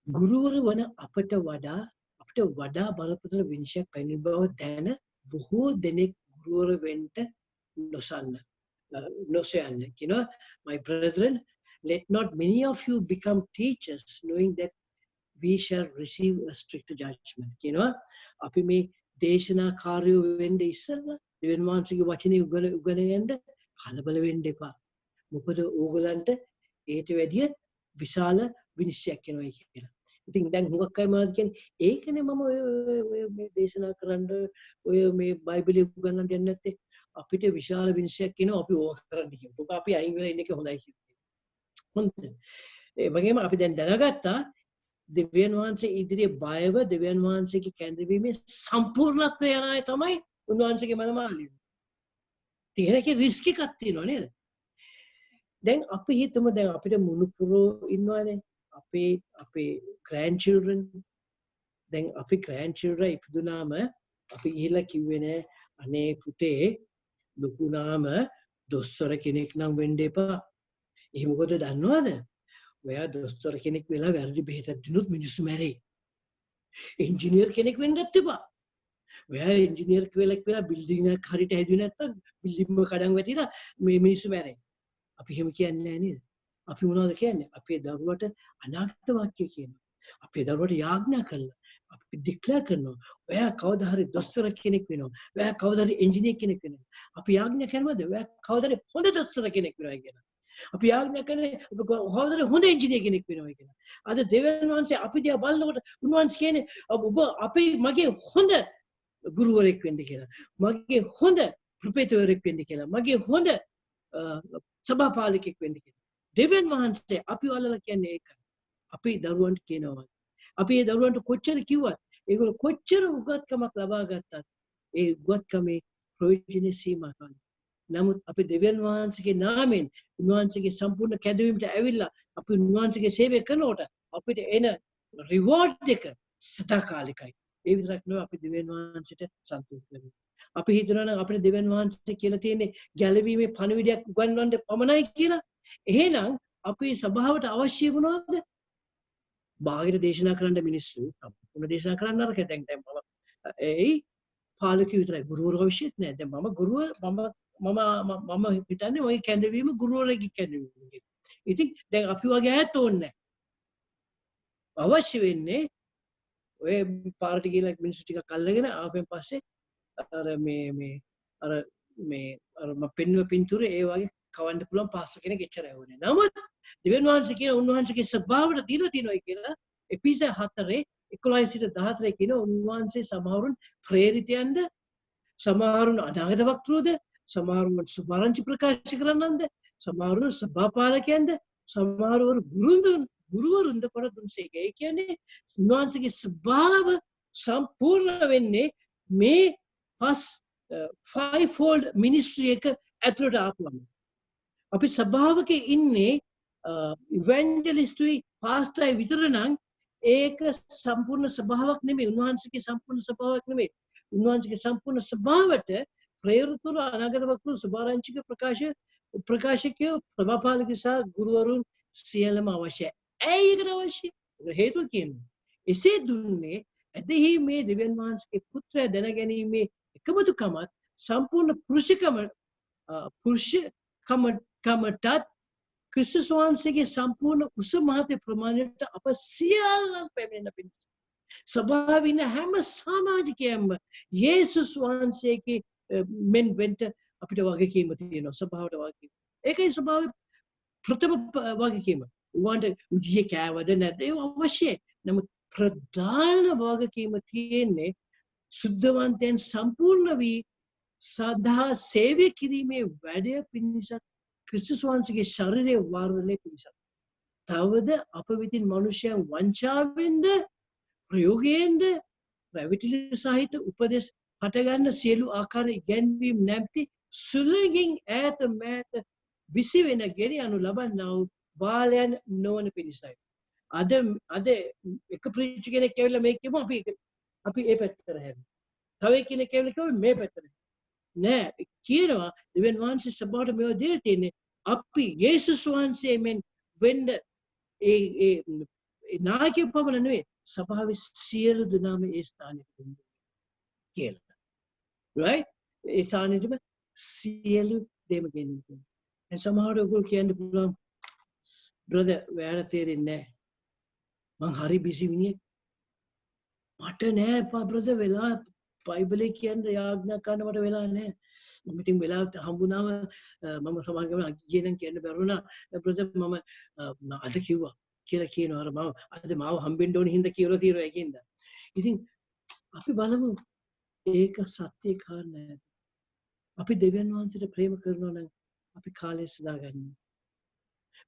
ගුරුවරු වන අපට වඩා බලපතල විනිශ්චයක් පැමිණි බව දැන බොහෝ දෙනෙක් ගුරුවරු වෙන්න නොසයන්න කියනවා. My brethren, let not many of you become teachers knowing that we shall receive a strict judgment. කියනවා අපි මේ දේශනාකාරයෝ වෙන්න ඉස්සෙල්ලා දෙවියන් වහන්සේගේ වචනේ උගල යන්න කලබල වෙන්න එපා. මොකද ඕගලන්ට ඊට වැඩිය විශාල විනිශ්චයක් වෙනවා කියලා. ඉතින් දැන් හුඟක් අය මොනවද කියන්නේ? ඒකනේ මම ඔය මේ දේශනා කරන්න ඔය මේ බයිබලෙ උගන්වන්න යන්නේ නැත්තේ. අපිට විශාල විනිශ්චයක් කියනවා අපි ඕක කරන්න කියනවා. අපි අයින් වෙලා ඉන්න එක හොඳයි කියලා. හොඳද? ඒ වගේම අපි දැන් දැනගත්තා දෙවියන් වහන්සේ ඉදිරියේ බයව දෙවියන් වහන්සේගේ කැඳවීමේ සම්පූර්ණත්වය යන අය තමයි උන්වහන්සේගේ මනමාලිය. තියෙනකේ රිස්ක් එකක් තියෙනවා නේද? දැන් අපි හිතමු දැන් අපිට මුණුපුරෝ ඉන්නවනේ. අපේ grandchildren දැන් අපි grandchildren ඉපදුනාම අපි ගිහිල්ලා කිව්වේ නෑ අනේ පුතේ ලොකුනාම දොස්තර කෙනෙක් නම් වෙන්න එපා. ඒ මොකද දන්නවද? ඔයා දොස්තර කෙනෙක් වෙලා වැරදි බෙහෙතක් දුන්නොත් මිනිස්සු මැරෙයි. ඉංජිනේර් කෙනෙක් වෙන්නත් එපා. ඔයා ඉංජිනේර් කියලා බිල්ඩින් එකක් හරියට හැදුවේ නැත්තම් බිල්ඩින්ම කඩන් වැටිලා මේ මිනිස්සු මැරෙයි. අපි එහෙම කියන්නේ නෑ නේද? අපි මොනවද කියන්නේ? අපේ දරුවට අනාගත වාක්‍ය කියනවා. අපේ දරුවට යාඥා කරනවා. අපි ඩික්ලෙයාර් කරනවා. ඔයා කවදා හරි දොස්තර කෙනෙක් වෙනවා. ඔයා කවදා හරි ඉංජිනේර් කෙනෙක් වෙනවා. අපි යාඥා කරනවද? ඔයා කවදා හරි හොඳ දොස්තර කෙනෙක් වෙනවා කියලා. අපි යාඥා කරන්නේ ඔබ හොඳට හොඳ ඉංජිනේර කෙනෙක් වෙනවා කියලා. අද දෙවියන් වහන්සේ අපි දිහා බලනකොට උන්වහන්සේ කියන්නේ ඔබ අපේ මගේ හොඳ ගුරුවරයෙක් වෙන්න කියලා. මගේ හොඳ ප්‍රොෆෙසර්ෙක් වෙන්න කියලා. මගේ හොඳ සභාපාලකෙක් වෙන්න කියලා. දෙවියන් වහන්සේ අපි වලලා කියන්නේ ඒකයි. අපි දරුවන්ට කියනවා. අපි ඒ දරුවන්ට කොච්චර කිව්වත් ඒගොල්ලෝ කොච්චර උගත්කමක් ලබා ගත්තත් ඒ උගත්කමේ ප්‍රයෝජනෙ සීමා කරනවා. නමුත් අපි දෙවියන් වහන්සේගේ නාමයෙන් උන්වහන්සේගේ සම්පූර්ණ කැදවීමට ඇවිල්ලා අපි උන්වහන්සේගේ සේවය කරනකොට අපිට එන රිවෝඩ් එක සදාකාලිකයි. ඒ විතරක් නෙවෙයි අපි දෙවියන් වහන්සේට සන්තුෂ්ට වෙනවා. අපි හිතනවා නම් අපිට දෙවියන් වහන්සේ කියලා තියෙන්නේ ගැලවීමේ පණිවිඩයක් උගන්වන්න පමණයි කියලා. එහෙනම් අපි සභාවට අවශ්‍ය මොනවද? බාහිර දේශනා කරන්න මිනිස්සු සම්පූර්ණ දේශනා කරන්න අරක දැන් මම ඒ පාලකයෝ විතරයි ගුරුවරු අවශ්‍යත් නැහැ. දැන් මම ගුරුව මම හිතන්නේ ওই කැඳවීම ගුරුවරයෙක්ගේ කැඳවීම. ඉතින් දැන් අපි වගේ අයත් ඕනේ නැහැ. අවශ්‍ය වෙන්නේ ඔය පාර්ටි කියලා මිනිස්සු ටිකක් අල්ලගෙන ආපෙන් පස්සේ අර මම පෙන්ව පින්තූරේ ඒ වගේ කවන්න පුළුවන් පාස්ටර් කෙනෙක් එච්චරයි ඕනේ. නමුත් දෙවියන් වහන්සේ කියන උන්වහන්සේගේ ස්වභාවයට දීලා තියෙනවා කියලා එපිස 4 11 සිට 14 කියන උන්වහන්සේ සමහරුන් ප්‍රේරිතයන්ද සමහරුන් අනාගත වක්තෘද සමහරුන් සුභාරංචි ප්‍රකාශ කරන්නන්ද සමහරුන් සභාපාලකයන්ද සමහරවරු ගුරුවරුන්ද කොට දුන්සේක. ඒ කියන්නේ උන්වහන්සේගේ ස්වභාව සම්පූර්ණ වෙන්නේ මේ fivefold ministry එක ඇතුළට ආපුවම. අපි සභාවක ඉන්නේ ඉවැන්ජලිස්ටුයි පාස්ටර්යි විතර නම් ඒක සම්පූර්ණ සභාවක් නෙමෙයි. උන්වහන්සේගේ සම්පූර්ණ සභාවක් නෙමෙයි. උන්වහන්සේගේ සම්පූර්ණ සභාවට ප්‍රේරිතව අනාගත වක්තෘ සුභාරංචික ප්‍රකාශකයෝ සභාපාලක සහ ගුරුවරුන් සියල්ලම අවශ්‍යයි. ඇයි ඒකට අවශ්‍ය? හේතුව කියන්නේ. එසේ දුන්නේ ඇදහි මේ දෙවියන් වහන්සේගේ පුත්‍රය දැනගැනීමේ එකමුතුකමත් සම්පූර්ණ පුරුෂකමටත් ක්‍රිස්තුස් වහන්සේගේ සම්පූර්ණ උස මහත ප්‍රමාණයට අප සියල්ලන් පැමිණෙන පිණිස. සභාවේ ඉන්න හැම සමාජිකයෙක්ම යේසුස් වහන්සේගේ මෙන් වෙන්න අපිට වගකීම තියෙනවා. සභාවට වගකීම. ඒකයි සභාවේ ප්‍රථම වගකීම. උන්ට උජිය කෑවද නැද්ද ඒ අවශ්‍යයි. නමුත් ප්‍රධාන වගකීම තියෙන්නේ සුද්ධවන්තයන් සම්පූර්ණ වී සදා සේවය කිරීමේ වැඩය පිණිස ක්‍රිස්තුස් වහන්සේගේ ශරීරයේ වර්ධනය පිණිස. තවද අප විසින් මනුෂ්‍යයන් වංචාවෙන්ද ප්‍රයෝගයෙන්ද රැවටිලි සහිත උපදෙස් හටගන්න සියලු ආකාර ඉගැන්වීම් නැමැති සුළඟින් ඈත මෑත විසි වෙන ගෙරි අනු ලබන්නා වූ බාලයන් නොවන පිණිසයි. අද එක ප්‍රීච් කෙනෙක් ඇවිල්ලා මේක කියමු අපි ඒ පැත්තට හැරෙමු. තව කෙනෙක් ඇවිල්ලා කියමු මේ පැත්තට. නෑ කියනවා දෙවියන් වහන්සේ සභාවට මේව දෙලා තියෙන්නේ අපි යේසුස් වහන්සේ මෙන් වෙන්න ඒ නායකයෙක් පමණ නෙවෙයි සභාවේ සියලු දෙනාම ඒ ස්ථානෙට දෙන්න කියලා. right? ඒ ස්ථානෙටම සියලු දෙම ගෙන්න. දැන් සමහරව ඔයගොල්ලෝ කියන්න පුළුවන් brother වැයට තේරෙන්නේ නැහැ. මං හරි බිසි මිනිහෙක්. මට නෑ brother වෙලා බයිබලේ කියන්නේ යාඥා කරන්න මට වෙලා නැහැ. මම ඉතින් වෙලාවට හම්බුනාම මම සමාජගම අගියනම් කියන්න බැරුණා. brother මම අද කිව්වා කියලා කියනවා. අර මම අද මාව හම්බෙන්න ඕන හින්දා කියලා තියෙනවා ඒකින්ද. ඉතින් අපි බලමු ඒක සත්‍ය කාරණා. අපි දෙවියන් වහන්සේට ප්‍රේම කරනවා නම් අපි කාලය සදා ගන්න.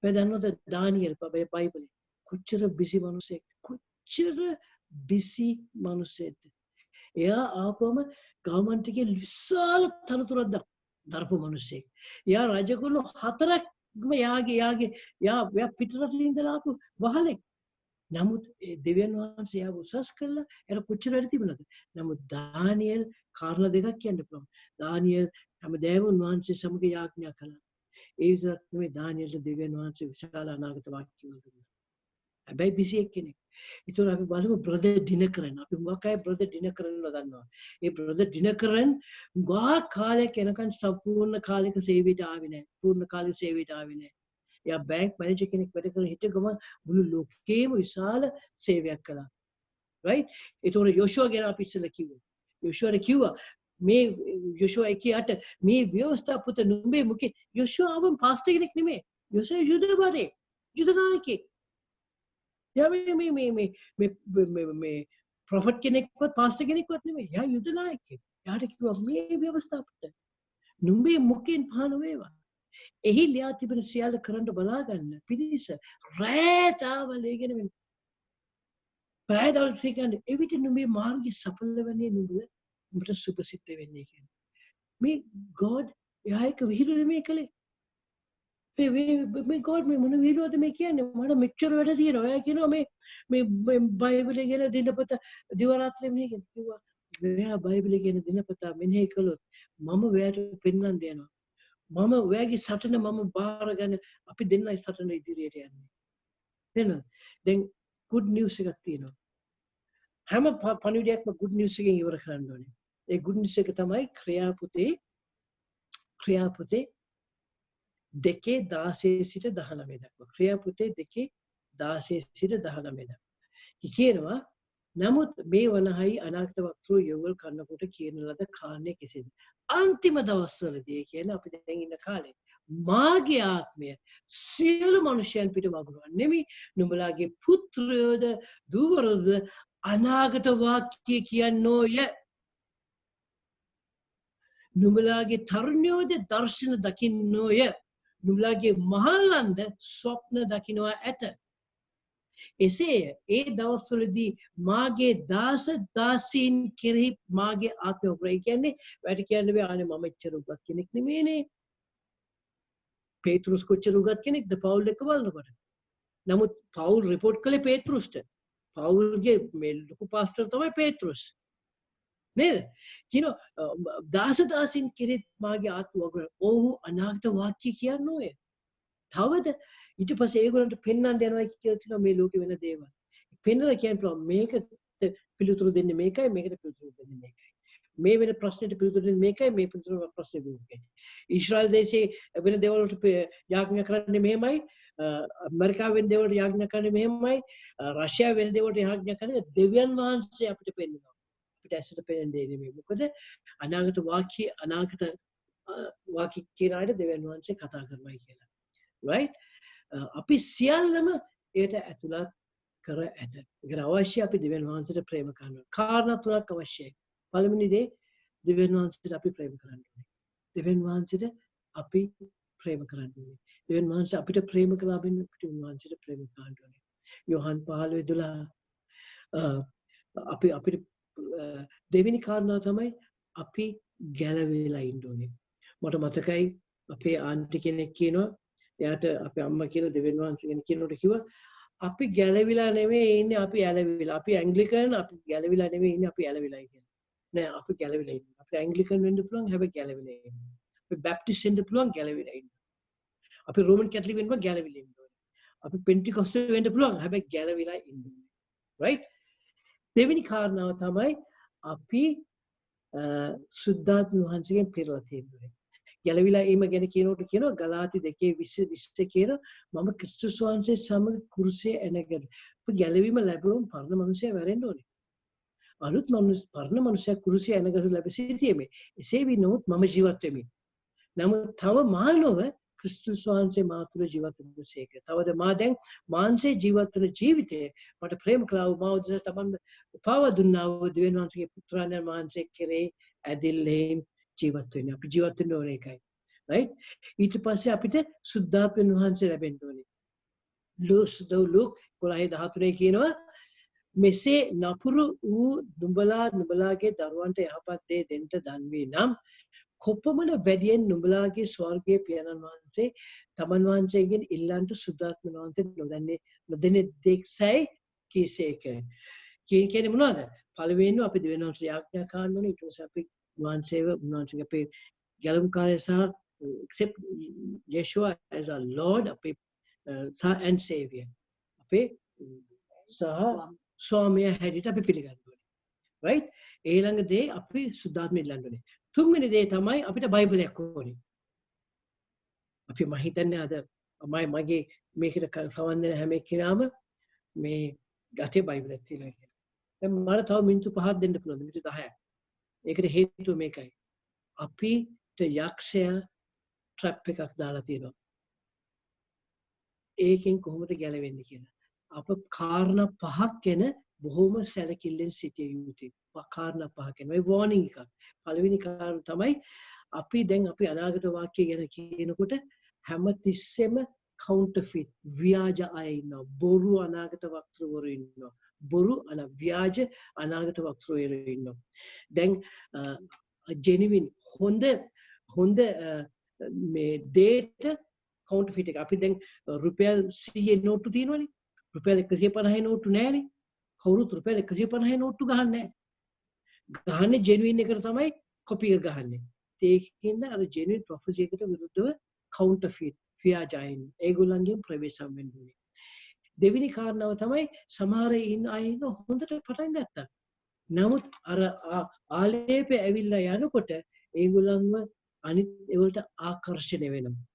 මේ දන්නවද දානියෙල් බයිබලේ කොච්චර බිසි මිනිසෙක් කොච්චර බිසි මිනිසෙක්ද. එයා ආපුවම ගවර්න්මන්ට් එකේ විශාල තනතුරක් දරපු මිනිසෙක්. එයා රජකුළු 4ක්ම යා පිටරටින් ඉඳලා ආපු වහලෙක්. නමුත් දෙවියන් වහන්සේ යාව උසස් කළා. එයාට කොච්චර වැඩි තිබුණාද? නමුත් දානියෙල් කාරණා දෙකක් කියන්න පුළුවන්. දානියෙල් හැමදේම උන්වහන්සේ සමග යාඥා කළා. ඒ විතරක් නෙමෙයි දානියෙල්ට දෙවියන් වහන්සේ විශාල අනාගත වාක්‍යවල දුන්නා. හැබැයි බිසි එක්කෙනෙක්. ඒතර අපි බලමු බ්‍රදර් දිනකරන්. අපි මොකක් අය බ්‍රදර් දිනකරන්ව දන්නවා. ඒ බ්‍රදර් දිනකරන් ගා කාලයක් යනකන් සම්පූර්ණ කාලික සේවයට ආවේ නැහැ. පූර්ණ කාලික සේවයට ආවේ නැහැ. එයා බැංක් මැනේජර් කෙනෙක් වැඩ කරන හිට ගම මුළු ලෝකෙම විශාල සේවයක් කළා. right? ඒතර යෝෂුවා ගැන අපි ඉස්සෙල්ලා කිව්වා. යෝෂුවාට කිව්වා මේ යෝෂුවා 1:8 මේ ව්‍යවස්ථාපත නුඹේ මුකේ යෝෂුවාවම පාස්ටර් කෙනෙක් නෙමෙයි. යොසේ යුදවරේ යුද නායකයෙක්. එයා මේ ප්‍රොෆට් කෙනෙක්වත් පාස්ටර් කෙනෙක්වත් නෙමෙයි. එයා යුද නායකයෙක්. එයාට කිව්වා මේ ව්‍යවස්ථාපකට නුඹේ මුඛයෙන් පහන වේවා. එහි ලියා තිබෙන සියල්ල කරන්න බලා ගන්න පිරිස රැට ආවලේගෙන වෙන. රැට ආවල් කියන්නේ එවිට නුඹේ මාර්ගය සඵල වෙන්නේ නුඹට සුපසිද්ධ වෙන්නේ කියන්නේ. මේ God එයායක විහිළු මේ කලේ. මේ God මේ මොන විහිළුවද මේ කියන්නේ? මට මෙච්චර වැඩ තියෙනවා. එයා කියනවා මේ බයිබලයේ කියන දිනපත දිව රාත්‍රියේ මෙහෙ කිව්වා. එයා බයිබලයේ කියන දිනපත මෙහෙ කළොත් මම ඔයාට පෙන්වන්න දෙනවා. මම ඔයාගේ සටන මම බාරගෙන අපි දෙන්නයි සටන ඉදිරියට යන්නේ. එහෙනම් දැන් good news එකක් තියෙනවා. හැම පණිවිඩයක්ම good news එකෙන් ඉවර කරන්න ඕනේ. ඒ good news එක තමයි ක්‍රියාපොතේ 2:16 සිට 19 දක්වා. ක්‍රියාපොතේ 2:16 සිට 19 දක්වා. කියනවා නමුත් මේ වනහයි අනාගත වක්තෘ යොවල් කරනකොට කියන ලද කාරණේ කෙසේද? අන්තිම දවස්වලදී කියන අපි දැන් ඉන්න කාලේ මාගේ ආත්මය සියලු මනුෂ්‍යයන් පිට වගුරුවන්නේ නෙමෙයි නුඹලාගේ පුත්‍රයෝද දූවරෝද අනාගත වාක්‍ය කියනෝය. නුඹලාගේ තරුණයෝද දර්ශන දකින්නෝය. නුඹලාගේ මහල්ලන්ද ස්වප්න දකින්නවා ඇත. එසේ ඒ දවස්වලදී මාගේ දාස දාසීන් කෙරෙහි මාගේ ආත්මය උපරයි කියන්නේ වැඩ කියන්නේ බෑ අනේ මම එච්චර උගත් කෙනෙක් නෙමෙයිනේ. පේතෘස් කොච්චර උගත් කෙනෙක්ද පවුල් එක බලනකොට. නමුත් පවුල් රිපෝට් කළේ පේතෘස්ට. පවුල්ගේ මේ ලොකු පාස්ටර් තමයි පේතෘස්. නේද? කියනවා දාස දාසීන් කෙරෙහි මාගේ ආත්මය උපරයි. ඔහු අනාගත වාක්‍ය කියන්නේ. තවද ඊට පස්සේ ඒගොල්ලන්ට පෙන්වන්න යනවා කියලා තියෙනවා මේ ලෝකේ වෙන දේවල්. පෙන්වලා කියන්නේ මේකට පිළිතුරු දෙන්නේ මේකයි මේකට පිළිතුරු දෙන්නේ මේකයි. මේ වෙන ප්‍රශ්නෙට පිළිතුරු දෙන්නේ මේකයි මේ පිළිතුරු ප්‍රශ්නෙට මේකයි. ඊශ්‍රායල් දේශේ වෙන දේවල් වලට යාඥා කරන්නේ මෙහෙමයි. ඇමරිකාව වෙන දේවල්ට යාඥා කරන්නේ මෙහෙමයි. රෂ්‍යාව වෙන දේවල්ට යාඥා කරන්නේ දෙවියන් වහන්සේ අපිට පෙන්වනවා. අපිට ඇසට පෙනෙන දේ නෙමෙයි. මොකද අනාගත වාක්‍ය කියන අයට දෙවියන් වහන්සේ කතා කරනවා කියලා. right? අපි සියල්ලම ඒට ඇතුළත් කර ඇත. ඒකට අවශ්‍ය අපි දෙවියන් වහන්සේට ප්‍රේම කරනවා. කාරණා තුනක් අවශ්‍යයි. පළවෙනි දේ දෙවියන් වහන්සේට අපි ප්‍රේම කරන්න ඕනේ. දෙවියන් වහන්සේට අපි ප්‍රේම කරන්න ඕනේ. දෙවියන් වහන්සේ අපිට ප්‍රේම කළා වෙන අපිට උන්වහන්සේට ප්‍රේම කරන්න ඕනේ. යෝහන් 15:12 අපිට දෙවෙනි කාරණා තමයි අපි ගැලවිලා ඉන්න ඕනේ. මට මතකයි අපේ ආන්ටි කෙනෙක් කියනවා එයාට අපේ අම්මා කියලා දෙවියන් වහන්සේ කෙනෙක් කියනකොට කිව්වා අපි ගැලවිලා නෙමෙයි ඉන්නේ අපි ඇලවිලා. අපි ඇන්ග්ලිකන් අපි ගැලවිලා නෙමෙයි ඉන්නේ අපි ඇලවිලා කියලා. නෑ අපි ගැලවිලා ඉන්නේ. අපි ඇන්ග්ලිකන් වෙන්න පුළුවන් හැබැයි ගැලවිලා ඉන්නේ. අපි බැප්ටිස්ට් වෙන්න පුළුවන් ගැලවිලා ඉන්නේ. අපි රෝමන් කැතලික් වෙන්න පුළුවන් ගැලවිලා ඉන්න ඕනේ. අපි පෙන්ටිකොස්ටල් වෙන්න පුළුවන් හැබැයි ගැලවිලා ඉන්න ඕනේ. right? දෙවෙනි කාරණාව තමයි අපි සුද්ධාත්ම වහන්සේගෙන් පිරලා තියෙන්නේ. ගැලවිලා ඊම ගැන කියනකොට කියනවා ගලාති 2:20 කියන මම ක්‍රිස්තුස් වහන්සේ සමග කුරුසියේ එනගෙන ගැලවීම ලැබුවම පරණ මනුස්සයා වැරෙන්න ඕනේ. අලුත් පරණ මනුස්සයා කුරුසියේ එනගසු ලැබ සිටීමේ එසේ වී නොත් මම ජීවත් වෙමි. නමුත් තව මානව ක්‍රිස්තුස් වහන්සේ මා තුළ ජීවත් වෙනසේක. තවද මා දැන් මාංශේ ජීවත් වෙන ජීවිතේ මට ප්‍රේම කළා වූ මා උදෙසා තමන් උපව දුන්නා වූ දෙවියන් වහන්සේගේ පුත්‍රයන් මාංශේ කෙරේ ඇදිල්ලෙන් ජීවත් වෙන්නේ. අපි ජීවත් වෙන්න ඕනේ ඒකයි. right? ඊට පස්සේ අපිට සුද්ධාත්ම වහන්සේ ලැබෙන්න ඕනේ. ලූක් 11:13 කියනවා මෙසේ නපුරු වූ නුඹලාගේ දරුවන්ට යහපත් දේ දෙන්න දන්වී නම් කොපමණ වැඩියෙන් නුඹලාගේ ස්වර්ගීය පියාණන් වහන්සේ තමන් වහන්සේගෙන් ඉල්ලන්ට සුද්ධාත්ම වහන්සේ නොදෙන්නේ දෙක්සයි කීසේක. කියන්නේ මොනවද? පළවෙනිව අපි දෙවියන් වහන්සේට යාඥා කරන්න ඕනේ. ඊට පස්සේ අපි උන්වහන්සේගේ අපේ ගැලුම්කාරය සහ accept Yeshua as our Lord and Savior. අපේ සහ ස්වාමියා හැටියට අපි පිළිගන්න ඕනේ. right? ඊළඟ දේ අපි සුද්ධාත්ම ඉල්ලන්න ඕනේ. තුන්වෙනි දේ තමයි අපිට බයිබලයක් ඕනේ. අපි මම හිතන්නේ අද මගේ මේකට සවන් දෙන හැම කෙනාම මේ ගතේ බයිබලයක් තියෙනවා කියලා. දැන් මට තව මිනිත්තු 5ක් දෙන්න පුළුවන්. මිනිත්තු 10ක්. ඒකට හේතුව මේකයි. අපිට යක්ෂයා ට්‍රැප් එකක් දාලා තියෙනවා. ඒකෙන් කොහොමද ගැලවෙන්නේ කියලා. අප කාරණා පහක් ගැන බොහොම සැලකිල්ලෙන් සිටිය යුතුයි. කාරණා පහක් ගැන මේ වෝනින් එකක්. පළවෙනි කාරණා තමයි අපි දැන් අපි අනාගත වාක්‍ය ගැන කියනකොට හැම තිස්සෙම counterfeit ව්‍යාජ අය ඉන්නවා. බොරු අනාගත වක්තෘවරු ඉන්නවා. බොරු ව්‍යාජ අනාගත වක්තෘවරු ඉන්නවා. දැන් genuine හොඳ මේ දේට counterfeit එක. අපි දැන් රුපියල් 100 නෝට්ටු තියෙනවනේ. රුපියල් 150 නෝට්ටු නැහැනේ. කවුරුත් රුපියල් 150 නෝට්ටු ගහන්නේ නැහැ. ගහන්නේ genuine එකට තමයි කොපි එක ගහන්නේ. ඒකින්ද අර genuine prophecy එකට විරුද්ධව counterfeit ව්‍යාජයන් ඒගොල්ලන්ගෙන් ප්‍රවේශම් වෙන්න ඕනේ. දෙවෙනි කාරණාව තමයි සමහර අය ඉන්න හොඳට පටන් ගත්තා. නමුත් අර ආලේපේ ඇවිල්ලා යනකොට ඒගොල්ලන්ව අනිත් ඒවලට ආකර්ෂණය වෙනවා.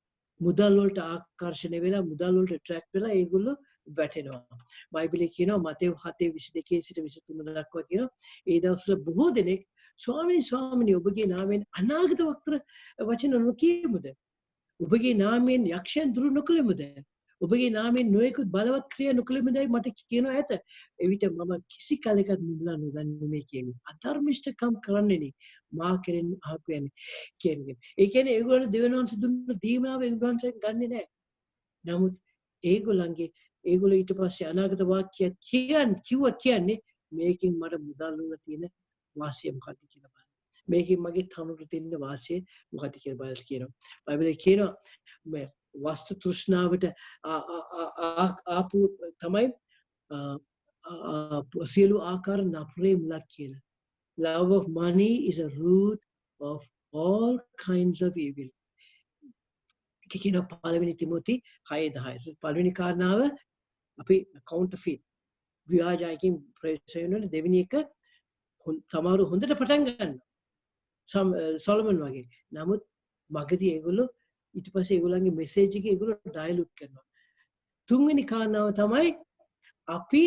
මුදල් වලට ආකර්ෂණය වෙලා මුදල් වලට attract වෙලා ඒගොල්ලෝ වැටෙනවා. බයිබලයේ කියනවා මතෙව් 7:22 සිට 23 දක්වා කියනවා ඒ දවස්වල බොහෝ දෙනෙක් ස්වාමීනි ඔබගේ නාමයෙන් අනාගත වක්තර වචන නොකියමුද? ඔබගේ නාමයෙන් යක්ෂයන් දුරු නොකළෙමුද? ඔබගේ නාමයෙන් නොයෙකුත් බලවත් ක්‍රියා නොකළෙමුදයි මට කියනවා ඇත. එවිට මම කිසි කලෙකත් නුඹලා නොදන්නේ මේ කියන්නේ. අධර්මිෂ්ඨකම් කරන්නේනේ මා කෙරෙන් අහපු කියන්නේ. ඒ කියන්නේ ඒගොල්ලෝ දෙවියන් වහන්සේ දුන්න දීමනාව ඒගොල්ලන්ට ගන්නෙ නැහැ. නමුත් ඒගොල්ලෝ ඊට පස්සේ අනාගත වාක්‍ය කියන්නේ මේකෙන් මට මුදල් වල තියෙන වාසිය මොකක්ද කියලා බලන්න. මේකෙන් මගේ තනුට තියෙන වාසිය මොකක්ද කියලා බලන්න කියනවා. බයිබලයේ කියනවා මේ වස්තු තෘෂ්ණාවට ආපු තමයි සියලු ආකාර නපුරේ මුලක් කියලා. Love of money is a root of all kinds of evil. කියන පළවෙනි තිමෝති 6:10. පළවෙනි කාරණාව අපි counterfeit ව්‍යාජයකින් ප්‍රේක්ෂ වෙනවනේ. දෙවෙනි එක සමහරව හොඳට පටන් ගන්නවා. සොලමන් වගේ. නමුත් මගදී ඒගොල්ලෝ ඊට පස්සේ ඒගොල්ලන්ගේ මෙසේජ් එක ඒගොල්ලෝ ඩයලුට් කරනවා. තුන්වෙනි කාරණාව තමයි අපි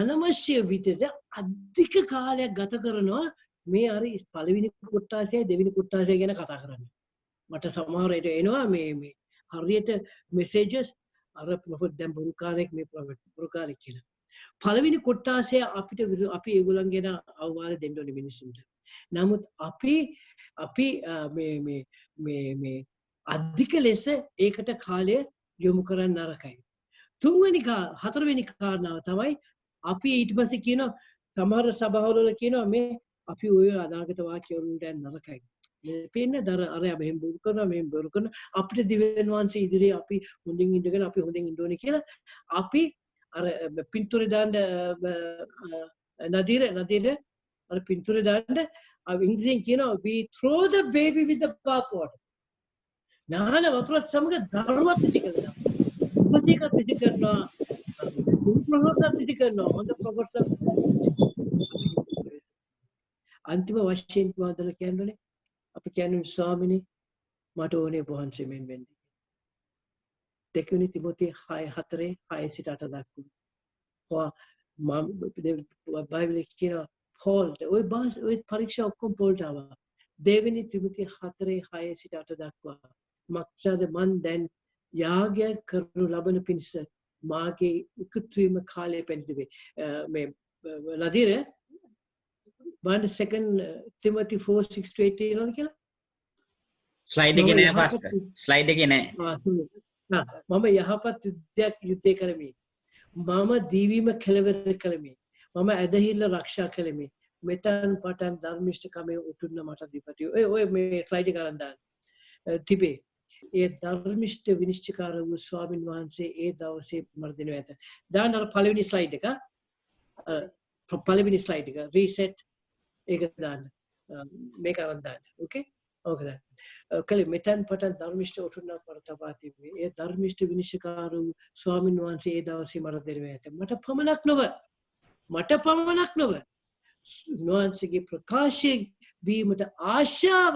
අනවශ්‍ය විදිහට අධික කාලයක් ගත කරනවා මේ අර පළවෙනි කොටාසය දෙවෙනි කොටාසය ගැන කතා කරන්නේ. මට සමහර විට එනවා මේ හරියට මෙසේජස් අර ප්‍රොෆෙට් දැන් බුරුකාරෙක් මේ ප්‍රොෆෙට් බුරුකාරෙක් කියලා. පළවෙනි කොටාසය අපි ඒගොල්ලන් ගැන අවවාද දෙන්න ඕනේ මිනිස්සුන්ට. නමුත් අපි මේ අධික ලෙස ඒකට කාලය යොමු කරන්න නරකයි. හතරවෙනි කාරණාව තමයි අපි ඊට පස්සේ කියනවා සමහර සභාවල කියනවා මේ අපි ඔය අනාගත වාක්‍ය වලට නරකයි. පේන්නේ දර අරයා මෙහෙම බොරු කරනවා මෙහෙම බොරු කරනවා අපිට දිවෙන් වංශ ඉදිරියේ අපි හොඳින් ඉඳගෙන අපි හොඳින් ඉන්න ඕනේ කියලා අපි අර පින්තූරේ දාන්න නදීර අර පින්තූරේ දාන්න ඉංග්‍රීසියෙන් කියනවා we throw the baby with the bathwater. නාන වතුරත් සමග දරුවත් පිටිකලා. උපදේක පිටිකනවා. ප්‍රොෆෙසර් පිටිකනවා. හොඳ ප්‍රොෆෙසර්. අන්තිම වශයෙන් මොකදද කියන්නේ? අපි කියන්නේ ස්වාමිනේ මට ඕනේ වහන්සේ මෙන් වෙන්න. දෙකවෙනි තිමෝති 6:4 සිට 8 දක්වා. බයිබලයේ කියනවා පෝල්ට ওই පරීක්ෂා ඔක්කොම පෝල්ට ආවා. දෙවෙනි තිමෝති 4:6 සිට 8 දක්වා. මක්සද මන් දැන් යාගය කරනු ලබන පිණිස මාගේ උකුත්වීම කාලය පැනිදිවේ. මේ නදීර බලන්න second Timothy 4:6-8 තියෙනවද කියලා? ස්ලයිඩ් එකේ නෑ පාස්ටර්. ස්ලයිඩ් එකේ නෑ. මම යහපත් යුද්ධය කරමි. මම දීවීම කෙලවර කළමි. මම ඇදහිල්ල ආරක්ෂා කළමි. මෙතන පටන් ධර්මිෂ්ඨකමේ උතුම්න මට දීපති. ඔය මේ ස්ලයිඩ් එක අරන් දාන්න. තිබේ. ඒ ධර්මිෂ්ඨ විනිශ්චයකාර වූ ස්වාමින් වහන්සේ ඒ දවසේ මර්ධනය ඇත. දාන්න අර පළවෙනි ස්ලයිඩ් එක. පළවෙනි ස්ලයිඩ් එක රීසෙට් ඒක දාන්න. මේක අරන් දාන්න. ඕකේ? ඕක දාන්න. කලේ මෙතන පටන් ධර්මිෂ්ඨ උතුම්න මට තබා තිබේ. ඒ ධර්මිෂ්ඨ විනිශ්චයකාර වූ ස්වාමින් වහන්සේ ඒ දවසේ මර්ධනය ඇත. මට පමණක් නොව නොවන්සේගේ ප්‍රකාශය වීමට ආශාව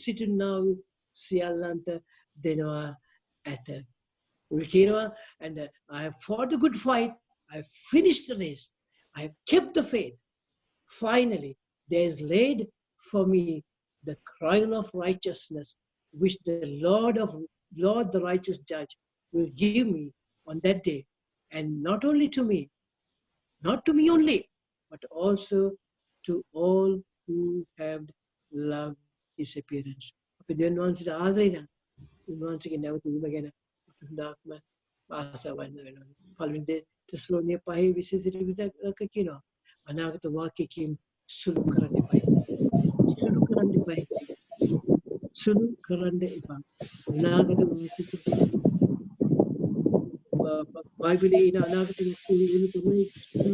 සිටිනා වූ සියල්ලන්ට දෙනවා ඇත. And I have fought a good fight. I have finished the race. I have kept the faith. Finally, there is laid for me the crown of righteousness, which the Lord, the righteous judge, will give me on that day. And not only to me, not to me only, but also to all who have loved his appearance. අපි දෙවියන් වහන්සේට ආදරේ නම් උන්වහන්සේගේ නැවත වීම ගැන අපි හුඟක්ම ආසාවෙන් වෙනවා. පළවෙනි තෙසලෝනිය 5:20 විතර කියනවා. අනාගත වාක්‍යකින් සුළු කරන්න එපා. සුළු කරන්න එපා. සුළු කරන්න එපා. අනාගත බයිබලයේ ඉන අනාගත වස්තුන් තමයි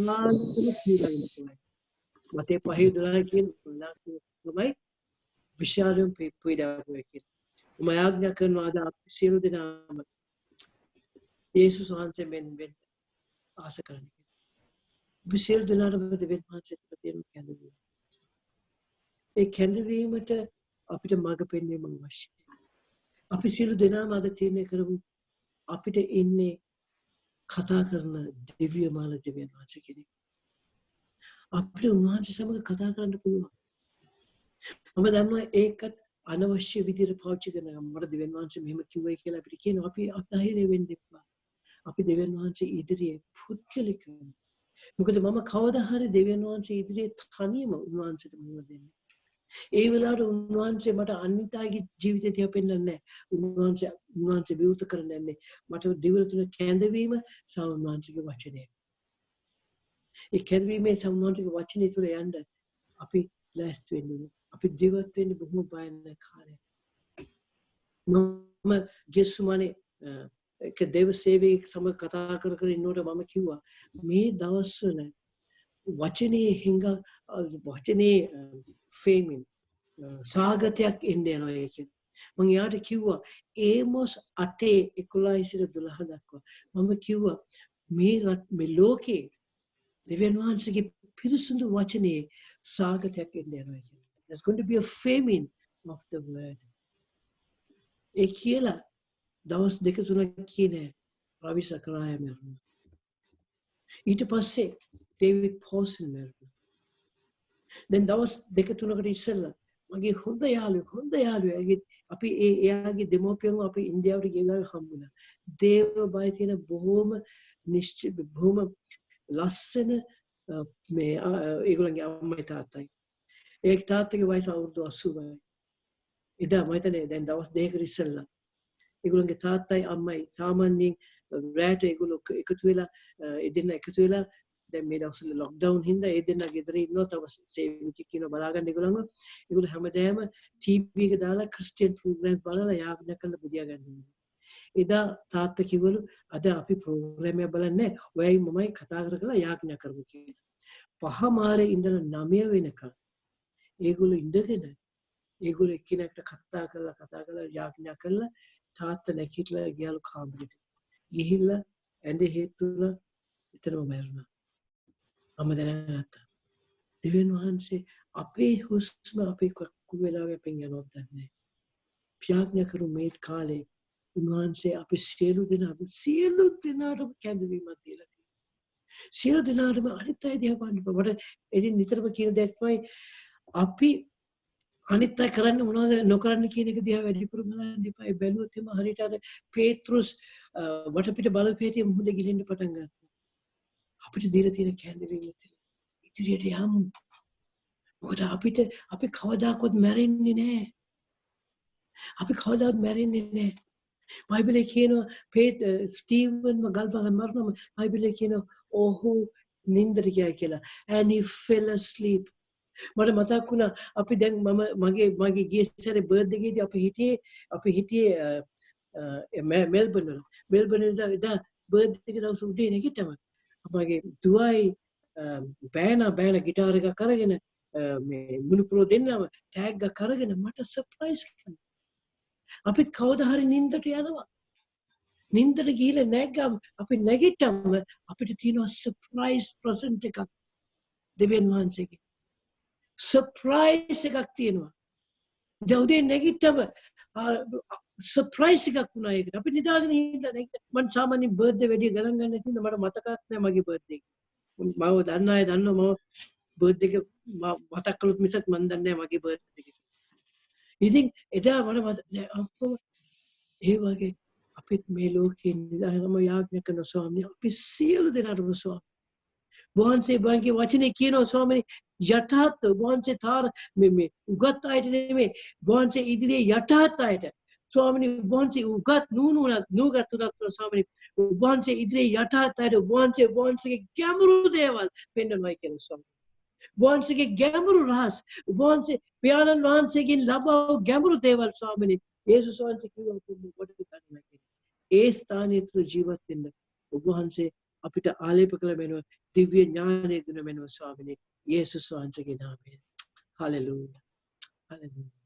සාන්තම කියලා ඉන්නවා. මතේ 5:12 කියන අනාගත තමයි විශාලම පීඩාවක් කියලා. මම ආඥා කරනවා අද අපි සියලු දෙනාම යේසුස් වහන්සේ මෙන් ආස කරන්න. අපි සියලු දෙනාටම දෙවියන් වහන්සේට ප්‍රතිම කැඳවීම. ඒ කැඳවීමට අපිට මඟ පෙන්වීම අවශ්‍යයි. අපි සියලු දෙනාම අද තීරණය කරමු අපිට ඉන්නේ කතා කරන දිව්‍යමාන දෙවියන් වහන්සේ කෙනෙක්. අපිට උන්වහන්සේ සමග කතා කරන්න පුළුවන්. මම දන්නවා ඒකත් අනවශ්‍ය විදිහට පාවිච්චි කරනවා. මට දෙවියන් වහන්සේ මෙහෙම කිව්වයි කියලා අපිට කියනවා. අපි අධෛර්ය වෙන්න එපා. අපි දෙවියන් වහන්සේ ඉදිරියේ පුද්ගලිකව. මොකද මම කවදා හරි දෙවියන් වහන්සේ ඉදිරියේ තනියම උන්වහන්සේට මුහුණ දෙන්නේ. ඒ වෙලාවට උන්වහන්සේ මට අනිත්‍යගේ ජීවිතය දිහා පෙන්වන්නේ නැහැ. උන්වහන්සේ විවෘත කරන්නේ නැහැ. මට දෙවියන් තුන කැඳවීම සහ උන්වහන්සේගේ වචනය. ඒ කැඳවීමේ සහ උන්වහන්සේගේ වචනය තුල යන්න අපි ලෑස්ති වෙන්න ඕනේ. අපි ජීවත් වෙන්නේ බොහොම භයානක කාලයක. මම ගෙස්සුමනේ එක දේව සේවකයෙක් සමග කතා කර ඉන්නකොට මම කිව්වා මේ දවස්වල වචනේ හිඟ වචනේ ෆේමින් සාගතයක් එන්නේ යනවා කියලා. මම යාට කිව්වා ඒමොස් 8:11 සිට 12 දක්වා මම කිව්වා මේ ලෝකේ දෙවියන් වහන්සේගේ පිරිසුදු වචනේ සාගතයක් එන්නේ යනවා කියලා. There's going to be a famine of the word. ඒ කියලා දවස් දෙක තුනක් කියන්නේ රවි සකරාය මරුණා. ඊට පස්සේ ඩේවිඩ් පෝසන් මරුණා. දැන් දවස් දෙක තුනකට ඉස්සෙල්ලා මගේ හොඳ යාළුවෙක් අපි එයාගේ දෙමෝපියන් අපි ඉන්දියාවට ගිහලා හම්බුණා. දේව බය තියෙන බොහොම නිශ්චිත බොහොම ලස්සන මේ ඒගොල්ලන්ගේ අම්මයි තාත්තයි. ඒ තාත්තගේ වයස අවුරුදු 80යි. එදා මම හිතන්නේ දැන් දවස් දෙකකට ඉස්සෙල්ලා ඒගොල්ලන්ගේ තාත්තයි අම්මයි සාමාන්‍යයෙන් රැට ඒගොල්ලෝ එකතු වෙලා එදෙන්න එකතු වෙලා දැන් මේ දවස්වල ලොක්ඩවුන් හින්දා ඒ දෙන්න ගෙදර ඉන්නවා තව සේවිකෙක් කියන බලාගන්න ඒගොල්ලන්ව ඒගොල්ලෝ හැමදාම ටීවී එක දාලා ක්‍රිස්තියානි ප්‍රෝග්‍රෑම් බලලා යාඥා කරලා බුදියා ගන්නවා. එදා තාත්තා කිව්වලු අද අපි ප්‍රෝග්‍රෑම් එක බලන්නේ ඔයයි මමයි කතා කරලා යාඥා කරමු කියලා. 5 මාරේ ඉඳලා 9 වෙනකන් ඒගොල්ලෝ ඉඳගෙන ඒගොල්ලෝ එක්කෙනෙක්ට කතා කරලා යාඥා කරලා තාත්තා නැගිටලා ගියලු කාමරෙට. ගිහිල්ලා ඇඳේ හේතුණා එතරම් මැරුණා. මම දැනගත්තා. දෙවියන් වහන්සේ අපේ හුස්ම අපේ කුවෙලාවේ අපෙන් යනවත් නැහැ. යාඥා කරු මේ කාලේ උන්වහන්සේ අපි සියලු දෙනාටම කැඳවීමක් දීලා තියෙනවා. සියලු දෙනාටම අනිත් අය දිහා බලන්න. මට එදින නිතරම කියන දෙයක් තමයි අපි අනිත් අය කරන්නේ මොනවද නොකරන්න කියන එක දිහා වැඩිපුර බලන්න එපා. ඒ බැලුවොත් එම හරියට අර පේත්‍රුස් වටපිට බලපෑටිය මුහුද ගිලින්න පටන් ගත්තා. අපිට දීලා තියෙන කැඳවීම ඉදිරියට යමු. මොකද අපි කවදාකවත් මැරෙන්නේ නැහැ. අපි කවදාවත් මැරෙන්නේ නැහැ. බයිබලයේ කියනවා ස්ටීවන්ව ගල්වලා මරනම බයිබලයේ කියනවා ඔහු නින්දට ගියා කියලා. And he fell asleep. මට මතක් වුණා අපි දැන් මගේ ගිය සැරේ බර්ත්ඩේ එකේදී අපි හිටියේ මෙල්බර්න් එදා බර්ත්ඩේ එක දවස් උදේ නැගිටම මගේ දුවයි බෑන ගිටාර එකක් අරගෙන මේ මුණුපුරෝ දෙන්නම ටැග් එකක් අරගෙන මට සර්ප්‍රයිස් කරනවා. අපිත් කවදා හරි නින්දට යනවා. නින්දට ගිහලා නැග්ගම අපි නැගිටම අපිට තියෙනවා සර්ප්‍රයිස් ප්‍රසන්ට් එකක් දෙවියන් වහන්සේගේ. සර්ප්‍රයිස් එකක් තියෙනවා. උදේ නැගිටම සර්ප්‍රයිස් එකක් වුණා ඒකට. අපි නිදාගෙන ඉඳලා මම සාමාන්‍යයෙන් බර්ත්ඩේ වැඩි ගණන් ගන්න නැතිනම් මට මතකත් නැහැ මගේ බර්ත්ඩේ එක. මම දන්න අය දන්නවා මම බර්ත්ඩේ එක මතක් කළොත් මිසක් මම දන්නේ නැහැ මගේ බර්ත්ඩේ එක. ඉතින් එදා මට මතක නෑ අප්පෝ ඒ වගේ අපිත් මේ ලෝකේ නිදාගම යාඥා කරන ස්වාමීනි අපි සියලු දෙනාටම ස්වාමීනි වහන්සේ බංගේ වචනේ කියනවා ස්වාමීනි යටහත් වහන්සේ තාර මේ උගත් අයට නෙමෙයි වහන්සේ ඉදිරියේ යටහත් අයට ස්වාමීනි වහන්සේ උගත් නුගත් උනත් ස්වාමීනි වහන්සේ ඉදිරියේ යටහත් අයට වහන්සේගේ ගැඹුරු දේවල් පෙන්වනවා කියන ස්වාමීනි වහන්සේගේ ගැඹුරු රහස් වහන්සේ පියාණන් වහන්සේගෙන් ලබා ගැඹුරු දේවල් ස්වාමීනි යේසුස් වහන්සේ කිව්වා කොට ගන්නවා කියන ඒ ස්ථානයේ තුල ජීවත් වෙන්න ඔබ වහන්සේ අපිට ආලේප කළ මෙනවා දිව්‍ය ඥානය දෙන මෙනවා ස්වාමීනි යේසුස් වහන්සේගේ නාමයෙන් හලෙලූයා හලෙලූයා